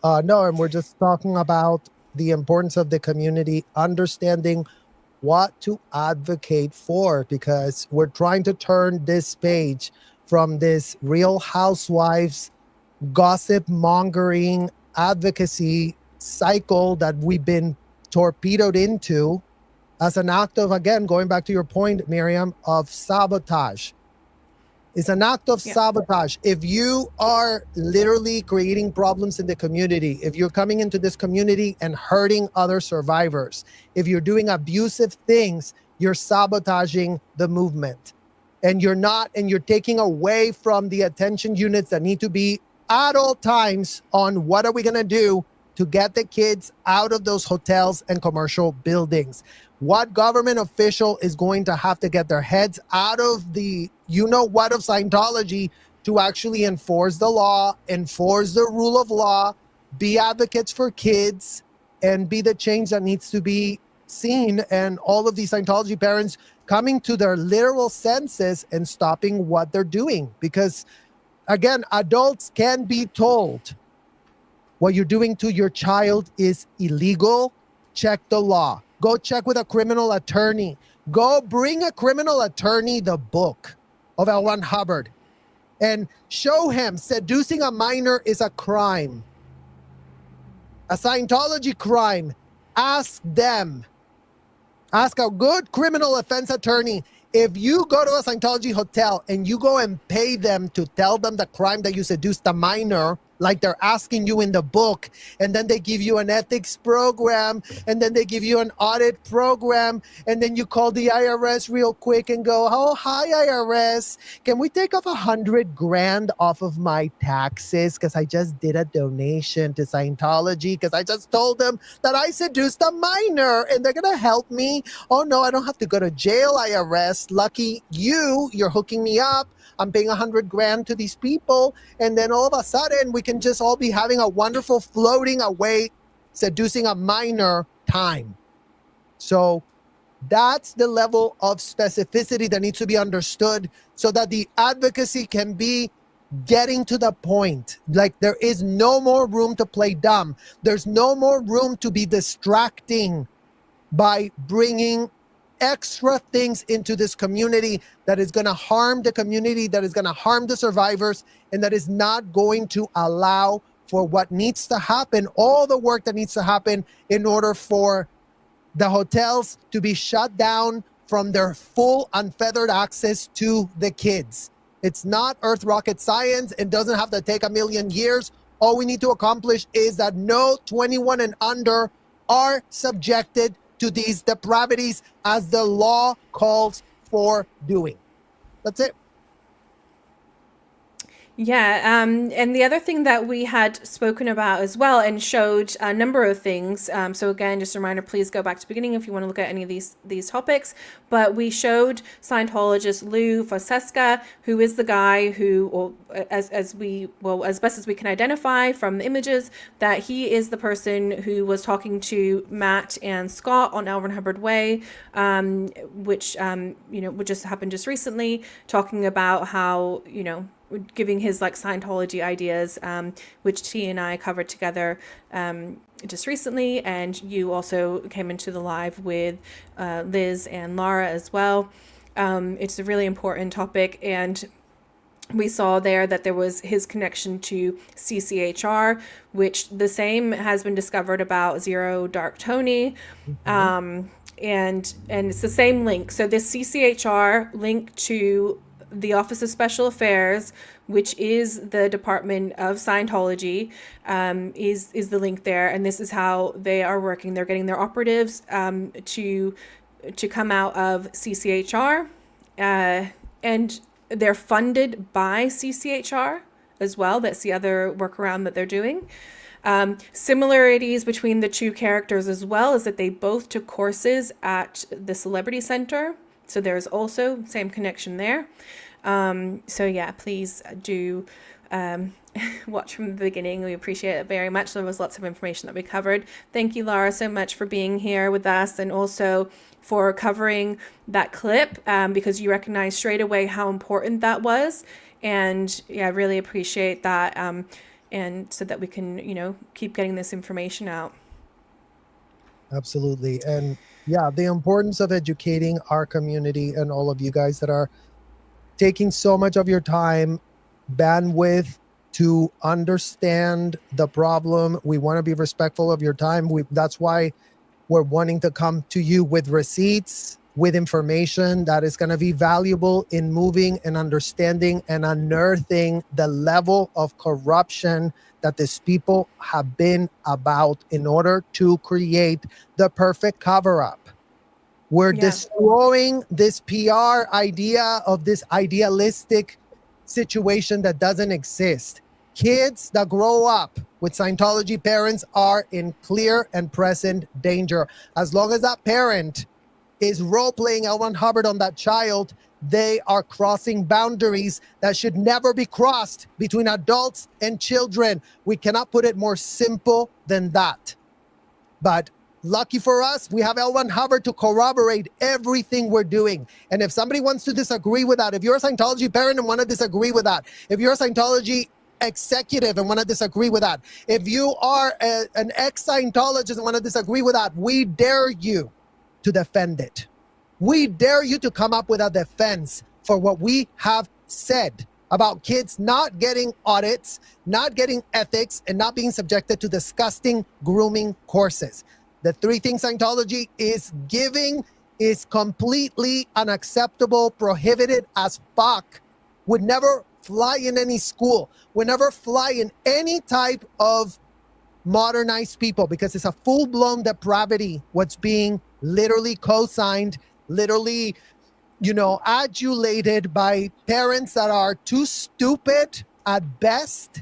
no, and we're just talking about the importance of the community understanding what to advocate for, because we're trying to turn this page from this Real Housewives gossip mongering advocacy cycle that we've been torpedoed into as an act of, again, going back to your point, Miriam, of sabotage. It's an act of sabotage. If you are literally creating problems in the community, if you're coming into this community and hurting other survivors, if you're doing abusive things, you're sabotaging the movement. And you're taking away from the attention units that need to be at all times on what are we going to do to get the kids out of those hotels and commercial buildings. What government official is going to have to get their heads out of the you-know-what of Scientology to actually enforce the law, enforce the rule of law, be advocates for kids, and be the change that needs to be seen, and all of these Scientology parents coming to their literal senses and stopping what they're doing? Because, again, adults can be told what you're doing to your child is illegal. Check the law. Go check with a criminal attorney. Go bring a criminal attorney the book of L. Ron Hubbard and show him seducing a minor is a crime, a Scientology crime. Ask them. Ask a good criminal offense attorney. If you go to a Scientology hotel and you go and pay them to tell them the crime that you seduced a minor, like they're asking you in the book, and then they give you an ethics program, and then they give you an audit program, and then you call the IRS real quick and go, oh, hi, IRS. Can we take off $100,000 off of my taxes? Because I just did a donation to Scientology because I just told them that I seduced a minor and they're going to help me. Oh, no, I don't have to go to jail, IRS. Lucky you're hooking me up. I'm paying $100,000 to these people, and then all of a sudden we can just all be having a wonderful floating away, seducing a minor time. So That's the level of specificity that needs to be understood so that the advocacy can be getting to the point. Like, there is no more room to play dumb. There's no more room to be distracting by bringing extra things into this community that is going to harm the community, that is going to harm the survivors, and that is not going to allow for what needs to happen, all the work that needs to happen in order for the hotels to be shut down from their full unfettered access to the kids. It's not earth rocket science. It doesn't have to take a million years. All we need to accomplish is that no 21 and under are subjected to these depravities as the law calls for doing. That's it. Yeah, and the other thing that we had spoken about as well and showed a number of things. So again, just a reminder, please go back to the beginning if you want to look at any of these topics. But we showed Scientologist Lou Foseska, who is the guy who, or as best as we can identify from the images, that he is the person who was talking to Matt and Scott on L. Ron Hubbard Way, which just happened just recently, talking about how, giving his like Scientology ideas, which T and I covered together just recently, and you also came into the live with Liz and Laura as well. It's a really important topic, and we saw there that there was his connection to CCHR, which the same has been discovered about Zero Dark Tony. And it's the same link. So this CCHR link to the Office of Special Affairs, which is the Department of Scientology, is the link there. And this is how they are working. They're getting their operatives to come out of CCHR, and they're funded by CCHR as well. That's the other workaround that they're doing. Similarities between the two characters as well is that they both took courses at the Celebrity Center. So there's also same connection there. So yeah, please do watch from the beginning. We appreciate it very much. There was lots of information that we covered. Thank you, Laura, so much for being here with us, and also for covering that clip, because you recognized straight away how important that was. And yeah, I really appreciate that. And so that we can, keep getting this information out. Absolutely. And yeah, the importance of educating our community and all of you guys that are taking so much of your time, bandwidth to understand the problem. We want to be respectful of your time. That's why we're wanting to come to you with receipts, with information that is going to be valuable in moving and understanding and unearthing the level of corruption that these people have been about in order to create the perfect cover-up. We're destroying this PR idea of this idealistic situation that doesn't exist. Kids that grow up with Scientology parents are in clear and present danger. As long as that parent is role-playing L. Ron Hubbard on that child, they are crossing boundaries that should never be crossed between adults and children. We cannot put it more simple than that. But lucky for us, we have L. Ron Hubbard to corroborate everything we're doing. And if somebody wants to disagree with that, if you're a Scientology parent and want to disagree with that, if you're a Scientology executive and want to disagree with that, if you are an ex-Scientologist and want to disagree with that, we dare you to defend it. We dare you to come up with a defense for what we have said about kids not getting audits, not getting ethics, and not being subjected to disgusting grooming courses. The three things Scientology is giving is completely unacceptable, prohibited as fuck, would never fly in any school, would never fly in any type of modernized people, because it's a full-blown depravity what's being literally co-signed, literally, adulated by parents that are too stupid at best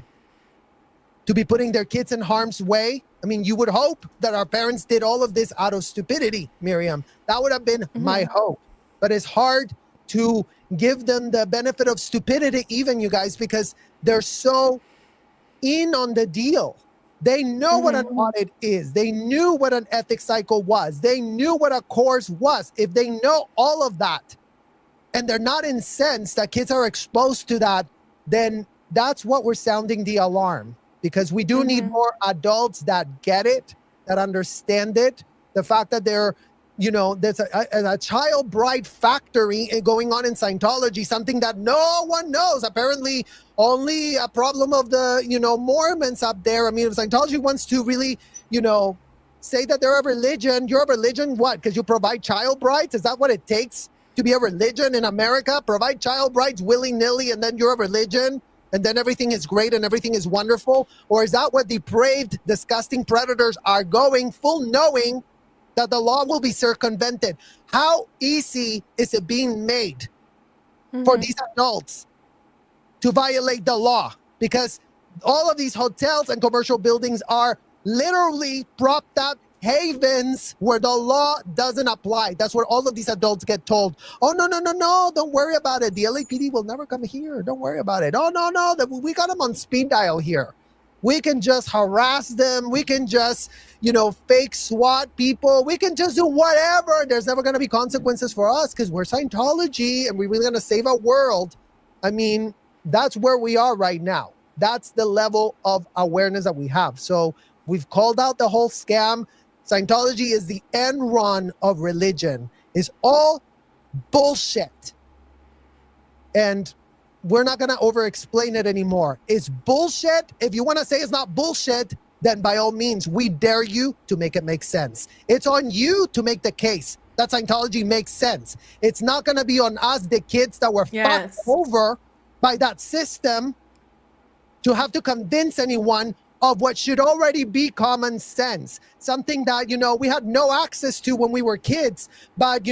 to be putting their kids in harm's way. I mean, you would hope that our parents did all of this out of stupidity, Miriam. That would have been my hope. But it's hard to give them the benefit of stupidity, even, you guys, because they're so in on the deal. They know what an audit is. They knew what an ethics cycle was. They knew what a course was. If they know all of that and they're not incensed that kids are exposed to that, then that's what we're sounding the alarm, because we do need more adults that get it, that understand it. The fact that they're, there's a child bride factory going on in Scientology, something that no one knows. Apparently, only a problem of the, Mormons up there. I mean, if Scientology wants to really, say that they're a religion, you're a religion, what? Because you provide child brides? Is that what it takes to be a religion in America? Provide child brides willy-nilly, and then you're a religion? And then everything is great and everything is wonderful? Or is that what depraved, disgusting predators are going, full knowing that the law will be circumvented? How easy is it being made for these adults to violate the law? Because all of these hotels and commercial buildings are literally propped up havens where the law doesn't apply. That's where all of these adults get told, oh, no, don't worry about it. The LAPD will never come here. Don't worry about it. Oh, no, we got them on speed dial here. We can just harass them. We can just, fake SWAT people. We can just do whatever. There's never going to be consequences for us because we're Scientology and we're really going to save our world. I mean, that's where we are right now. That's the level of awareness that we have. So we've called out the whole scam. Scientology is the end run of religion. It's all bullshit. And we're not going to over-explain it anymore. It's bullshit. If you want to say it's not bullshit, then by all means, we dare you to make it make sense. It's on you to make the case that Scientology makes sense. It's not going to be on us, the kids that were fucked over by that system, to have to convince anyone of what should already be common sense. Something that, we had no access to when we were kids. But,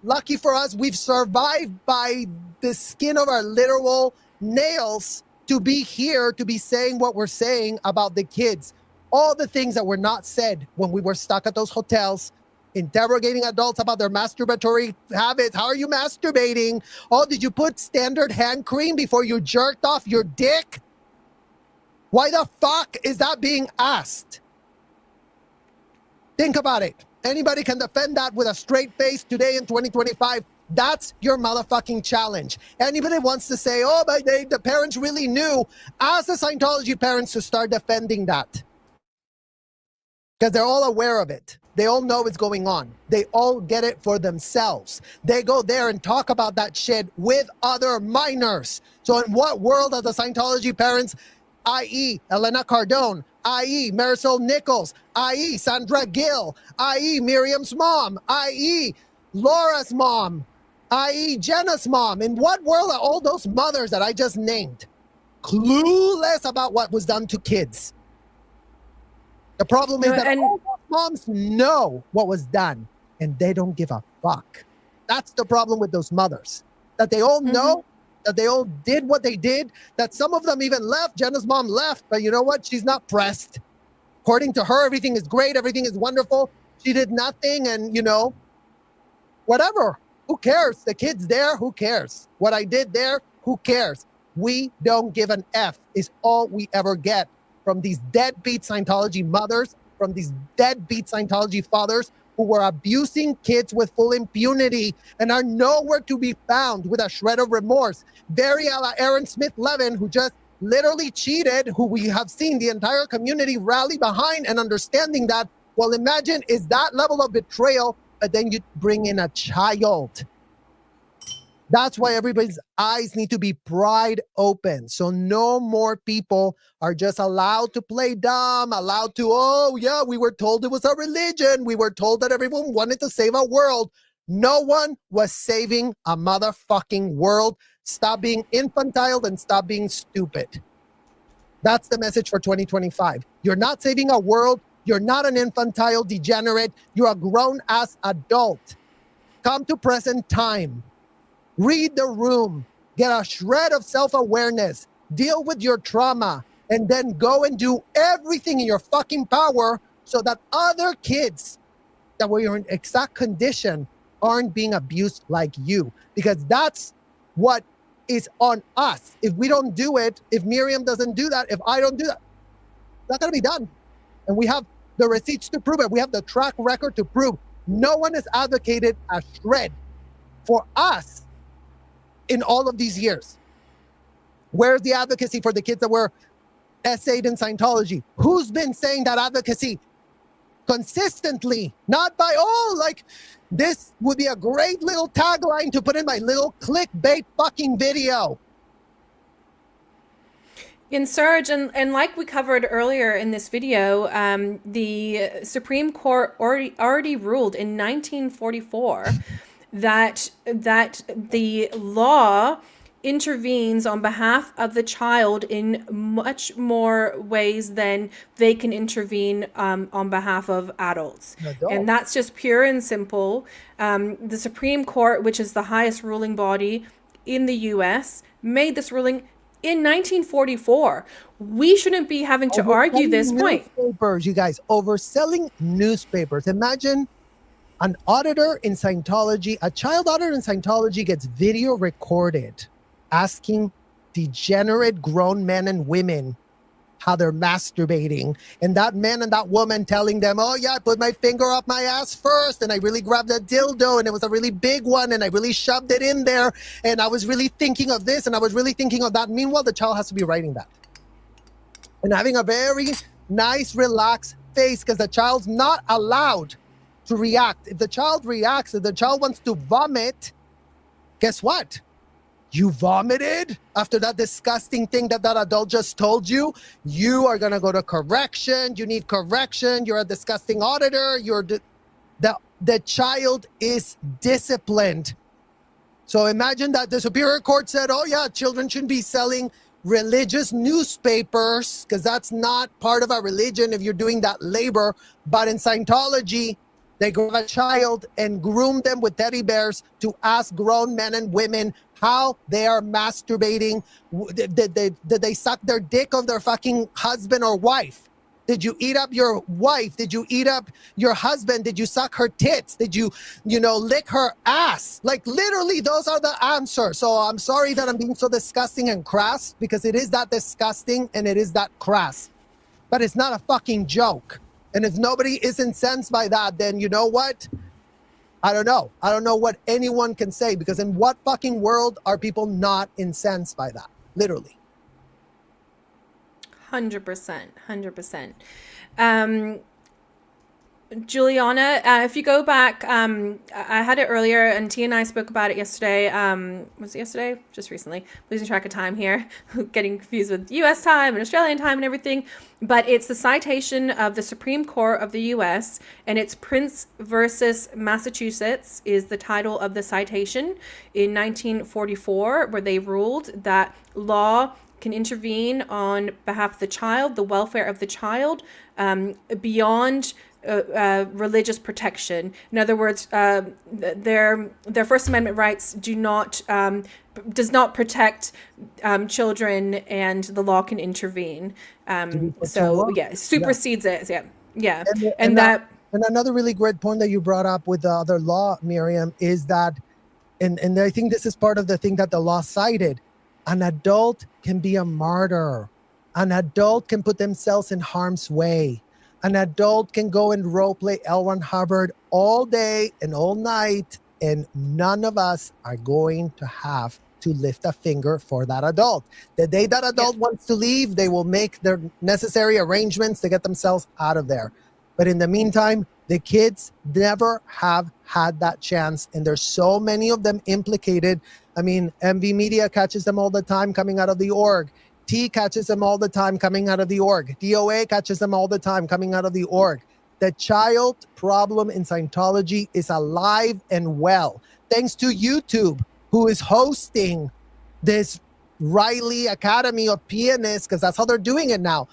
lucky for us, we've survived by the skin of our literal nails to be here, to be saying what we're saying about the kids. All the things that were not said when we were stuck at those hotels, interrogating adults about their masturbatory habits. How are you masturbating? Oh, did you put standard hand cream before you jerked off your dick? Why the fuck is that being asked? Think about it. Anybody can defend that with a straight face today in 2025. That's your motherfucking challenge. Anybody wants to say, oh, but the parents really knew, ask the Scientology parents to start defending that. Because they're all aware of it. They all know what's going on. They all get it for themselves. They go there and talk about that shit with other minors. So in what world are the Scientology parents, i.e. Elena Cardone, i.e. Marisol Nichols, i.e. Sandra Gill, i.e. Miriam's mom, i.e. Laura's mom, i.e. Jenna's mom? In what world are all those mothers that I just named clueless about what was done to kids? The problem is that all those moms know what was done and they don't give a fuck. That's the problem with those mothers, that they all know, that they all did what they did, that some of them even left. Jenna's mom left, but you know what? She's not pressed. According to her, everything is great. Everything is wonderful. She did nothing and, whatever. Who cares? The kid's there. Who cares? What I did there, who cares? We don't give an F is all we ever get from these deadbeat Scientology mothers, from these deadbeat Scientology fathers who were abusing kids with full impunity and are nowhere to be found with a shred of remorse. Very a la Aaron Smith Levin, who just literally cheated, who we have seen the entire community rally behind and understanding that. Well, imagine is that level of betrayal, but then you bring in a child. That's why everybody's eyes need to be pried open. So no more people are just allowed to play dumb, allowed to, oh yeah, we were told it was a religion. We were told that everyone wanted to save our world. No one was saving a motherfucking world. Stop being infantile and stop being stupid. That's the message for 2025. You're not saving a world. You're not an infantile degenerate. You're a grown-ass adult. Come to present time. Read the room, get a shred of self-awareness, deal with your trauma, and then go and do everything in your fucking power so that other kids that were in exact condition aren't being abused like you. Because that's what is on us. If we don't do it, if Miriam doesn't do that, if I don't do that, it's not going to be done. And we have the receipts to prove it. We have the track record to prove no one has advocated a shred for us in all of these years. Where's the advocacy for the kids that were essayed in Scientology? Who's been saying that advocacy consistently? Not by, like, this would be a great little tagline to put in my little clickbait fucking video. In Surge, and like we covered earlier in this video, the Supreme Court already ruled in 1944 that the law intervenes on behalf of the child in much more ways than they can intervene on behalf of adults. And that's just pure and simple. The Supreme Court, which is the highest ruling body in the US, made this ruling in 1944. We shouldn't be having to argue this point. Newspapers, you guys, overselling newspapers. Imagine an auditor in Scientology, a child auditor in Scientology gets video recorded asking degenerate grown men and women how they're masturbating, and that man and that woman telling them, oh yeah, I put my finger up my ass first and I really grabbed a dildo and it was a really big one and I really shoved it in there and I was really thinking of this and I was really thinking of that. Meanwhile, the child has to be writing that and having a very nice relaxed face because the child's not allowed to react. If the child reacts, if the child wants to vomit, guess what? You vomited after that disgusting thing that adult just told you. You are going to go to correction. You need correction. You're a disgusting auditor. The child is disciplined. So imagine that the Superior Court said, oh yeah, children shouldn't be selling religious newspapers because that's not part of a religion if you're doing that labor. But in Scientology, they grab a child and groom them with teddy bears to ask grown men and women how they are masturbating. Did they suck their dick of their fucking husband or wife? Did you eat up your wife? Did you eat up your husband? Did you suck her tits? Did you lick her ass? Like literally, those are the answers. So I'm sorry that I'm being so disgusting and crass because it is that disgusting and it is that crass. But it's not a fucking joke. And if nobody is incensed by that, then you know what? I don't know. I don't know what anyone can say because in what fucking world are people not incensed by that? Literally. 100%. Juliana, if you go back, I had it earlier and T and I spoke about it yesterday. Was it yesterday? Just recently. Losing track of time here. Getting confused with US time and Australian time and everything. But it's the citation of the Supreme Court of the US and it's Prince versus Massachusetts is the title of the citation in 1944, where they ruled that law can intervene on behalf of the child, the welfare of the child, beyond religious protection. In other words, their First Amendment rights does not protect children, and the law can intervene. Supersedes it. Yeah. And another really great point that you brought up with the other law, Miriam, is that, and I think this is part of the thing that the law cited. An adult can be a martyr. An adult can put themselves in harm's way. An adult can go and role play L. Ron Hubbard all day and all night, and none of us are going to have to lift a finger for that adult. The day that adult wants to leave, they will make their necessary arrangements to get themselves out of there. But in the meantime, the kids never have had that chance, and there's so many of them implicated. I mean, MV Media catches them all the time coming out of the org. T catches them all the time coming out of the org. DOA catches them all the time coming out of the org. The child problem in Scientology is alive and well, thanks to YouTube, who is hosting this Riley Academy of Pianists, because that's how they're doing it now.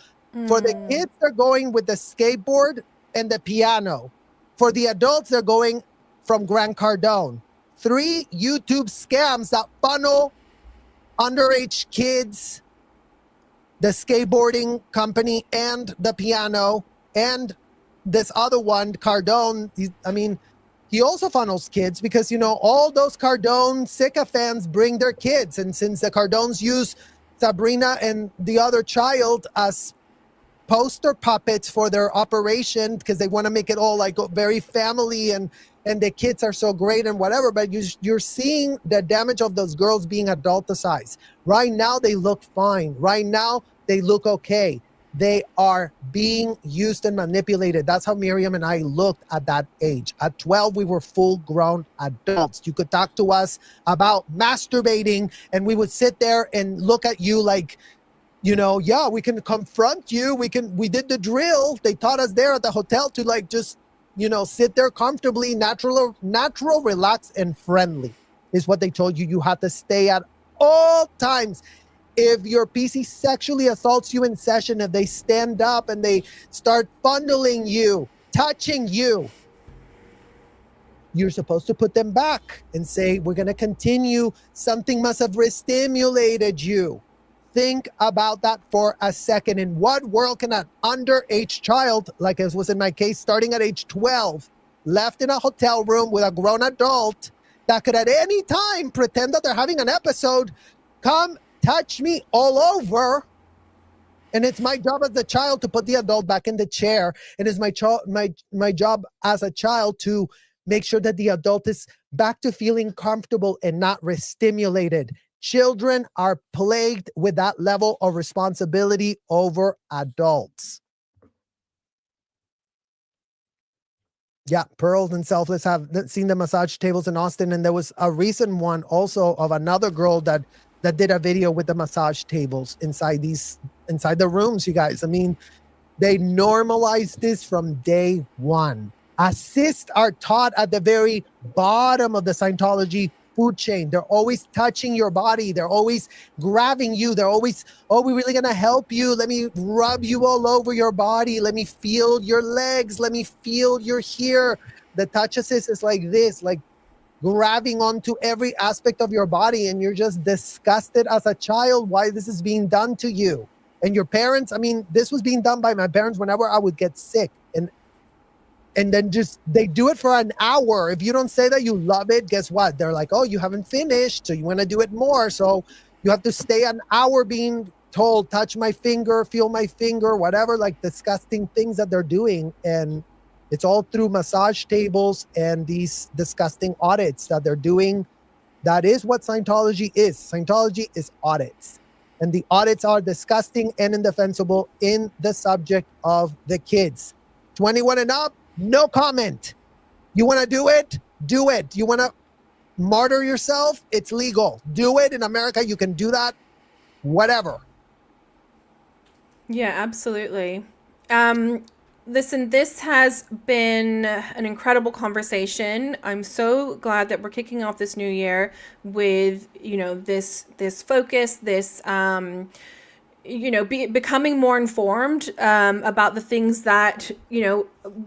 For the kids, they're going with the skateboard and the piano. For the adults, they're going from Grant Cardone. 3 YouTube scams that funnel underage kids, the skateboarding company, and the piano, and this other one, Cardone. He also funnels kids because, all those Cardone sycophants bring their kids. And since the Cardones use Sabrina and the other child as poster puppets for their operation because they want to make it all like very family and the kids are so great and whatever. But you're seeing the damage of those girls being adulticized. Right now, they look fine. Right now, they look okay. They are being used and manipulated. That's how Miriam and I looked at that age. At 12, we were full-grown adults. You could talk to us about masturbating, and we would sit there and look at you like, yeah, we can confront you. We did the drill. They taught us there at the hotel to like just, sit there comfortably, natural, relaxed, and friendly is what they told you. You have to stay at all times. If your PC sexually assaults you in session, if they stand up and they start fondling you, touching you, you're supposed to put them back and say, we're going to continue. Something must have re-stimulated you. Think about that for a second. In what world can an underage child, like as was in my case, starting at age 12, left in a hotel room with a grown adult that could at any time pretend that they're having an episode, come touch me all over, and it's my job as the child to put the adult back in the chair, and it's my job as a child to make sure that the adult is back to feeling comfortable and not re-stimulated. Children are plagued with that level of responsibility over adults. Yeah, Pearls and Selfless have seen the massage tables in Austin, and there was a recent one also of another girl that did a video with the massage tables inside the rooms, you guys. I mean, they normalize this from day one. Assists are taught at the very bottom of the Scientology food chain. They're always touching your body. They're always grabbing you. They're always, we're really going to help you. Let me rub you all over your body. Let me feel your legs. Let me feel your hair. The touch assist is like this, like grabbing onto every aspect of your body, and you're just disgusted as a child why this is being done to you. And your parents, I mean, this was being done by my parents whenever I would get sick. And then just, they do it for an hour. If you don't say that you love it, guess what? They're like, oh, you haven't finished, so you want to do it more. So you have to stay an hour being told, touch my finger, feel my finger, whatever, like disgusting things that they're doing. And it's all through massage tables and these disgusting audits that they're doing. That is what Scientology is. Scientology is audits. And the audits are disgusting and indefensible in the subject of the kids. 21 and up, no comment. You want to do it? Do it. You want to martyr yourself? It's legal. Do it. In America, you can do that. Whatever. Yeah, absolutely. Listen, this has been an incredible conversation. I'm so glad that we're kicking off this new year with, this focus, this, becoming more informed about the things that,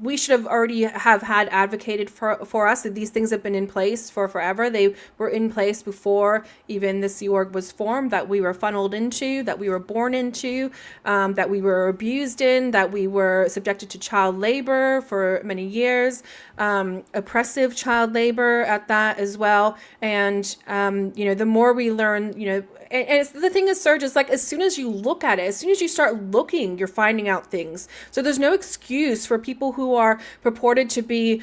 we should have already have had advocated for us. That these things have been in place for forever. They were in place before even the Sea Org was formed, that we were funneled into, that we were born into, that we were abused in, that we were subjected to child labor for many years, oppressive child labor at that as well. And, the more we learn, and it's, the thing is, Serge, is like as soon as you look at it, as soon as you start looking, you're finding out things. So there's no excuse for people who are purported to be,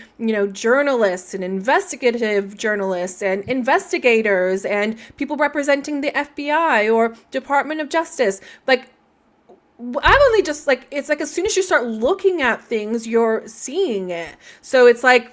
journalists and investigative journalists and investigators and people representing the FBI or Department of Justice. Like, I'm only just like, it's like as soon as you start looking at things, you're seeing it. So it's like,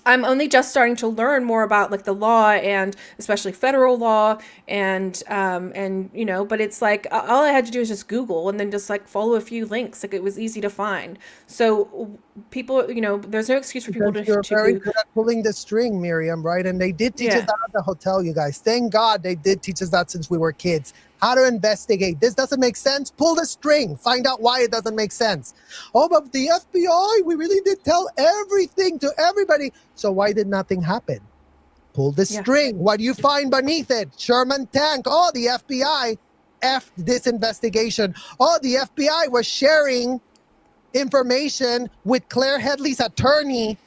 I'm only just starting to learn more about like the law and especially federal law and but it's like all I had to do is just Google and then just like follow a few links. Like it was easy to find. So people, there's no excuse for people to very good at pulling the string, Miriam, right? And they did teach us that at the hotel, you guys. Thank God they did teach us that since we were kids. How to investigate. This doesn't make sense. Pull the string. Find out why it doesn't make sense. Oh, but the FBI, we really did tell everything to everybody. So why did nothing happen? Pull the string. What do you find beneath it? Sherman tank. Oh, the FBI effed this investigation. Oh, the FBI was sharing information with Claire Headley's attorney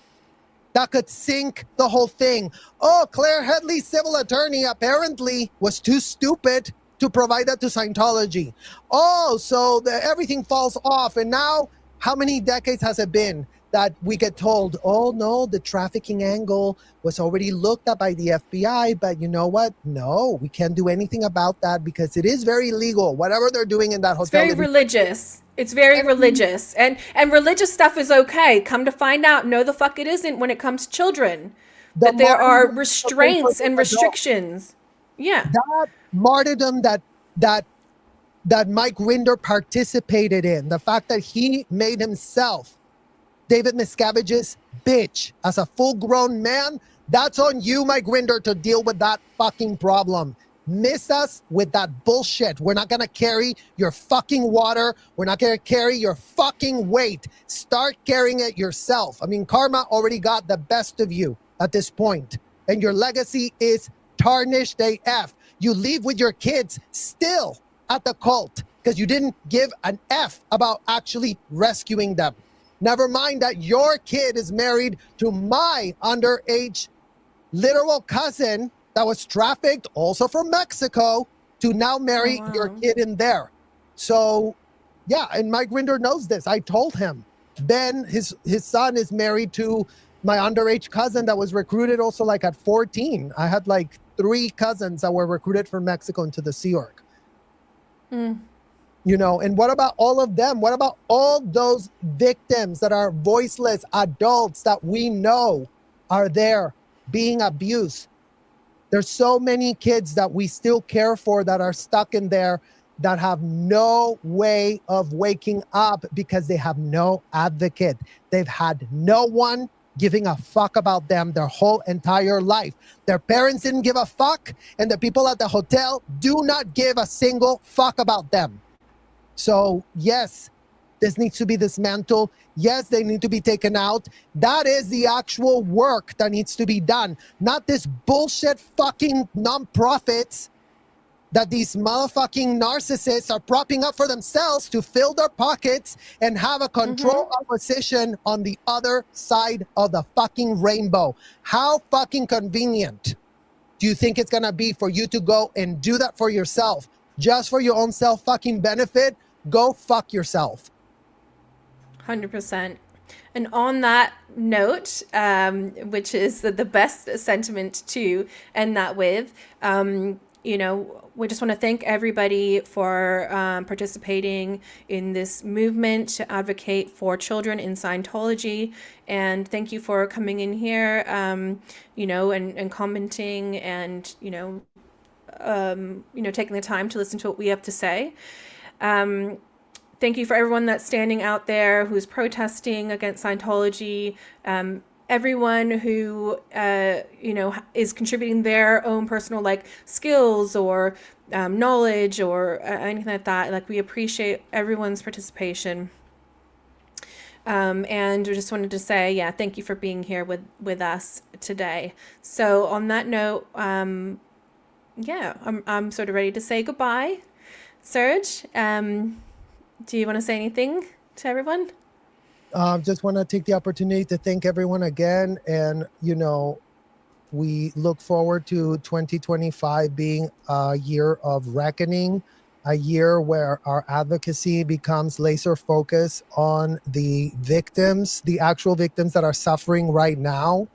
that could sink the whole thing. Oh, Claire Headley's civil attorney apparently was too stupid to provide that to Scientology. Oh, so everything falls off. And now, how many decades has it been that we get told, oh no, the trafficking angle was already looked at by the FBI, but you know what? No, we can't do anything about that because it is very illegal. Whatever they're doing in that hotel. It's very religious. It's very religious. And religious stuff is okay. Come to find out, no the fuck it isn't when it comes to children. That there are restraints and restrictions. Yeah. That martyrdom that Mike Rinder participated in, the fact that he made himself David Miscavige's bitch as a full-grown man, that's on you, Mike Rinder, to deal with that fucking problem. Miss us with that bullshit. We're not going to carry your fucking water. We're not going to carry your fucking weight. Start carrying it yourself. I mean, karma already got the best of you at this point, and your legacy is tarnished AF. You leave with your kids still at the cult because you didn't give an F about actually rescuing them. Never mind that your kid is married to my underage literal cousin that was trafficked also from Mexico to now marry your kid in there. So, yeah, and Mike Rinder knows this. I told him. Ben, his son, is married to my underage cousin that was recruited also like at 14. I had like 3 cousins that were recruited from Mexico into the Sea Org. You know, and what about all of them? What about all those victims that are voiceless adults that we know are there being abused? There's so many kids that we still care for that are stuck in there that have no way of waking up because they have no advocate. They've had no one giving a fuck about them their whole entire life. Their parents didn't give a fuck, and the people at the hotel do not give a single fuck about them. So yes, this needs to be dismantled. Yes, they need to be taken out. That is the actual work that needs to be done. Not this bullshit fucking nonprofits that these motherfucking narcissists are propping up for themselves to fill their pockets and have a control opposition on the other side of the fucking rainbow. How fucking convenient do you think it's gonna be for you to go and do that for yourself? Just for your own self fucking benefit? Go fuck yourself. 100%. And on that note, which is the best sentiment to end that with, you know, we just want to thank everybody for participating in this movement to advocate for children in Scientology. And thank you for coming in here, you know, and commenting and, you know, taking the time to listen to what we have to say. Thank you for everyone that's standing out there who's protesting against Scientology. Everyone who, you know, is contributing their own personal like skills or knowledge or anything like that. Like, we appreciate everyone's participation. And we just wanted to say, yeah, thank you for being here with us today. So on that note, yeah, I'm sort of ready to say goodbye. Serge, do you want to say anything to everyone? Just want to take the opportunity to thank everyone again. And, you know, we look forward to 2025 being a year of reckoning, a year where our advocacy becomes laser focused on the victims, the actual victims that are suffering right now.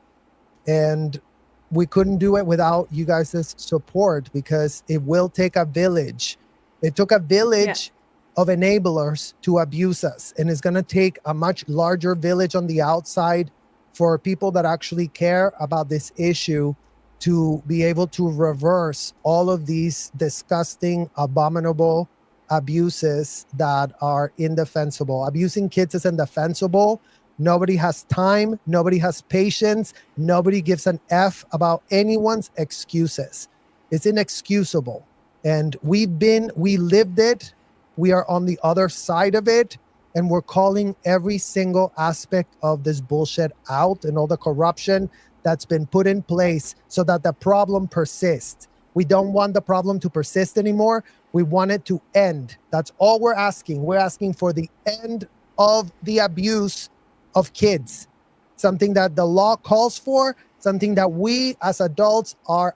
And we couldn't do it without you guys' support, because it will take a village. It took a village of enablers to abuse us, and it's going to take a much larger village on the outside for people that actually care about this issue to be able to reverse all of these disgusting, abominable abuses that are indefensible. Abusing kids is indefensible. Nobody has time. Nobody has patience. Nobody gives an F about anyone's excuses. It's inexcusable. And we lived it. We are on the other side of it, and we're calling every single aspect of this bullshit out and all the corruption that's been put in place so that the problem persists. We don't want the problem to persist anymore. We want it to end. That's all we're asking. We're asking for the end of the abuse of kids, something that the law calls for, something that we as adults are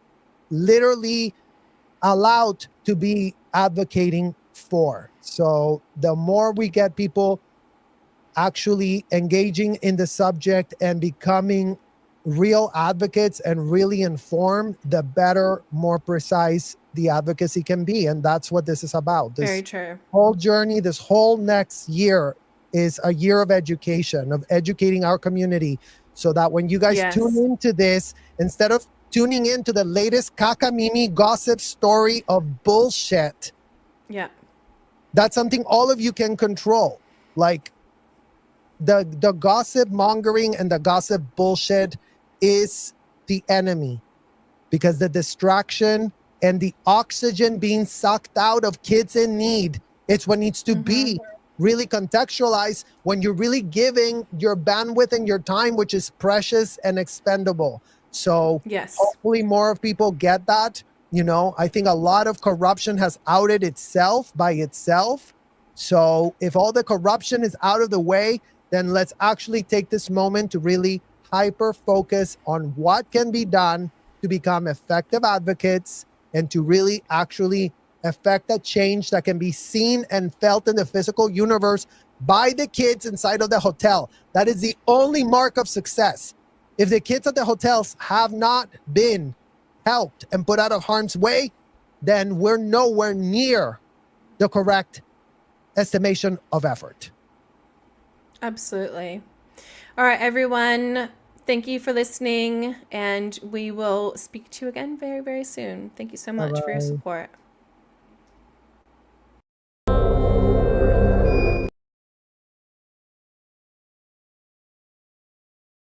literally allowed to be advocating for. So the more we get people actually engaging in the subject and becoming real advocates and really informed, the better, more precise the advocacy can be. And that's what this is about. Very This true. whole journey, this whole next year is a year of education, of educating our community, so that when you guys Yes. tune into this, instead of tuning into the latest cacamimi gossip story of bullshit, Yeah. that's something all of you can control. Like the gossip mongering and the gossip bullshit is the enemy, because the distraction and the oxygen being sucked out of kids in need, it's what needs to be really contextualized when you're really giving your bandwidth and your time, which is precious and expendable. So Yes. hopefully more of people get that. You know, I think a lot of corruption has outed itself by itself. So if all the corruption is out of the way, then let's actually take this moment to really hyper focus on what can be done to become effective advocates and to really actually affect a change that can be seen and felt in the physical universe by the kids inside of the hotel. That is the only mark of success. If the kids at the hotels have not been helped and put out of harm's way, then we're nowhere near the correct estimation of effort. Absolutely. All right, everyone. Thank you for listening, and we will speak to you again very, very soon. Thank you so much for your Bye-bye. support.